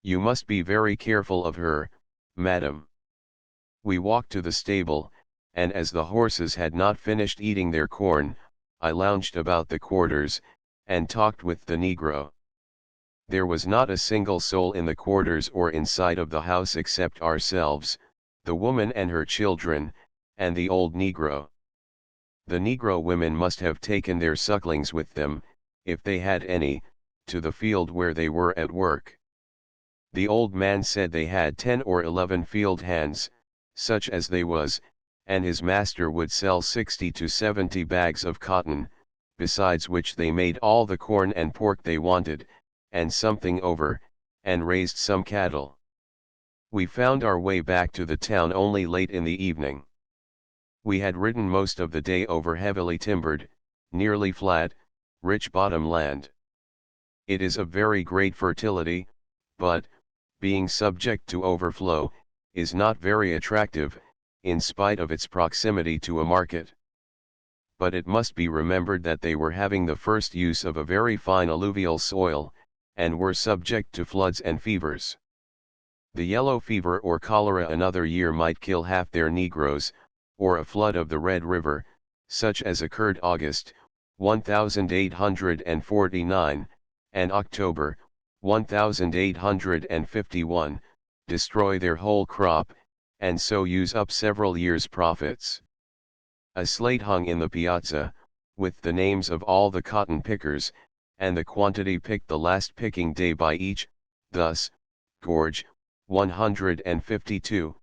You must be very careful of her, madam. We walked to the stable, and as the horses had not finished eating their corn, I lounged about the quarters, and talked with the negro. There was not a single soul in the quarters or inside of the house except ourselves, the woman and her children, and the old negro. The negro women must have taken their sucklings with them, if they had any, to the field where they were at work. The old man said they had 10 or 11 field hands, such as they was, and his master would sell 60 to 70 bags of cotton, besides which they made all the corn and pork they wanted, and something over, and raised some cattle. We found our way back to the town only late in the evening. We had ridden most of the day over heavily timbered, nearly flat, rich bottom land. It is of very great fertility, but, being subject to overflow, is not very attractive, in spite of its proximity to a market. but it must be remembered that they were having the first use of a very fine alluvial soil, and were subject to floods and fevers. The yellow fever or cholera another year might kill half their negroes, or a flood of the Red River, such as occurred August, 1849, and October, 1851, destroy their whole crop, and so use up several years' profits. A slate hung in the piazza, with the names of all the cotton pickers, and the quantity picked the last picking day by each, thus, Gorge, 152,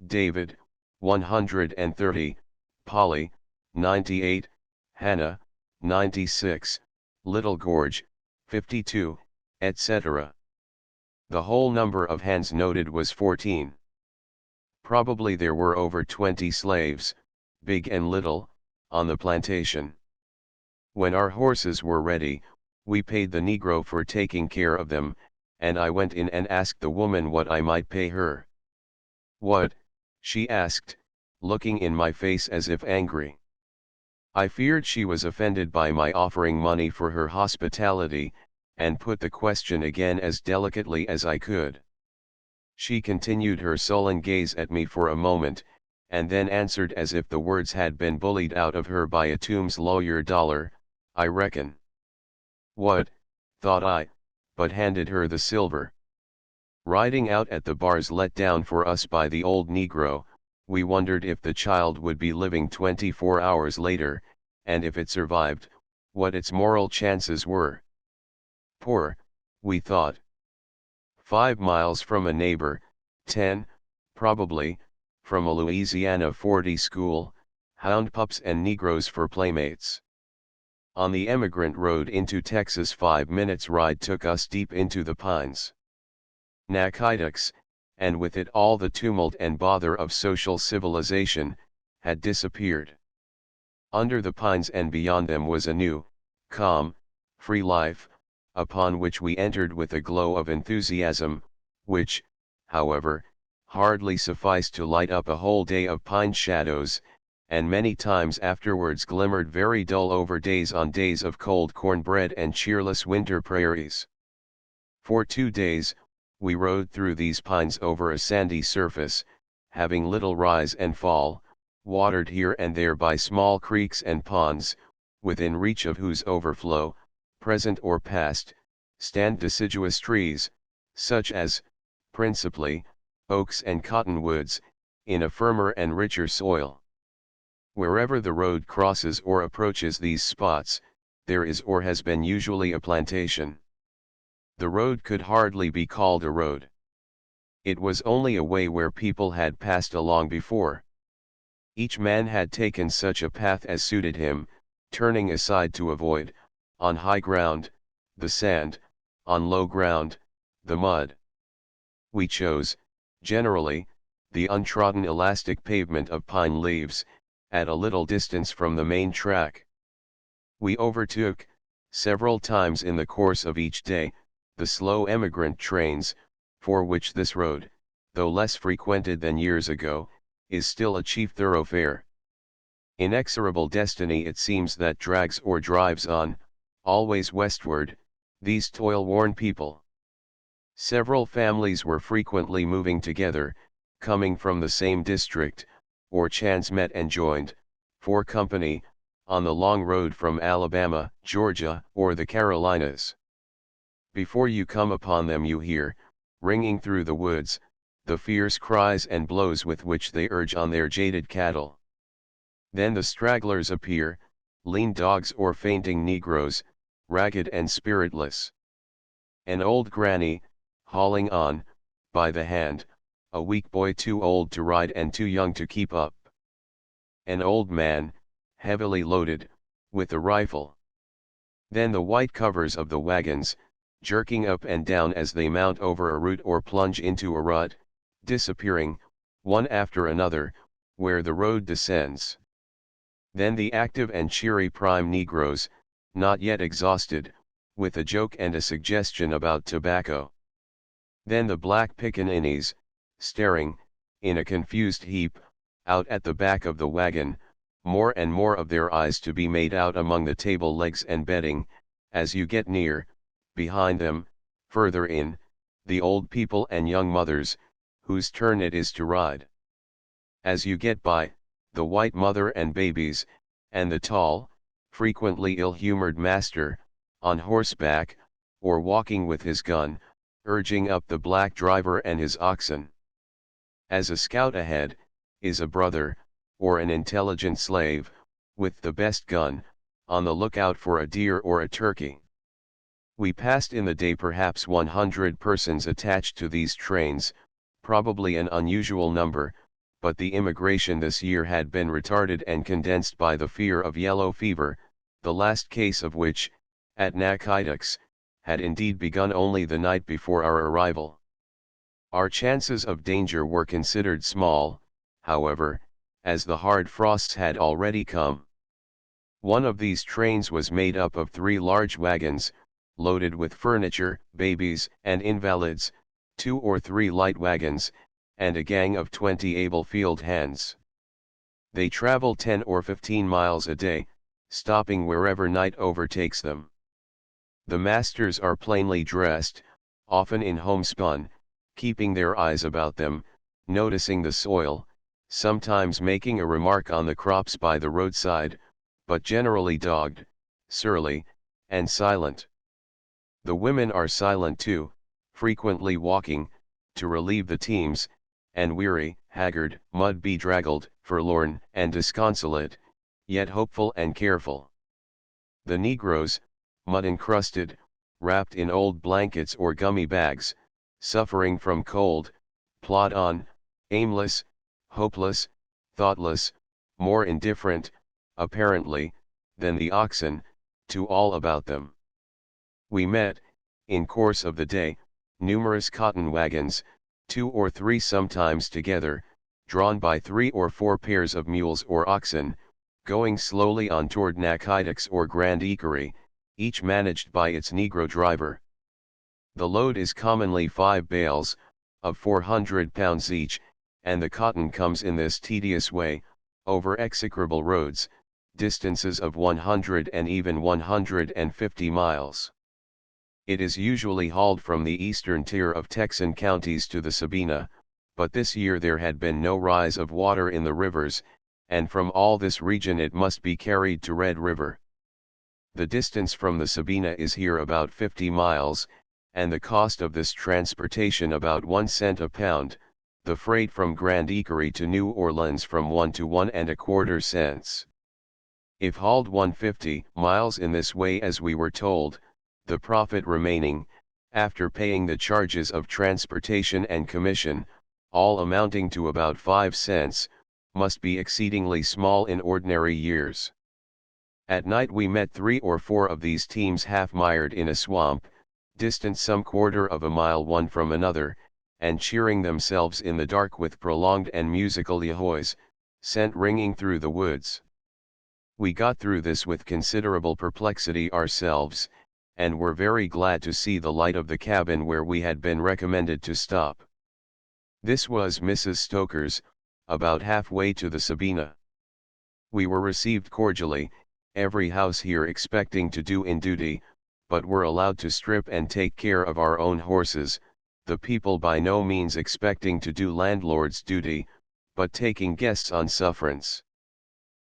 David, 130, Polly, 98, Hannah, 96, Little Gorge, 52, etc. The whole number of hands noted was 14. Probably there were over 20 slaves, big and little, on the plantation. When our horses were ready, we paid the Negro for taking care of them, and I went in and asked the woman what I might pay her. "What?" she asked, looking in my face as if angry. I feared she was offended by my offering money for her hospitality, and put the question again as delicately as I could. She continued her sullen gaze at me for a moment, and then answered as if the words had been bullied out of her by a Tombs lawyer dollar, "I reckon." "What?" thought I, but handed her the silver. Riding out at the bars let down for us by the old Negro, we wondered if the child would be living 24 hours later, and if it survived, what its moral chances were. Poor, we thought. 5 miles from a neighbor, 10, probably, from a Louisiana 40 school, hound pups and Negroes for playmates. On the emigrant road into Texas 5 minutes' ride took us deep into the pines. Nakidoks, and with it all the tumult and bother of social civilization, had disappeared. Under the pines and beyond them was a new, calm, free life, upon which we entered with a glow of enthusiasm, which, however, hardly sufficed to light up a whole day of pine shadows, and many times afterwards glimmered very dull over days on days of cold cornbread and cheerless winter prairies. For 2 days, we rode through these pines over a sandy surface, having little rise and fall, watered here and there by small creeks and ponds, within reach of whose overflow, present or past, stand deciduous trees, such as, principally, oaks and cottonwoods, in a firmer and richer soil. Wherever the road crosses or approaches these spots, there is or has been usually a plantation. The road could hardly be called a road. It was only a way where people had passed along before. Each man had taken such a path as suited him, turning aside to avoid, on high ground, the sand, on low ground, the mud. We chose, generally, the untrodden elastic pavement of pine leaves, at a little distance from the main track. We overtook, several times in the course of each day, the slow emigrant trains, for which this road, though less frequented than years ago, is still a chief thoroughfare. Inexorable destiny it seems that drags or drives on, always westward, these toil-worn people. Several families were frequently moving together, coming from the same district, or chance met and joined, for company, on the long road from Alabama, Georgia, or the Carolinas. Before you come upon them you hear, ringing through the woods, the fierce cries and blows with which they urge on their jaded cattle. Then the stragglers appear, lean dogs or fainting Negroes, ragged and spiritless. An old granny, hauling on, by the hand, a weak boy too old to ride and too young to keep up. An old man, heavily loaded, with a rifle. Then the white covers of the wagons, jerking up and down as they mount over a root or plunge into a rut, disappearing, one after another, where the road descends. Then the active and cheery prime Negroes, not yet exhausted, with a joke and a suggestion about tobacco. Then the black pickaninnies, staring, in a confused heap, out at the back of the wagon, more and more of their eyes to be made out among the table legs and bedding. As you get near, behind them, further in, the old people and young mothers, whose turn it is to ride. As you get by, the white mother and babies, and the tall, frequently ill-humored master, on horseback, or walking with his gun, urging up the black driver and his oxen. As a scout ahead, is a brother, or an intelligent slave, with the best gun, on the lookout for a deer or a turkey. We passed in the day perhaps 100 persons attached to these trains, probably an unusual number, but the immigration this year had been retarded and condensed by the fear of yellow fever, the last case of which, at Nakidoks, had indeed begun only the night before our arrival. Our chances of danger were considered small, however, as the hard frosts had already come. One of these trains was made up of 3 large wagons, loaded with furniture, babies, and invalids, 2 or 3 light wagons, and a gang of 20 able field hands. They travel 10 or 15 miles a day, stopping wherever night overtakes them. The masters are plainly dressed, often in homespun, keeping their eyes about them, noticing the soil, sometimes making a remark on the crops by the roadside, but generally dogged, surly, and silent. The women are silent too, frequently walking, to relieve the teams, and weary, haggard, mud-bedraggled, forlorn, and disconsolate, yet hopeful and careful. The Negroes, mud-encrusted, wrapped in old blankets or gummy bags, suffering from cold, plod on, aimless, hopeless, thoughtless, more indifferent, apparently, than the oxen, to all about them. We met, in course of the day, numerous cotton wagons, 2 or 3 sometimes together, drawn by 3 or 4 pairs of mules or oxen, going slowly on toward Nakidoks or Grand Equerry, each managed by its Negro driver. The load is commonly 5 bales, of 400 pounds each, and the cotton comes in this tedious way, over execrable roads, distances of 100 and even 150 miles. It is usually hauled from the eastern tier of Texan counties to the Sabina, but this year there had been no rise of water in the rivers, and from all this region it must be carried to Red River. The distance from the Sabina is here about 50 miles, and the cost of this transportation about 1 cent a pound, the freight from Grand Equerry to New Orleans from 1 to 1¼ cents. If hauled 150 miles in this way as we were told, the profit remaining, after paying the charges of transportation and commission, all amounting to about 5 cents, must be exceedingly small in ordinary years. At night we met 3 or 4 of these teams half mired in a swamp, distant some quarter of a mile one from another, and cheering themselves in the dark with prolonged and musical yahoys, sent ringing through the woods. We got through this with considerable perplexity ourselves, and were very glad to see the light of the cabin where we had been recommended to stop. This was Mrs. Stoker's, about halfway to the Sabina. We were received cordially, every house here expecting to do in duty, but were allowed to strip and take care of our own horses, the people by no means expecting to do landlord's duty, but taking guests on sufferance.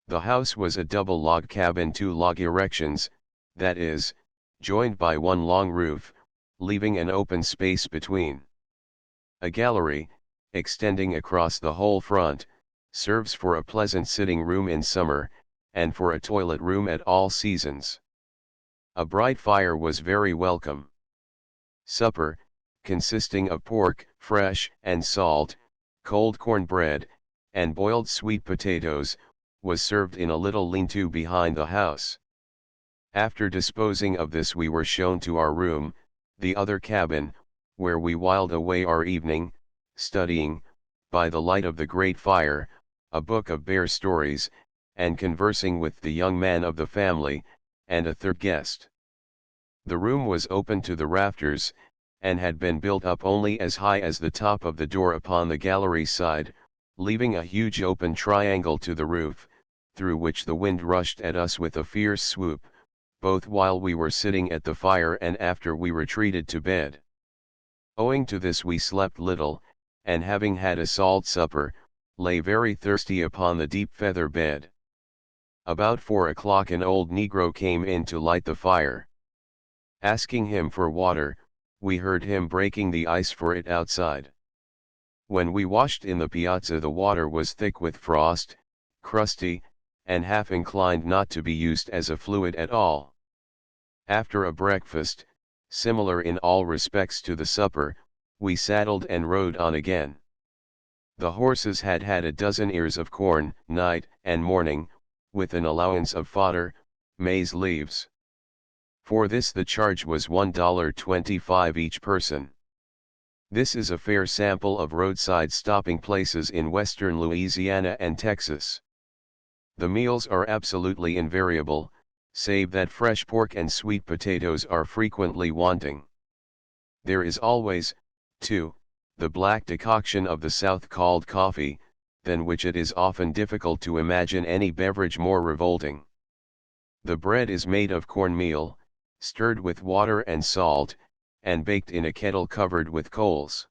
The house was a double log cabin, 2 log erections, that is, joined by 1 long roof, leaving an open space between. A gallery, extending across the whole front, serves for a pleasant sitting room in summer, and for a toilet room at all seasons. A bright fire was very welcome. Supper, consisting of pork, fresh and salt, cold corn bread, and boiled sweet potatoes, was served in a little lean-to behind the house. After disposing of this we were shown to our room, the other cabin, where we whiled away our evening, studying, by the light of the great fire, a book of bear stories, and conversing with the young man of the family, and a third guest. The room was open to the rafters, and had been built up only as high as the top of the door upon the gallery side, leaving a huge open triangle to the roof, through which the wind rushed at us with a fierce swoop, both while we were sitting at the fire and after we retreated to bed. Owing to this we slept little, and having had a salt supper, lay very thirsty upon the deep feather bed. About 4 o'clock an old negro came in to light the fire. Asking him for water, we heard him breaking the ice for it outside. When we washed in the piazza the water was thick with frost, crusty, and half inclined not to be used as a fluid at all. After a breakfast, similar in all respects to the supper, we saddled and rode on again. The horses had had a dozen ears of corn, night and morning, with an allowance of fodder, maize leaves. For this the charge was $1.25 each person. This is a fair sample of roadside stopping places in western Louisiana and Texas. The meals are absolutely invariable, save that fresh pork and sweet potatoes are frequently wanting. There is always, too, the black decoction of the South called coffee, than which it is often difficult to imagine any beverage more revolting. The bread is made of cornmeal, stirred with water and salt, and baked in a kettle covered with coals.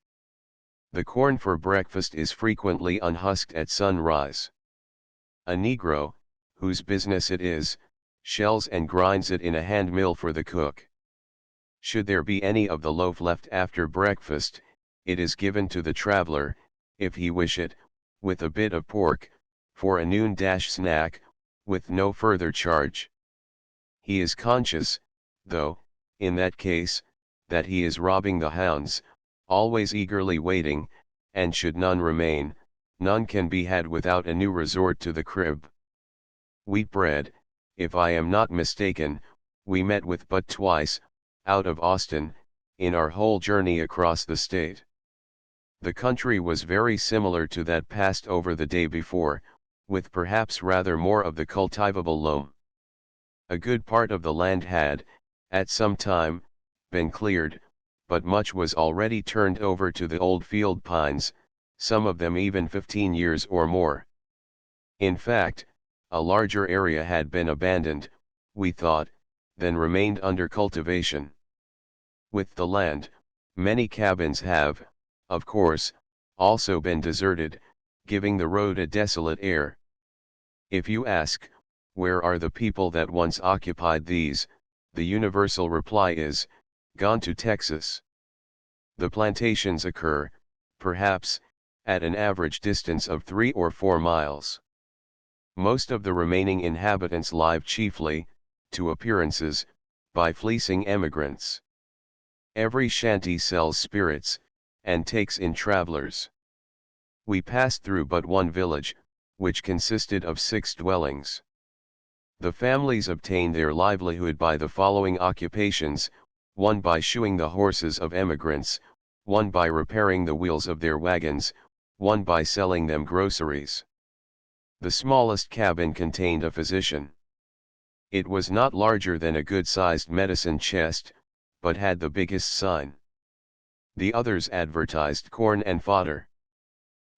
The corn for breakfast is frequently unhusked at sunrise. A negro, whose business it is, shells and grinds it in a hand mill for the cook. Should there be any of the loaf left after breakfast, it is given to the traveler, if he wish it, with a bit of pork, for a noon snack, with no further charge. He is conscious, though, in that case, that he is robbing the hounds, always eagerly waiting, and should none remain, none can be had without a new resort to the crib. Wheat bread, if I am not mistaken, we met with but twice, out of Austin, in our whole journey across the state. The country was very similar to that passed over the day before, with perhaps rather more of the cultivable loam. A good part of the land had, at some time, been cleared, but much was already turned over to the old field pines, some of them even 15 years or more. In fact, a larger area had been abandoned, we thought, than remained under cultivation. With the land, many cabins have, of course, also been deserted, giving the road a desolate air. If you ask, where are the people that once occupied these, the universal reply is, gone to Texas. The plantations occur, perhaps, at an average distance of 3 or 4 miles. Most of the remaining inhabitants live chiefly, to appearances, by fleecing emigrants. Every shanty sells spirits, and takes in travelers. We passed through but one village, which consisted of 6 dwellings. The families obtained their livelihood by the following occupations, one by shoeing the horses of emigrants, one by repairing the wheels of their wagons, one by selling them groceries. The smallest cabin contained a physician. It was not larger than a good-sized medicine chest, but had the biggest sign. The others advertised corn and fodder.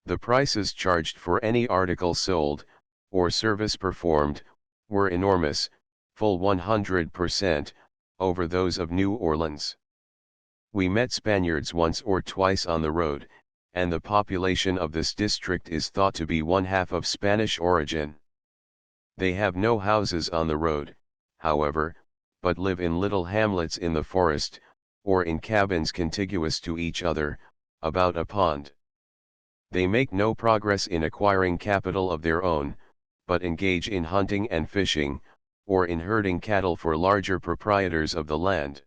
The prices charged for any article sold, or service performed, were enormous, full 100%, over those of New Orleans. We met Spaniards once or twice on the road, and the population of this district is thought to be 1/2 of Spanish origin. They have no houses on the road, however, but live in little hamlets in the forest, or in cabins contiguous to each other, about a pond. They make no progress in acquiring capital of their own, but engage in hunting and fishing, or in herding cattle for larger proprietors of the land.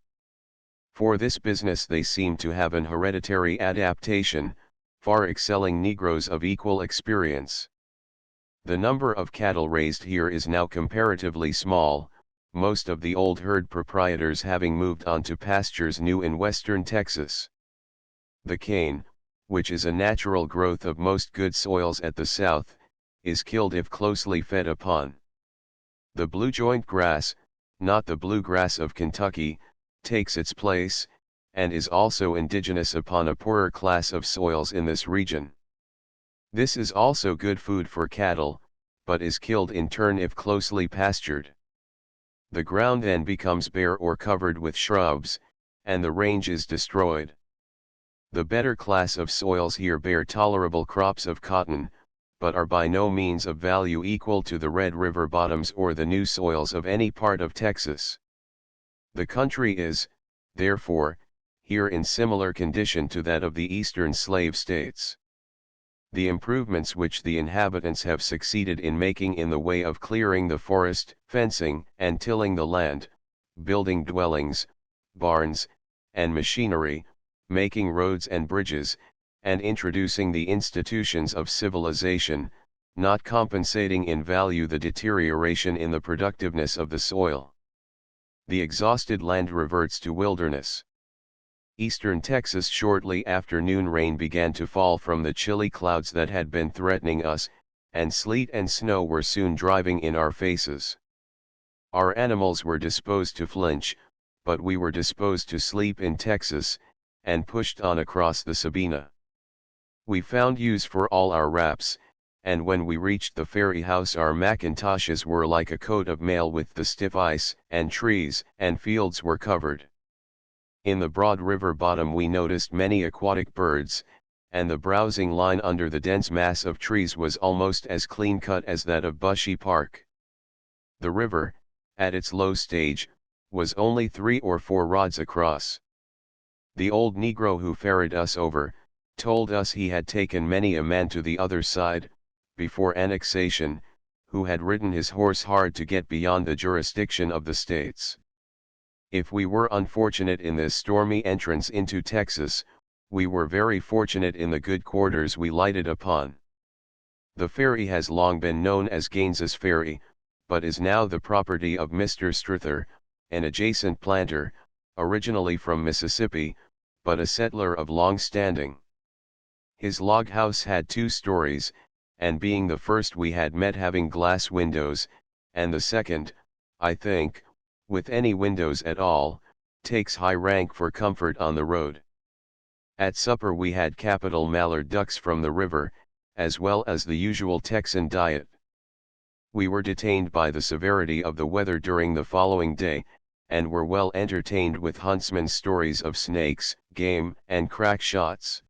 For this business they seem to have an hereditary adaptation, far excelling Negroes of equal experience. The number of cattle raised here is now comparatively small, most of the old herd proprietors having moved on to pastures new in western Texas. The cane, which is a natural growth of most good soils at the south, is killed if closely fed upon. The blue joint grass, not the bluegrass of Kentucky, takes its place, and is also indigenous upon a poorer class of soils in this region. This is also good food for cattle, but is killed in turn if closely pastured. The ground then becomes bare or covered with shrubs, and the range is destroyed. The better class of soils here bear tolerable crops of cotton, but are by no means of value equal to the Red River bottoms or the new soils of any part of Texas. The country is, therefore, here in similar condition to that of the eastern slave states. The improvements which the inhabitants have succeeded in making in the way of clearing the forest, fencing and tilling the land, building dwellings, barns, and machinery, making roads and bridges, and introducing the institutions of civilization, not compensating in value the deterioration in the productiveness of the soil. The exhausted land reverts to wilderness. Eastern Texas shortly after noon rain began to fall from the chilly clouds that had been threatening us, and sleet and snow were soon driving in our faces. Our animals were disposed to flinch, but we were disposed to sleep in Texas, and pushed on across the Sabina. We found use for all our wraps, and when we reached the ferry house our mackintoshes were like a coat of mail with the stiff ice, and trees and fields were covered. In the broad river bottom we noticed many aquatic birds, and the browsing line under the dense mass of trees was almost as clean-cut as that of Bushy Park. The river, at its low stage, was only 3 or 4 rods across. The old Negro who ferried us over, told us he had taken many a man to the other side, before annexation, who had ridden his horse hard to get beyond the jurisdiction of the states. If we were unfortunate in this stormy entrance into Texas, we were very fortunate in the good quarters we lighted upon. The ferry has long been known as Gaines's Ferry, but is now the property of Mr. Struther, an adjacent planter, originally from Mississippi, but a settler of long standing. His log house had 2 stories, and being the first we had met having glass windows, and the second, I think, with any windows at all, takes high rank for comfort on the road. At supper we had capital mallard ducks from the river, as well as the usual Texan diet. We were detained by the severity of the weather during the following day, and were well entertained with huntsmen's stories of snakes, game, and crack shots.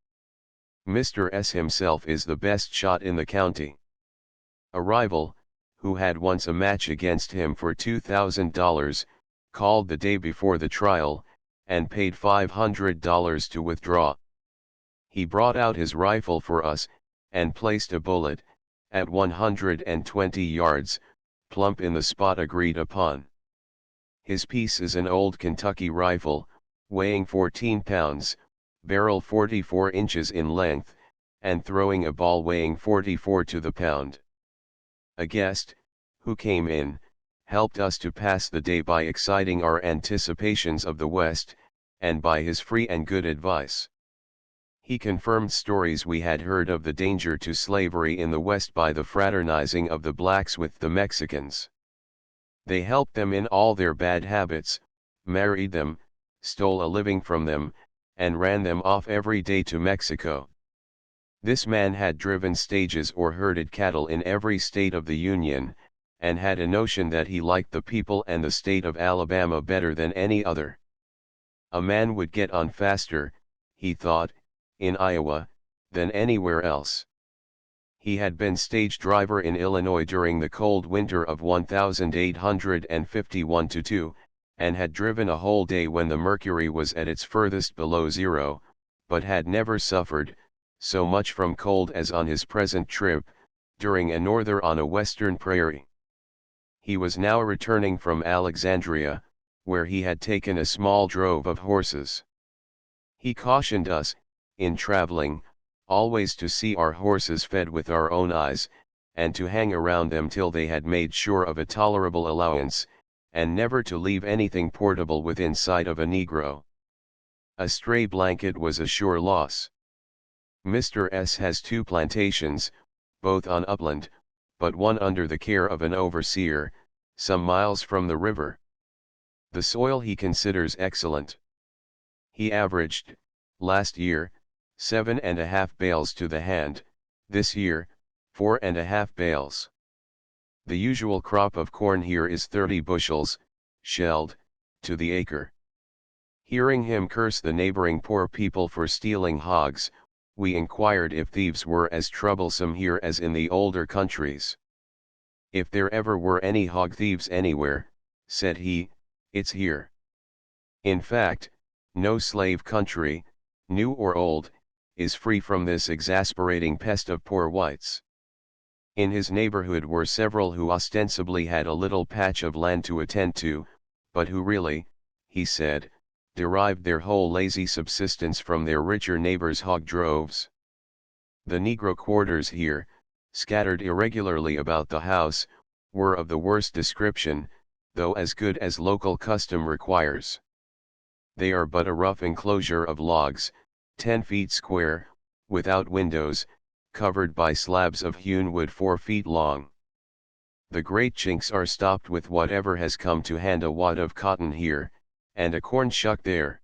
Mr. S. himself is the best shot in the county. A rival, who had once a match against him for $2,000, called the day before the trial, and paid $500 to withdraw. He brought out his rifle for us, and placed a bullet, at 120 yards, plump in the spot agreed upon. His piece is an old Kentucky rifle, weighing 14 pounds, barrel 44 inches in length, and throwing a ball weighing 44 to the pound. A guest, who came in, helped us to pass the day by exciting our anticipations of the West, and by his free and good advice. He confirmed stories we had heard of the danger to slavery in the West by the fraternizing of the blacks with the Mexicans. They helped them in all their bad habits, married them, stole a living from them, and ran them off every day to Mexico. This man had driven stages or herded cattle in every state of the Union, and had a notion that he liked the people and the state of Alabama better than any other. A man would get on faster, he thought, in Iowa, than anywhere else. He had been stage driver in Illinois during the cold winter of 1851-2, and had driven a whole day when the mercury was at its furthest below 0, but had never suffered so much from cold as on his present trip, during a norther on a western prairie. He was now returning from Alexandria, where he had taken a small drove of horses. He cautioned us, in traveling, always to see our horses fed with our own eyes, and to hang around them till they had made sure of a tolerable allowance, and never to leave anything portable within sight of a Negro. A stray blanket was a sure loss. Mr. S. has 2 plantations, both on upland, but one under the care of an overseer, some miles from the river. The soil he considers excellent. He averaged, last year, 7½ bales to the hand, this year, 4½ bales. The usual crop of corn here is 30 bushels, shelled, to the acre. Hearing him curse the neighboring poor people for stealing hogs, we inquired if thieves were as troublesome here as in the older countries. If there ever were any hog thieves anywhere, said he, it's here. In fact, no slave country, new or old, is free from this exasperating pest of poor whites. In his neighborhood were several who ostensibly had a little patch of land to attend to, but who really, he said, derived their whole lazy subsistence from their richer neighbors' hog droves. The Negro quarters here, scattered irregularly about the house, were of the worst description, though as good as local custom requires. They are but a rough enclosure of logs, 10 feet square, without windows, covered by slabs of hewn wood 4 feet long. The great chinks are stopped with whatever has come to hand, a wad of cotton here, and a corn shuck there.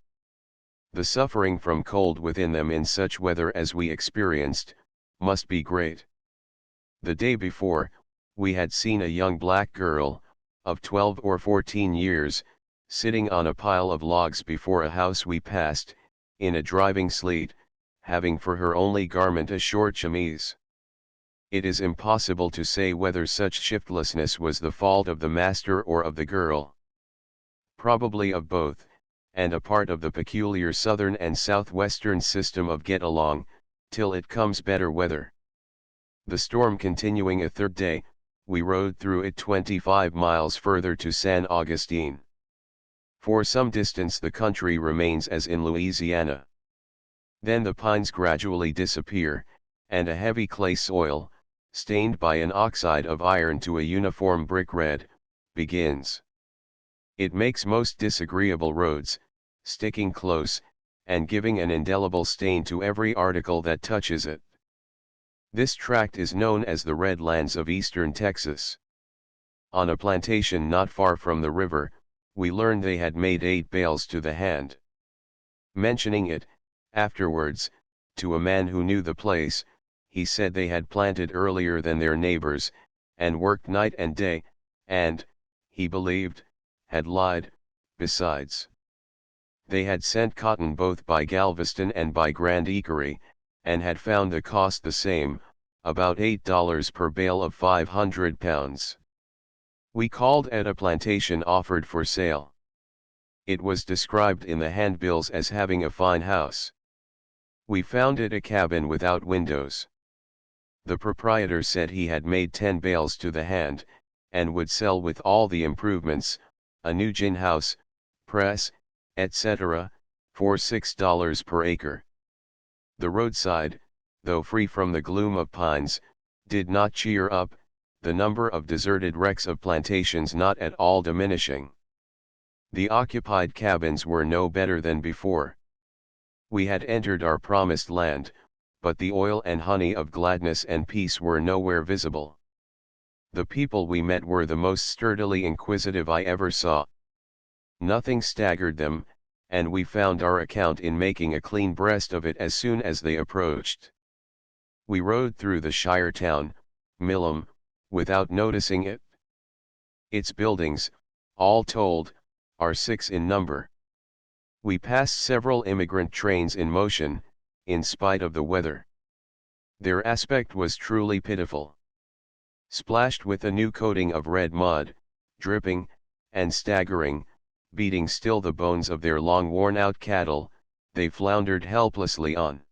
The suffering from cold within them in such weather as we experienced, must be great. The day before, we had seen a young black girl, of 12 or 14 years, sitting on a pile of logs before a house we passed, in a driving sleet, having for her only garment a short chemise. It is impossible to say whether such shiftlessness was the fault of the master or of the girl. Probably of both, and a part of the peculiar southern and southwestern system of get along, till it comes better weather. The storm continuing a third day, we rode through it 25 miles further to San Augustine. For some distance the country remains as in Louisiana. Then the pines gradually disappear, and a heavy clay soil, stained by an oxide of iron to a uniform brick red, begins. It makes most disagreeable roads, sticking close, and giving an indelible stain to every article that touches it. This tract is known as the Red Lands of eastern Texas. On a plantation not far from the river, we learned they had made 8 bales to the hand. Mentioning it, afterwards, to a man who knew the place, he said they had planted earlier than their neighbors, and worked night and day, and, he believed, had lied, besides. They had sent cotton both by Galveston and by Grand Equerry, and had found the cost the same, about $8 per bale of 500 pounds. We called at a plantation offered for sale. It was described in the handbills as having a fine house. We found it a cabin without windows. The proprietor said he had made 10 bales to the hand, and would sell with all the improvements, a new gin house, press, etc., for $6 per acre. The roadside, though free from the gloom of pines, did not cheer up, the number of deserted wrecks of plantations not at all diminishing. The occupied cabins were no better than before. We had entered our promised land, but the oil and honey of gladness and peace were nowhere visible. The people we met were the most sturdily inquisitive I ever saw. Nothing staggered them, and we found our account in making a clean breast of it as soon as they approached. We rode through the shire town, Millam, without noticing it. Its buildings, all told, are 6 in number. We passed several immigrant trains in motion, in spite of the weather. Their aspect was truly pitiful. Splashed with a new coating of red mud, dripping, and staggering, beating still the bones of their long worn-out cattle, they floundered helplessly on.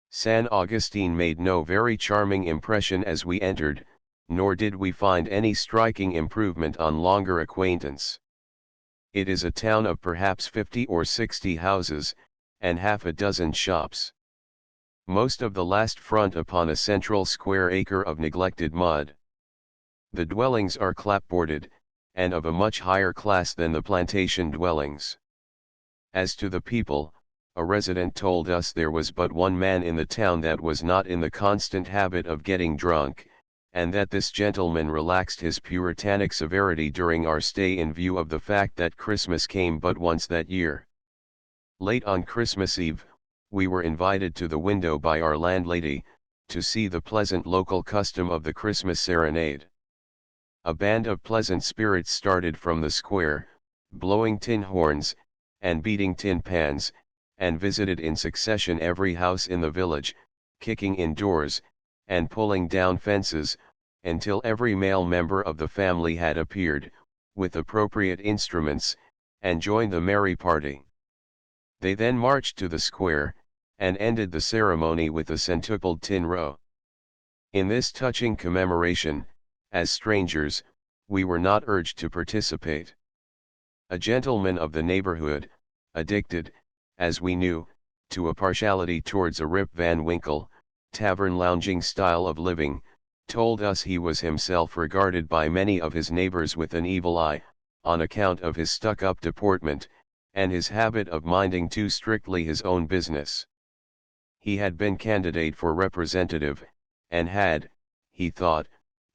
San Augustine made no very charming impression as we entered, nor did we find any striking improvement on longer acquaintance. It is a town of perhaps 50 or 60 houses, and half a dozen shops. Most of the last front upon a central square acre of neglected mud. The dwellings are clapboarded, and of a much higher class than the plantation dwellings. As to the people, a resident told us there was but one man in the town that was not in the constant habit of getting drunk, and that this gentleman relaxed his puritanic severity during our stay in view of the fact that Christmas came but once that year. Late on Christmas Eve, we were invited to the window by our landlady, to see the pleasant local custom of the Christmas serenade. a band of pleasant spirits started from the square, blowing tin horns, and beating tin pans, and visited in succession every house in the village, kicking in doors, and pulling down fences, until every male member of the family had appeared, with appropriate instruments, and joined the merry party. They then marched to the square, and ended the ceremony with a centupled tin row. In this touching commemoration, as strangers, we were not urged to participate. A gentleman of the neighborhood, addicted, as we knew, to a partiality towards a Rip Van Winkle, tavern lounging style of living, told us he was himself regarded by many of his neighbors with an evil eye, on account of his stuck-up deportment, and his habit of minding too strictly his own business. He had been candidate for representative, and had, he thought,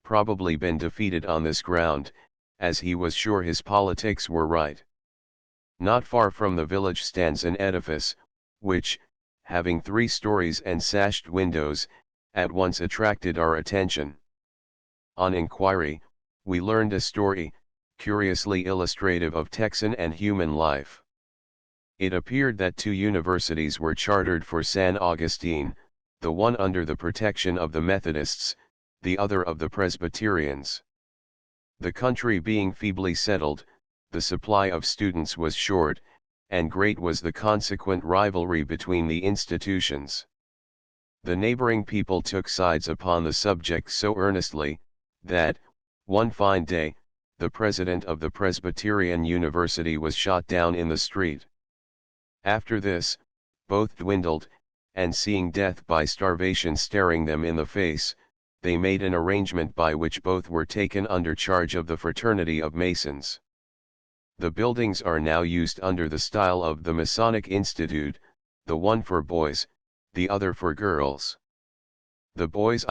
probably been defeated on this ground, as he was sure his politics were right. Not far from the village stands an edifice, which, having 3 stories and sashed windows, at once attracted our attention. On inquiry, we learned a story, curiously illustrative of Texan and human life. It appeared that 2 universities were chartered for San Augustine, the one under the protection of the Methodists, the other of the Presbyterians. The country being feebly settled, the supply of students was short, and great was the consequent rivalry between the institutions. The neighboring people took sides upon the subject so earnestly, that, one fine day, the president of the Presbyterian University was shot down in the street. After this, both dwindled, and seeing death by starvation staring them in the face, they made an arrangement by which both were taken under charge of the Fraternity of Masons. The buildings are now used under the style of the Masonic Institute, the one for boys, the other for girls. The boys